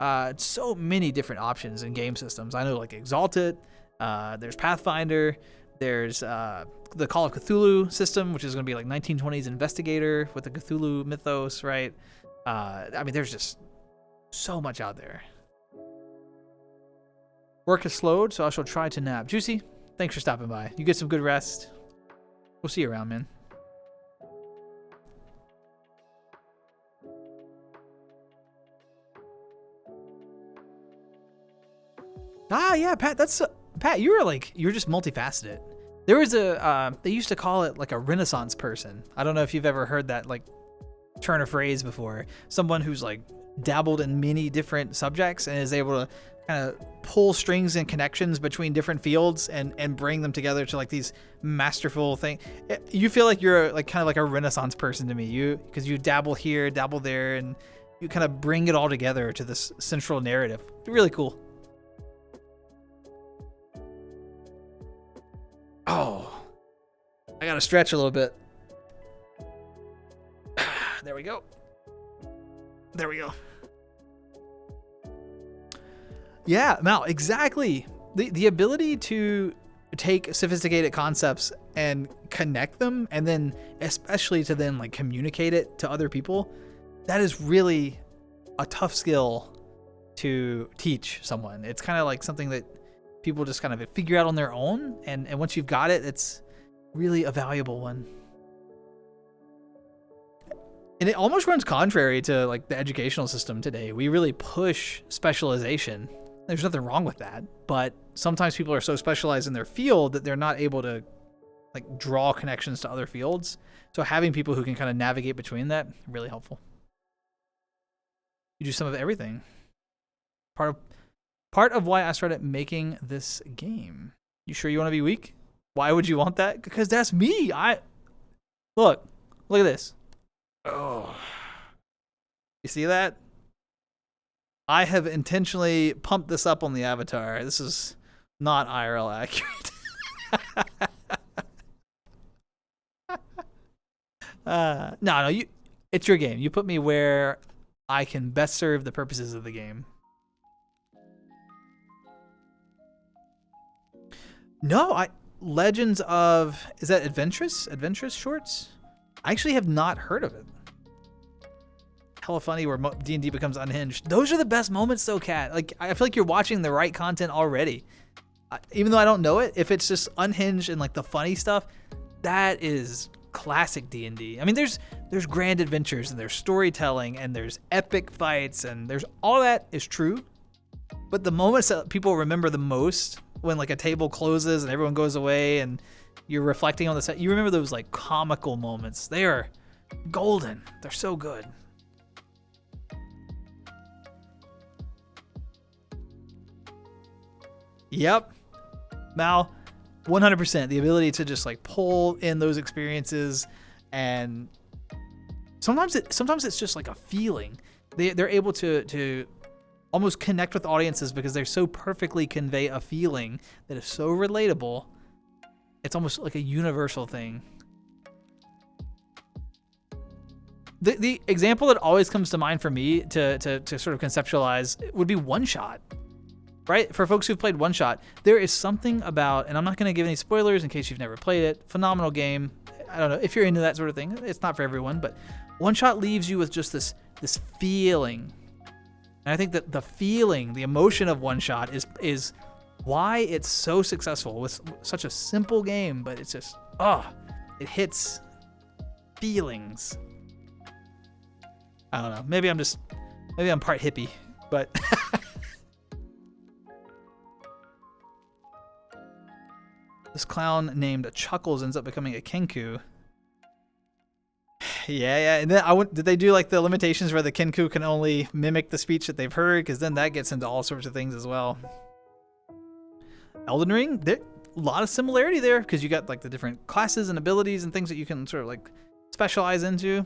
different options in game systems. I know like Exalted, there's Pathfinder, there's the Call of Cthulhu system, which is going to be like 1920s investigator with the Cthulhu mythos, right? There's just so much out there. Work has slowed, so I shall try to nap. Juicy, thanks for stopping by. You get some good rest. We'll see you around, man. Yeah, Pat, Pat, you're just multifaceted. There was they used to call it like a Renaissance person. I don't know if you've ever heard that like turn of phrase before. Someone who's like dabbled in many different subjects and is able to kind of pull strings and connections between different fields and bring them together to like these masterful things. You feel like you're like kind of like a Renaissance person to me. Because you dabble here, dabble there, and you kind of bring it all together to this central narrative. Really cool. Oh, I gotta stretch a little bit. There we go. Yeah, Mal, exactly. The ability to take sophisticated concepts and connect them, and then especially to then like communicate it to other people, that is really a tough skill to teach someone. It's kind of like something that people just kind of figure out on their own, and once you've got it, it's really a valuable one. And it almost runs contrary to like the educational system today. We really push specialization. There's nothing wrong with that, but sometimes people are so specialized in their field that they're not able to like draw connections to other fields. So having people who can kind of navigate between that, really helpful. You do some of everything. Part of why I started making this game. You sure you want to be weak? Why would you want that? Because that's me. Look at this. Oh, you see that? I have intentionally pumped this up on the avatar. This is not IRL accurate. No, it's your game. You put me where I can best serve the purposes of the game. No, Legends of, is that Adventurous Shorts? I actually have not heard of it. Hella funny where D&D becomes unhinged. Those are the best moments though, Kat. Like, I feel like you're watching the right content already. Even though I don't know it, if it's just unhinged and like the funny stuff, that is classic D&D. I mean, there's grand adventures and there's storytelling and there's epic fights and there's all that is true. But the moments that people remember the most, when like a table closes and everyone goes away and you're reflecting on the set, you remember those like comical moments. They are golden. They're so good. Yep. Mal, 100%. The ability to just like pull in those experiences, and sometimes it's just like a feeling. They're able to almost connect with audiences because they're so perfectly convey a feeling that is so relatable. It's almost like a universal thing. The example that always comes to mind for me to sort of conceptualize would be One Shot. Right? For folks who've played One Shot, there is something about, and I'm not going to give any spoilers in case you've never played it, phenomenal game. I don't know if you're into that sort of thing. It's not for everyone, but One Shot leaves you with just this feeling. And I think that the feeling, the emotion of One Shot is why it's so successful with such a simple game, but it's just, it hits feelings. I don't know. Maybe I'm part hippie, but this clown named Chuckles ends up becoming a Kenku. Yeah. And then did they do like the limitations where the Kenku can only mimic the speech that they've heard? Because then that gets into all sorts of things as well. Elden Ring, there a lot of similarity there because you got like the different classes and abilities and things that you can sort of like specialize into.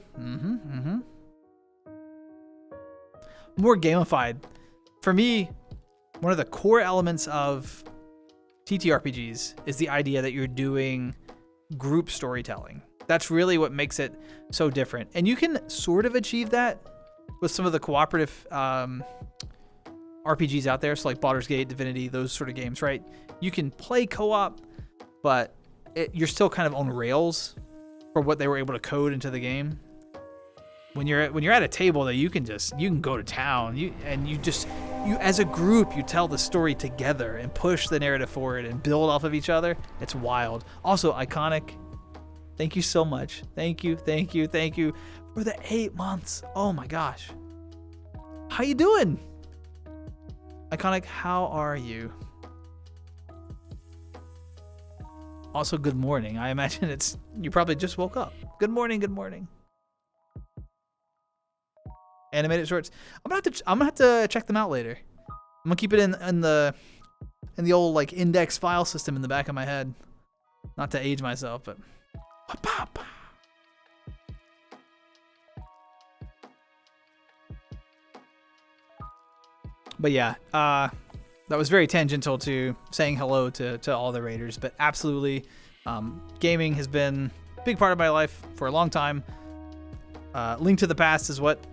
More gamified. For me, one of the core elements of TTRPGs is the idea that you're doing group storytelling. That's really what makes it so different. And you can sort of achieve that with some of the cooperative RPGs out there. So like Baldur's Gate, Divinity, those sort of games, right? You can play co-op, but you're still kind of on rails for what they were able to code into the game. When you're at a table that you can go to town, you as a group, you tell the story together and push the narrative forward and build off of each other. It's wild. Also iconic. Thank you so much. Thank you for the 8 months. Oh my gosh. How you doing? Iconic, how are you? Also, good morning. I imagine you probably just woke up. Good morning. Animated shorts. I'm gonna have to check them out later. I'm gonna keep it in the old like index file system in the back of my head. Not to age myself, but pop. But yeah, that was very tangential to saying hello to all the raiders, but absolutely, gaming has been a big part of my life for a long time. Link to the Past is what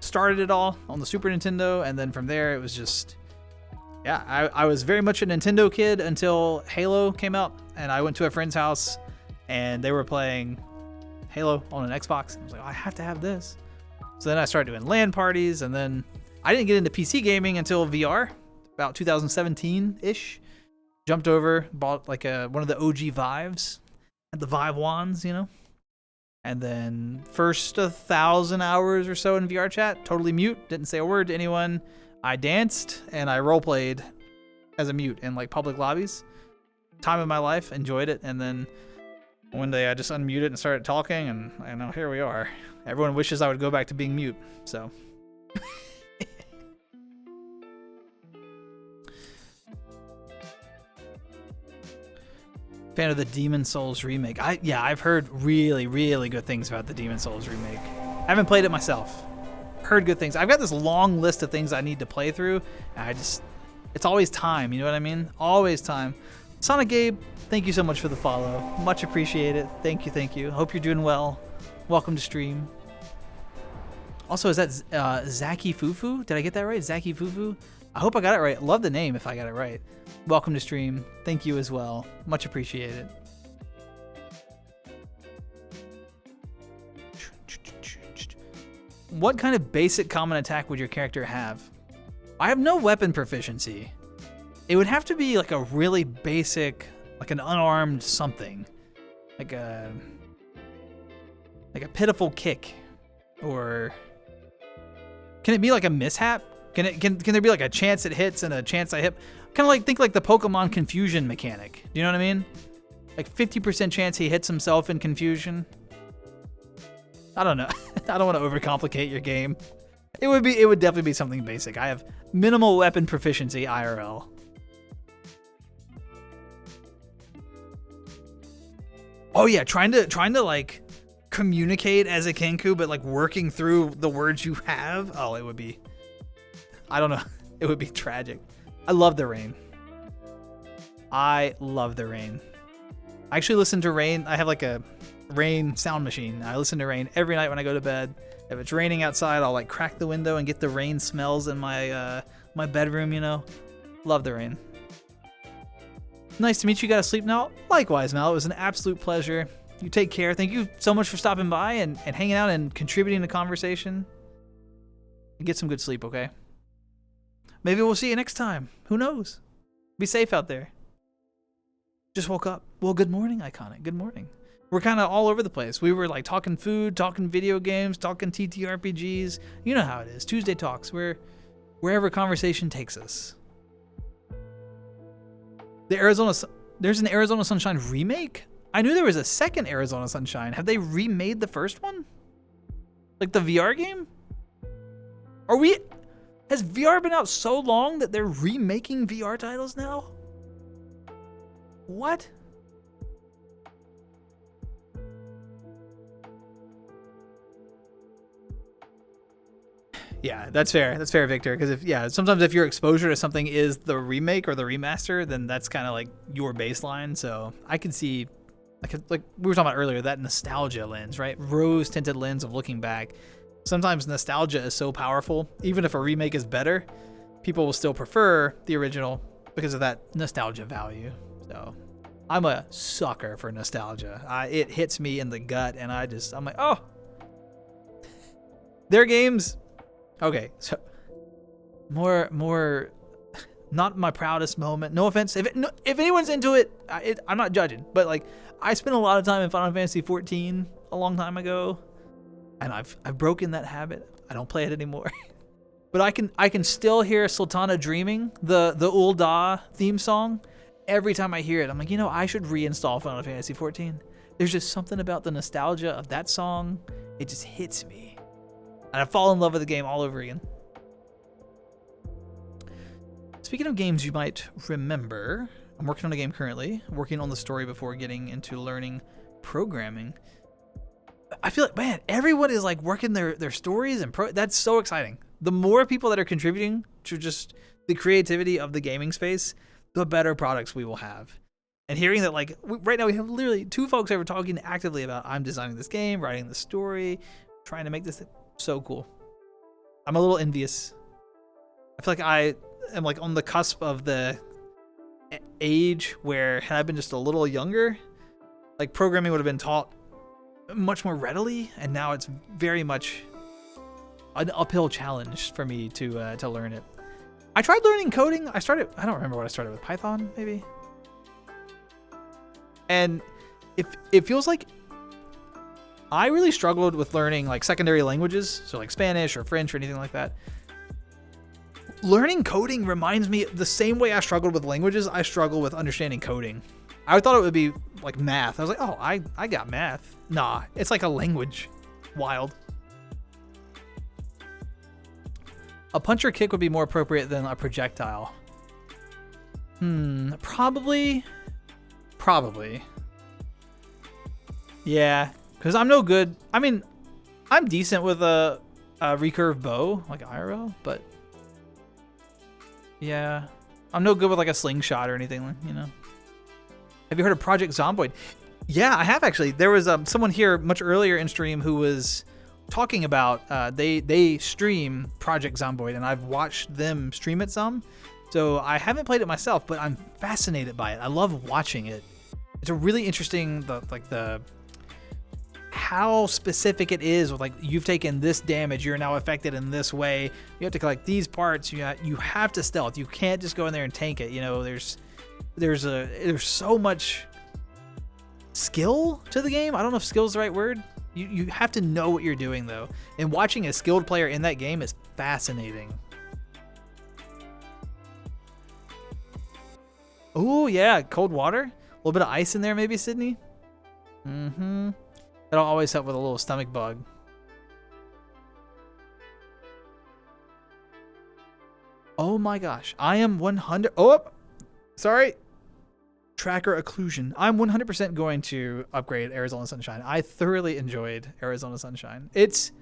started it all on the Super Nintendo, and then from there it was just, yeah, I was very much a Nintendo kid until Halo came out, and I went to a friend's house and they were playing Halo on an Xbox. I was like, oh, I have to have this. So then I started doing LAN parties, and then I didn't get into PC gaming until VR, about 2017-ish. Jumped over, bought like one of the OG Vives, and the Vive wands, you know. And then first 1,000 hours or so in VR chat, totally mute, didn't say a word to anyone. I danced and I roleplayed as a mute in like public lobbies. Time of my life, enjoyed it, and then one day I just unmuted and started talking, and I know here we are. Everyone wishes I would go back to being mute, so. Fan of the Demon Souls remake. I've heard really, really good things about the Demon Souls remake. I haven't played it myself. Heard good things. I've got this long list of things I need to play through, and it's always time, you know what I mean? Always time. Sonic Gabe, thank you so much for the follow. Much appreciated. Thank you, thank you. Hope you're doing well. Welcome to stream. Also, is that Zaki Fufu? Did I get that right? Zaki Fufu? I hope I got it right. Love the name if I got it right. Welcome to stream. Thank you as well. Much appreciated. What kind of basic common attack would your character have? I have no weapon proficiency. It would have to be like a really basic, like an unarmed something. Like a pitiful kick. Or can it be like a mishap? Can there be like a chance it hits and a chance I hit? Kind of like, think like the Pokemon confusion mechanic. Do you know what I mean? Like 50% chance he hits himself in confusion. I don't know. I don't want to overcomplicate your game. It would definitely be something basic. I have minimal weapon proficiency IRL. Oh yeah, trying to like communicate as a Kenku, but like working through the words you have. Oh, it would be, I don't know. It would be tragic. I love the rain. I love the rain. I actually listen to rain. I have like a rain sound machine. I listen to rain every night when I go to bed. If it's raining outside, I'll like crack the window and get the rain smells in my my bedroom, you know. Love the rain. Nice to meet you. Got to sleep now? Likewise, Mal. It was an absolute pleasure. You take care. Thank you so much for stopping by and hanging out and contributing to conversation. And get some good sleep, okay? Maybe we'll see you next time. Who knows? Be safe out there. Just woke up. Well, good morning, Iconic. Good morning. We're kind of all over the place. We were like talking food, talking video games, talking TTRPGs. You know how it is. Tuesday Talks. Wherever conversation takes us. There's an Arizona Sunshine remake? I knew there was a second Arizona Sunshine. Have they remade the first one? Like the VR game? Has VR been out so long that they're remaking VR titles now? What? Yeah, that's fair. That's fair, Victor. Because sometimes if your exposure to something is the remake or the remaster, then that's kind of like your baseline. So I can see, like we were talking about earlier, that nostalgia lens, right? Rose-tinted lens of looking back. Sometimes nostalgia is so powerful, even if a remake is better, people will still prefer the original because of that nostalgia value. So I'm a sucker for nostalgia. It hits me in the gut, and I'm like, oh, their games. Okay, so more, not my proudest moment. No offense. If anyone's into it, I'm not judging. But like, I spent a lot of time in Final Fantasy 14 a long time ago, and I've broken that habit. I don't play it anymore. But I can still hear Sultana Dreaming, the Ul'dah theme song. Every time I hear it, I'm like, I should reinstall Final Fantasy 14. There's just something about the nostalgia of that song. It just hits me. And I fall in love with the game all over again. Speaking of games you might remember, I'm working on a game currently. I'm working on the story before getting into learning programming. I feel like, man, everyone is like working their stories and that's so exciting. The more people that are contributing to just the creativity of the gaming space, the better products we will have. And hearing that, like, right now we have literally 2 folks that are talking actively about, I'm designing this game, writing the story, trying to make this so cool. I'm a little envious. I feel like I am like on the cusp of the age where had I been just a little younger, like programming would have been taught much more readily, and now it's very much an uphill challenge for me to learn it. I tried learning coding. I don't remember what I started with, Python maybe. And it feels like I really struggled with learning like secondary languages, so like Spanish or French or anything like that. Learning coding reminds me the same way I struggled with languages, I struggle with understanding coding. I thought it would be like math. I was like, oh, I got math. Nah, it's like a language. Wild. A punch or kick would be more appropriate than a projectile. Probably. Yeah, because I'm no good. I mean, I'm decent with a recurve bow, like IRL, but yeah, I'm no good with like a slingshot or anything, you know. Have you heard of Project Zomboid? Yeah, I have actually. There was someone here much earlier in stream who was talking about they stream Project Zomboid, and I've watched them stream it some. So I haven't played it myself, but I'm fascinated by it. I love watching it. It's a really interesting how specific it is with like you've taken this damage, you're now affected in this way. You have to collect these parts. You have to stealth. You can't just go in there and tank it. You know, there's so much skill to the game. I don't know if skill is the right word. You have to know what you're doing though, and watching a skilled player in that game is fascinating. Oh yeah, cold water, a little bit of ice in there maybe, Sydney. That'll always help with a little stomach bug. Oh my gosh, I am 100. Oh, sorry. Tracker occlusion. I'm 100% going to upgrade Arizona Sunshine. I thoroughly enjoyed Arizona Sunshine. It's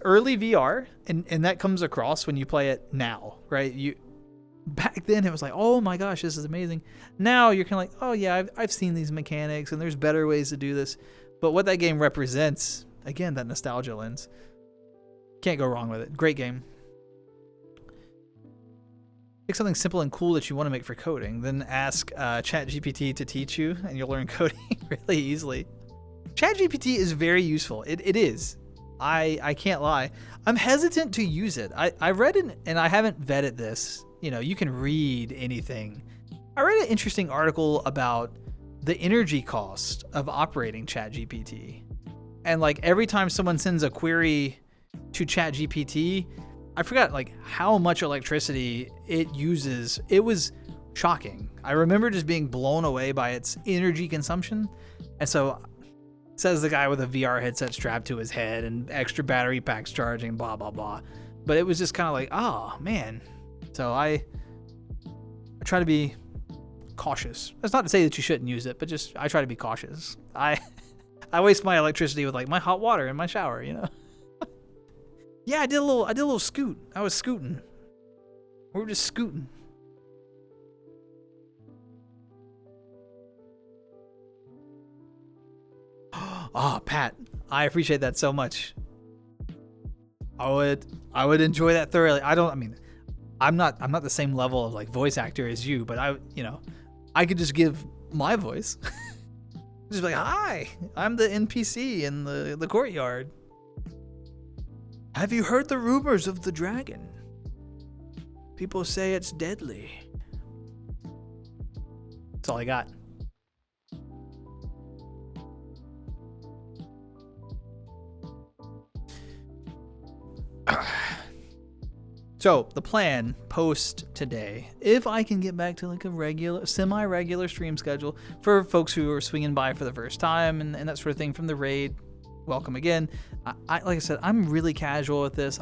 early VR, and that comes across when you play it now, right? Back then it was like, oh my gosh, this is amazing. Now you're kind of like, oh yeah, I've seen these mechanics, and there's better ways to do this. But what that game represents, again, that nostalgia lens, can't go wrong with it. Great game. Pick something simple and cool that you want to make for coding, then ask ChatGPT to teach you, and you'll learn coding really easily. ChatGPT is very useful. It is. I can't lie. I'm hesitant to use it. I read it, and I haven't vetted this. You know, you can read anything. I read an interesting article about the energy cost of operating ChatGPT. And like every time someone sends a query to ChatGPT, I forgot like how much electricity it uses. It was shocking. I remember just being blown away by its energy consumption. And so, says the guy with a VR headset strapped to his head and extra battery packs charging, blah, blah, blah. But it was just kind of like, oh man. So I try to be cautious. That's not to say that you shouldn't use it, but just I try to be cautious. I waste my electricity with like my hot water in my shower, you know. Yeah, I did a little scoot. I was scooting. We were just scooting. Oh, Pat, I appreciate that so much. I would enjoy that thoroughly. I'm not the same level of like voice actor as you, but I could just give my voice. Just be like, hi, I'm the NPC in the courtyard. Have you heard the rumors of the dragon? People say it's deadly. That's all I got. So the plan post today, if I can get back to like a regular, semi-regular stream schedule for folks who are swinging by for the first time and that sort of thing from the raid, welcome again. Like I said, I'm really casual with this.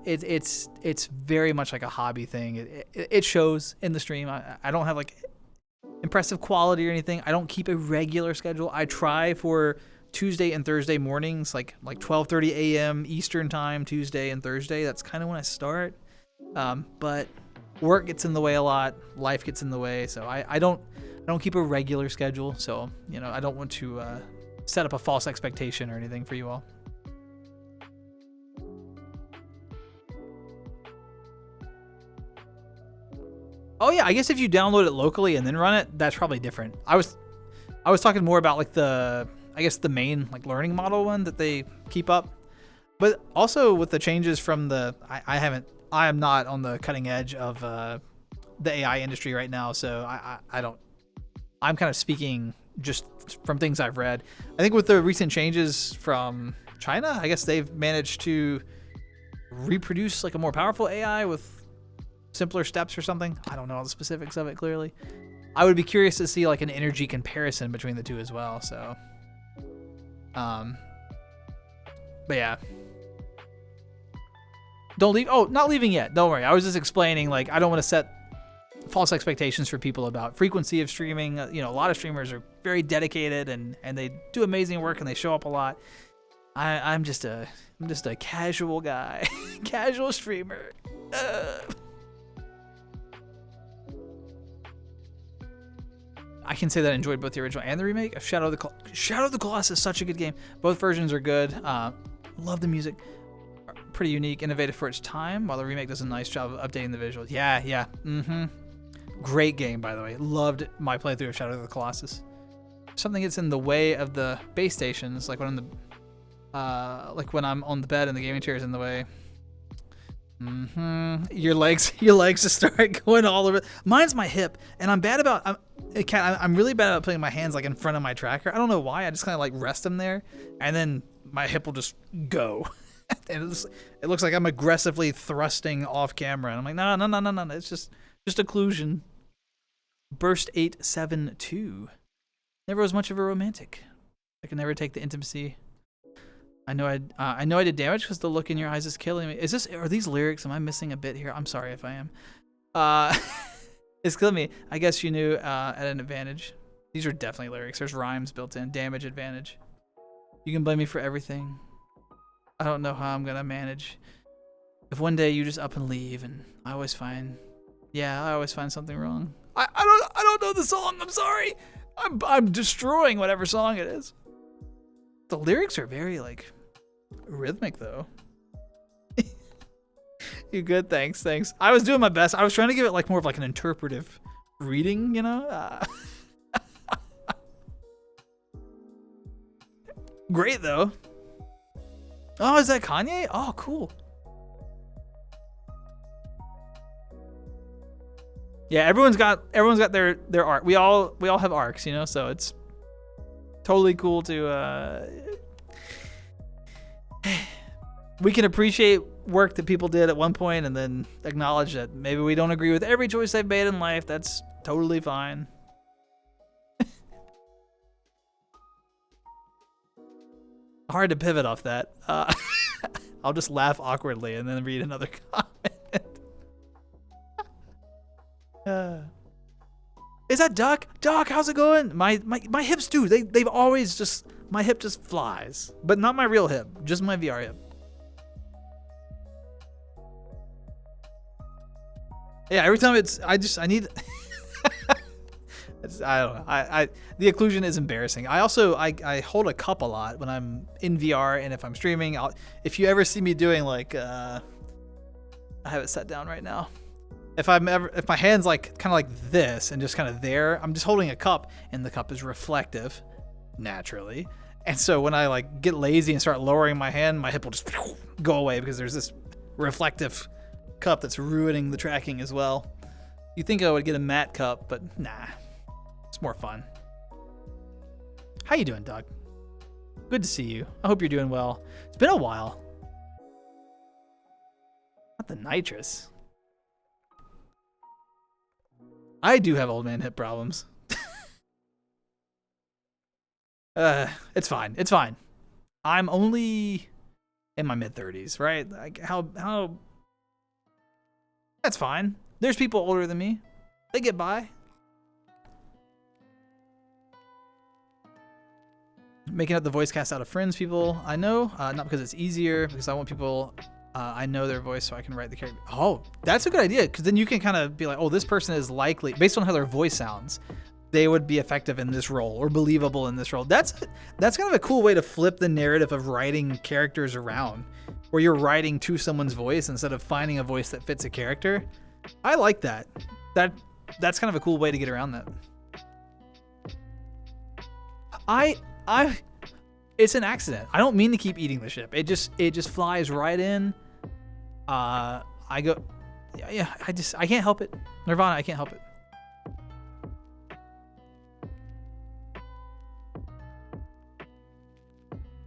It's very much like a hobby thing. It shows in the stream. I don't have like impressive quality or anything. I don't keep a regular schedule. I try for Tuesday and Thursday mornings, like 12:30 a.m. Eastern time, Tuesday and Thursday. That's kind of when I start. But work gets in the way a lot. Life gets in the way. So I don't keep a regular schedule. So, I don't want to set up a false expectation or anything for you all. Oh yeah, I guess if you download it locally and then run it, that's probably different. I was talking more about like the main like learning model one that they keep up. But also with the changes from the, I am not on the cutting edge of the AI industry right now, so I don't, I'm kind of speaking just from things I've read. I think with the recent changes from China, I guess they've managed to reproduce like a more powerful AI with simpler steps or something. I don't know all the specifics of it clearly. I would be curious to see like an energy comparison between the two as well. So, but yeah. Don't leave. Oh, not leaving yet. Don't worry. I was just explaining, like, I don't want to set false expectations for people about frequency of streaming. You know, a lot of streamers are very dedicated and they do amazing work and they show up a lot. I'm just a casual guy, casual streamer. I can say that I enjoyed both the original and the remake of Shadow of the Colossus is such a good game. Both versions are good. Love the music. Pretty unique, innovative for its time, while the remake does a nice job of updating the visuals. Yeah. Great game, by the way. Loved my playthrough of Shadow of the Colossus. Something gets in the way of the base stations, like when when I'm on the bed and the gaming chair is in the way. Your legs just start going all over. Mine's my hip, and I'm really bad about putting my hands like in front of my tracker. I don't know why. I just kind of like rest them there, and then my hip will just go. And it looks like I'm aggressively thrusting off camera, and I'm like, no. It's just occlusion. Burst 872. Never was much of a romantic. I can never take the intimacy. I know I did damage because the look in your eyes is killing me. Are these lyrics? Am I missing a bit here? I'm sorry if I am. It's killing me. I guess you knew at an advantage. These are definitely lyrics. There's rhymes built in. Damage advantage. You can blame me for everything. I don't know how I'm gonna manage. If one day you just up and leave, and I always find something wrong. I don't know the song. I'm sorry. I'm destroying whatever song it is. The lyrics are very like rhythmic though. You good? Thanks. I was doing my best. I was trying to give it like more of like an interpretive reading, you know. Great though. Oh, is that Kanye? Oh, cool. Yeah, everyone's got their art. We all have arcs, you know, so it's totally cool to we can appreciate work that people did at one point and then acknowledge that maybe we don't agree with every choice they've made in life. That's totally fine. Hard to pivot off that. I'll just laugh awkwardly and then read another comment. Is that Duck? Duck, how's it going? My hips do. They've always just, my hip just flies. But not my real hip, just my VR hip. Yeah, every time I need I don't know. The occlusion is embarrassing. I also I hold a cup a lot when I'm in VR, and if I'm streaming, if you ever see me doing like I have it set down right now. If my hand's like kind of like this and just kind of there, I'm just holding a cup, and the cup is reflective, naturally. And so when I like get lazy and start lowering my hand, my hip will just go away because there's this reflective cup that's ruining the tracking as well. You think I would get a matte cup, but nah. It's more fun. How you doing, Doug? Good to see you. I hope you're doing well. It's been a while. Not the nitrous. I do have old man hip problems. It's fine. It's fine. I'm only in my mid-30s, right? Like how that's fine. There's people older than me. They get by. Making up the voice cast out of friends people I know, not because it's easier, because I want people I know their voice so I can write the character. Oh, that's a good idea, because then you can kind of be like, oh, this person is likely, based on how their voice sounds, they would be effective in this role or believable in this role. That's kind of a cool way to flip the narrative of writing characters around, where you're writing to someone's voice instead of finding a voice that fits a character. I like that. That's kind of a cool way to get around that. It's an accident. I don't mean to keep eating the ship. It just flies right in. I go, yeah. I can't help it. Nirvana, I can't help it.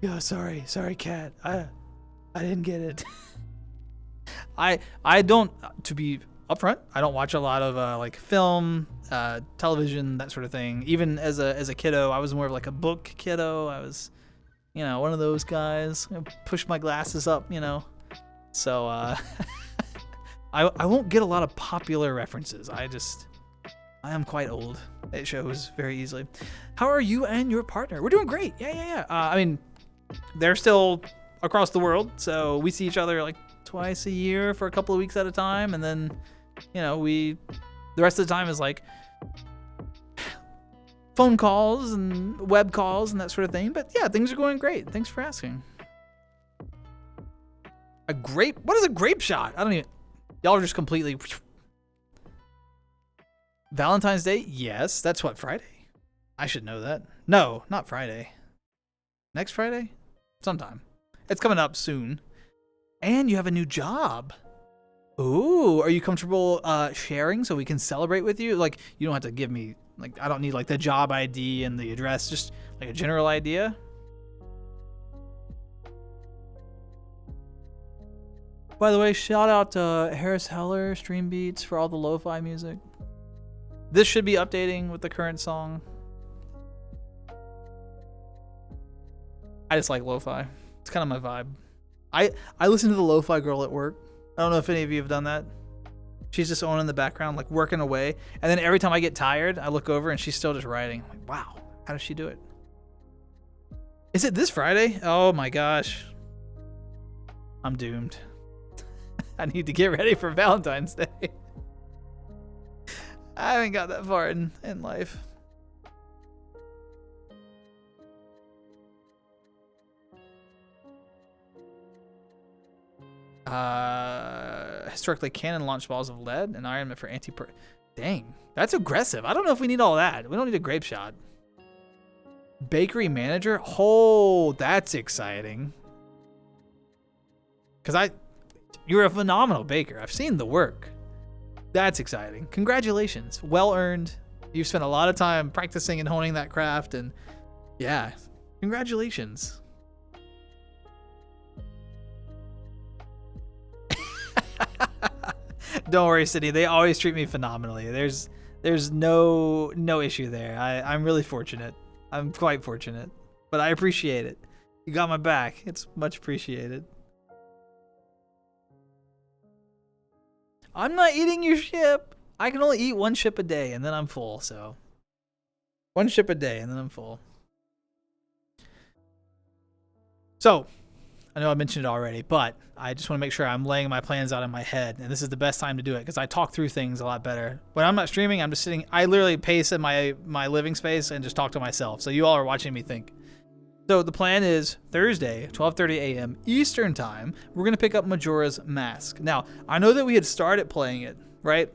Yeah, sorry, cat. I didn't get it. I don't, to be upfront, I don't watch a lot of like film, television, that sort of thing. Even as a kiddo, I was more of like a book kiddo. I was, one of those guys. Push my glasses up, So I won't get a lot of popular references. I am quite old. It shows very easily. How are you and your partner? We're doing great. Yeah. I mean, they're still across the world, so we see each other like twice a year for a couple of weeks at a time, and then the rest of the time is like phone calls and web calls and that sort of thing. But yeah, things are going great. Thanks for asking. A grape? What is a grape shot? I don't even. Y'all are just completely. Valentine's Day? Yes, that's what, Friday? I should know that. No, not Friday. Next Friday? Sometime. It's coming up soon. And you have a new job. Ooh, are you comfortable sharing so we can celebrate with you? Like, you don't have to give me, like, I don't need like the job ID and the address, just like a general idea. By the way, shout out to Harris Heller, Stream Beats, for all the lo-fi music. This should be updating with the current song. I just like lo-fi. It's kind of my vibe. I listen to the lo-fi girl at work. I don't know if any of you have done that. She's just on in the background, like working away. And then every time I get tired, I look over and she's still just writing. I'm like, wow, how does she do it? Is it this Friday? Oh my gosh. I'm doomed. I need to get ready for Valentine's Day. I haven't got that far in life. Historically canon launch balls of lead and iron meant for anti-per. Dang, that's aggressive. I don't know if we need all that. We don't need a grape shot. Bakery manager? Oh, that's exciting. Because you're a phenomenal baker. I've seen the work. That's exciting. Congratulations. Well earned. You've spent a lot of time practicing and honing that craft, and yeah, congratulations. Don't worry, City. They always treat me phenomenally. There's no issue there. I'm really fortunate. I'm quite fortunate, but I appreciate it. You got my back. It's much appreciated. I'm not eating your ship. I can only eat one ship a day, and then I'm full. So, one ship a day, and then I'm full. So, I know I mentioned it already, but I just want to make sure I'm laying my plans out in my head, and this is the best time to do it because I talk through things a lot better. When I'm not streaming, I'm just sitting. I literally pace in my living space and just talk to myself. So you all are watching me think. So the plan is Thursday, 12:30 a.m. Eastern time. We're gonna pick up Majora's Mask. Now I know that we had started playing it, right?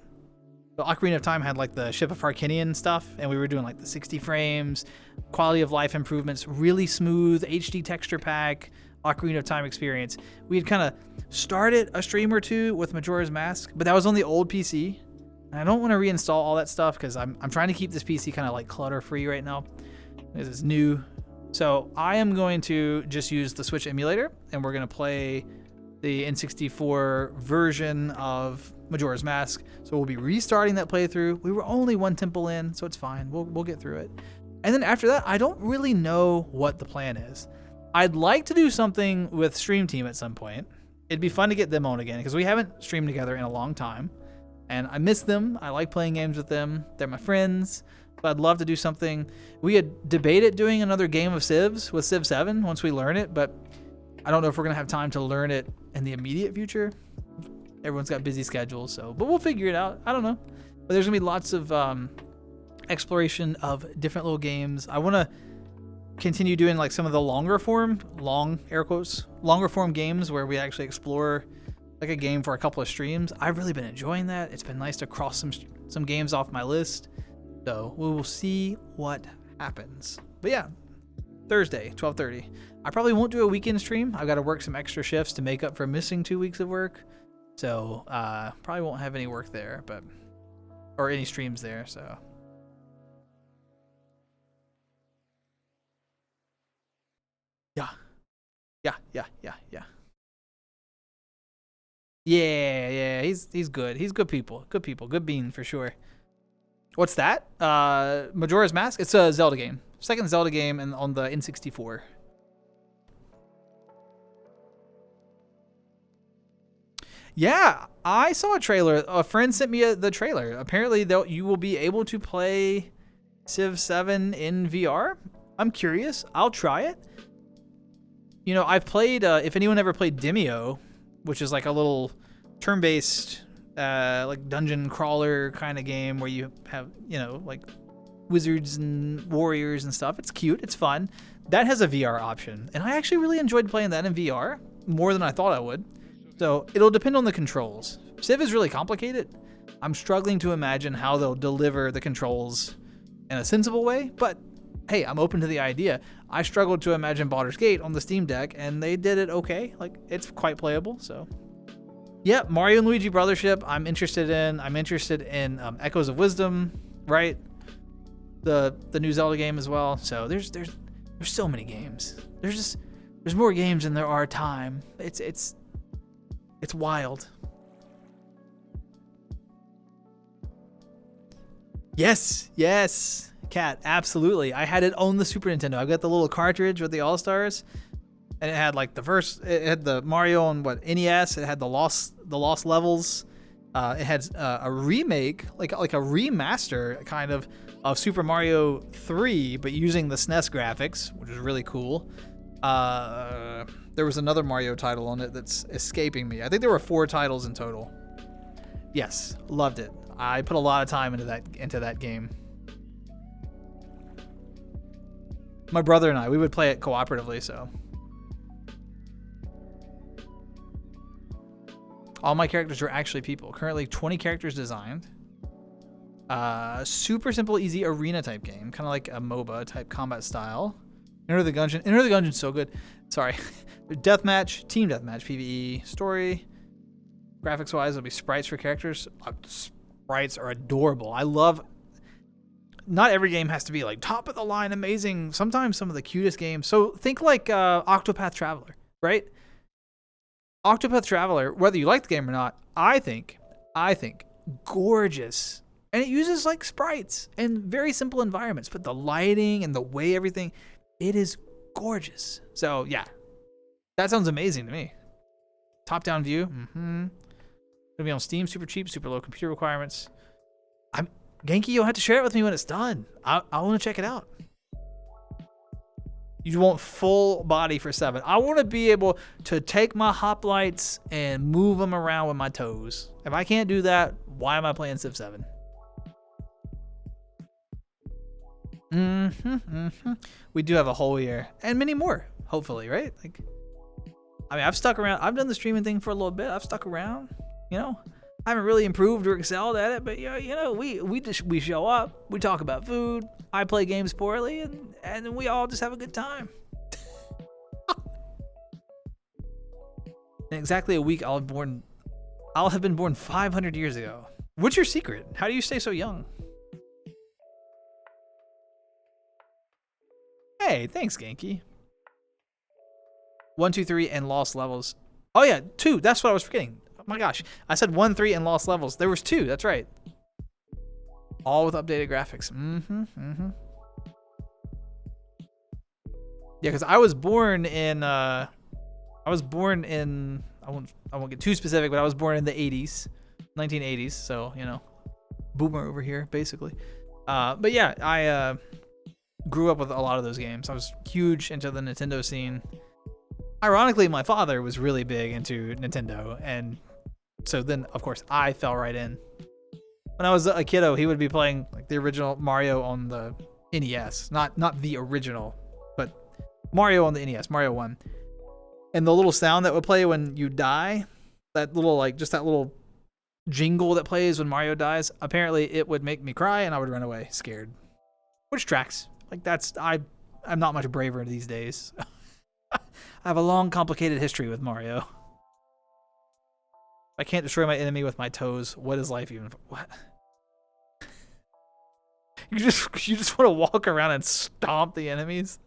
The Ocarina of Time had like the Ship of Harkinian stuff, and we were doing like the 60 frames, quality of life improvements, really smooth HD texture pack, Ocarina of Time experience. We had kind of started a stream or two with Majora's Mask, but that was on the old PC. And I don't want to reinstall all that stuff because I'm trying to keep this PC kind of like clutter free right now because it's new. So I am going to just use the Switch emulator, and we're going to play the N64 version of Majora's Mask. So we'll be restarting that playthrough. We were only one temple in, so it's fine. We'll get through it. And then after that, I don't really know what the plan is. I'd like to do something with Stream Team at some point. It'd be fun to get them on again because we haven't streamed together in a long time. And I miss them. I like playing games with them. They're my friends. But I'd love to do something. We had debated doing another game of Civs with Civ 7 once we learn it, but I don't know if we're going to have time to learn it in the immediate future. Everyone's got busy schedules, but we'll figure it out. I don't know. But there's going to be lots of exploration of different little games. I want to continue doing like some of the longer form games where we actually explore like a game for a couple of streams. I've really been enjoying that. It's been nice to cross some games off my list. So we will see what happens. But yeah, Thursday, 12:30. I probably won't do a weekend stream. I've got to work some extra shifts to make up for missing 2 weeks of work. So probably won't have any work there, or any streams there. So yeah. Yeah. He's good. He's good people. Good bean for sure. What's that? Majora's Mask. It's a Zelda game. Second Zelda game and on the N64. Yeah, I saw a trailer. A friend sent me the trailer. Apparently, you will be able to play Civ 7 in VR. I'm curious. I'll try it. You know, I've played, if anyone ever played Demio, which is like a little turn-based, like dungeon crawler kind of game where you have, you know, like wizards and warriors and stuff. It's cute. It's fun. That has a VR option. And I actually really enjoyed playing that in VR more than I thought I would. So it'll depend on the controls. Civ is really complicated. I'm struggling to imagine how they'll deliver the controls in a sensible way, but hey, I'm open to the idea. I struggled to imagine Baldur's Gate on the Steam Deck, and they did it okay. Like, it's quite playable, so. Yeah, Mario and Luigi Brothership, I'm interested in. I'm interested in Echoes of Wisdom, right? The new Zelda game as well. So there's so many games. There's more games than there are time. It's wild. Yes. Cat, absolutely. I had it on the Super Nintendo. I've got the little cartridge with the All-Stars, and it had like it had the Mario on NES. It had the Lost Levels. It had a remake, like a remaster kind of Super Mario 3, but using the SNES graphics, which is really cool. There was another Mario title on it that's escaping me. I think there were 4 titles in total. Yes, loved it. I put a lot of time into that game. My brother and I, we would play it cooperatively, so. All my characters are actually people. Currently 20 characters designed. Super simple, easy arena type game. Kind of like a MOBA type combat style. Enter the Gungeon. Enter the Gungeon's so good. Sorry. Deathmatch, team deathmatch, PvE, story. Graphics wise, it'll be sprites for characters. Sprites are adorable. I love. Not every game has to be like top of the line, amazing. Sometimes some of the cutest games. So think like Octopath Traveler, right? Octopath Traveler, whether you like the game or not, I think gorgeous. And it uses like sprites and very simple environments, but the lighting and the way everything, it is gorgeous. So yeah, that sounds amazing to me. Top-down view. Gonna be on Steam, super cheap, super low computer requirements. Genki, you'll have to share it with me when it's done. I want to check it out. You want full body for 7. I want to be able to take my hoplites and move them around with my toes. If I can't do that, why am I playing Civ 7? We do have a whole year and many more, hopefully, right? Like, I mean, I've stuck around. I've done the streaming thing for a little bit. I've stuck around, you know. I haven't really improved or excelled at it, but you know, we show up, we talk about food, I play games poorly, and we all just have a good time. In exactly a week, I'll have been born 500 years ago. What's your secret? How do you stay so young? Hey, thanks, Genki. 1, 2, 3, and lost levels. Oh yeah, 2. That's what I was forgetting. Oh my gosh, I said 1, 3, and lost levels. There was 2. That's right. All with updated graphics. Yeah, because I was born in. I won't get too specific, but I was born in the 80s, 1980s. So you know, boomer over here, basically. But yeah, I grew up with a lot of those games. I was huge into the Nintendo scene. Ironically, my father was really big into Nintendo, and so then, of course, I fell right in. When I was a kiddo, he would be playing like the original Mario on the NES, not the original, but Mario on the NES, Mario 1. And the little sound that would play when you die, that little just that little jingle that plays when Mario dies, apparently it would make me cry and I would run away scared. Which tracks. Like I'm not much braver these days. I have a long, complicated history with Mario. If I can't destroy my enemy with my toes, what is life even? What? You just want to walk around and stomp the enemies?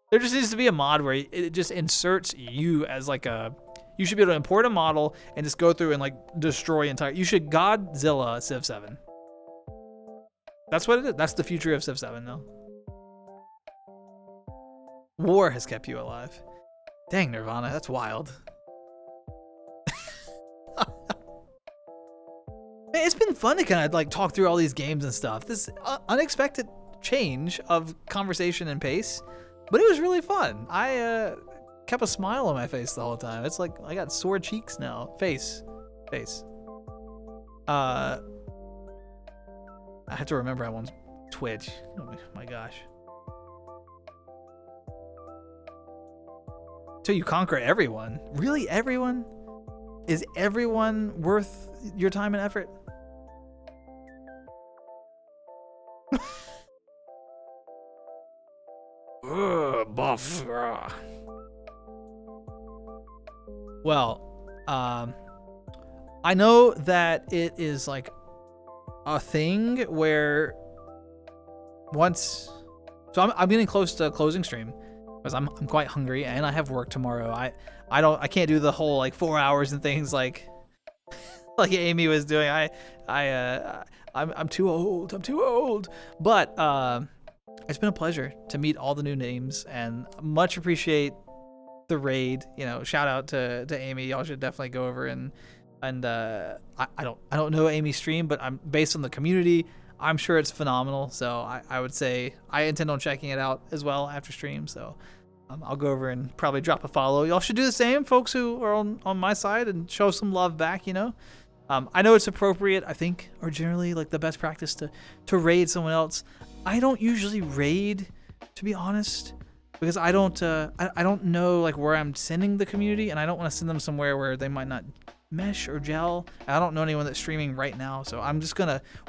There just needs to be a mod where it just inserts you as like a... You should be able to import a model and just go through and like destroy entire... You should Godzilla Civ 7. That's what it is. That's the future of Civ 7 though. War has kept you alive. Dang, Nirvana, that's wild. It's been fun to kind of like talk through all these games and stuff. This unexpected change of conversation and pace, but it was really fun. I kept a smile on my face the whole time. It's like I got sore cheeks now. Face. I have to remember I'm on Twitch. Oh my gosh. Till you conquer everyone. Really, everyone? Is everyone worth your time and effort? Buff. Well, I know that it is like a thing where once, so I'm getting close to closing stream because I'm quite hungry and I have work tomorrow. I can't do the whole like 4 hours and things like Amy was doing. I'm too old. I'm too old. But it's been a pleasure to meet all the new names and much appreciate the raid. You know, shout out to Amy. Y'all should definitely go over and I don't know Amy's stream, but I'm based on the community. I'm sure it's phenomenal. So I would say I intend on checking it out as well after stream. So I'll go over and probably drop a follow. Y'all should do the same, folks who are on my side, and show some love back, you know. I know it's appropriate, I think, or generally like the best practice to raid someone else. I don't usually raid, to be honest, because I don't know like where I'm sending the community, and I don't want to send them somewhere where they might not mesh or gel. I don't know anyone that's streaming right now, so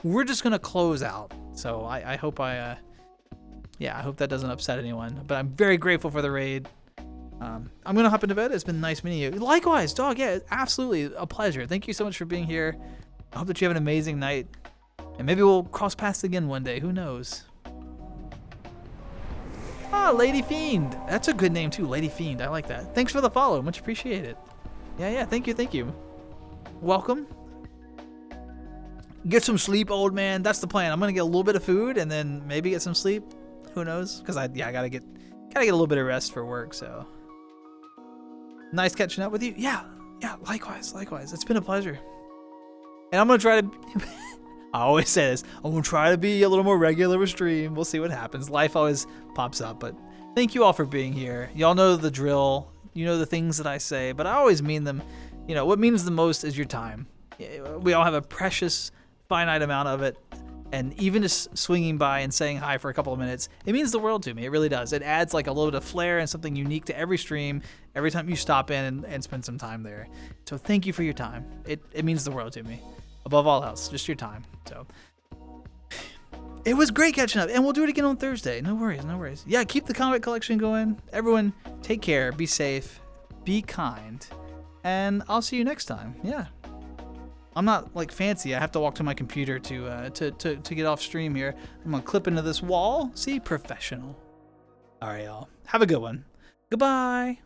we're just gonna close out. So I hope I hope that doesn't upset anyone. But I'm very grateful for the raid. I'm gonna hop into bed. It's been nice meeting you. Likewise, dog. Yeah, absolutely a pleasure. Thank you so much for being here. I hope that you have an amazing night, and maybe we'll cross paths again one day. Who knows? Ah, Lady Fiend. That's a good name too, Lady Fiend. I like that. Thanks for the follow. Much appreciated. Yeah. Thank you. Welcome. Get some sleep, old man. That's the plan. I'm gonna get a little bit of food and then maybe get some sleep. Who knows? Because I gotta get a little bit of rest for work. So nice catching up with you. Yeah. Likewise. It's been a pleasure. And I'm gonna try to. I always say this. I'm gonna try to be a little more regular with stream. We'll see what happens. Life always pops up. But thank you all for being here. Y'all know the drill. You know the things that I say, but I always mean them. You know what means the most is your time. We all have a precious, finite amount of it. And even just swinging by and saying hi for a couple of minutes, it means the world to me. It really does. It adds like a little bit of flair and something unique to every stream, every time you stop in and spend some time there. So thank you for your time. It means the world to me. Above all else, just your time. So it was great catching up, and we'll do it again on Thursday. No worries. Yeah, keep the comic collection going. Everyone, take care, be safe, be kind, and I'll see you next time. Yeah. I'm not like fancy. I have to walk to my computer to get off stream here. I'm gonna clip into this wall. See, professional. All right, y'all. Have a good one. Goodbye.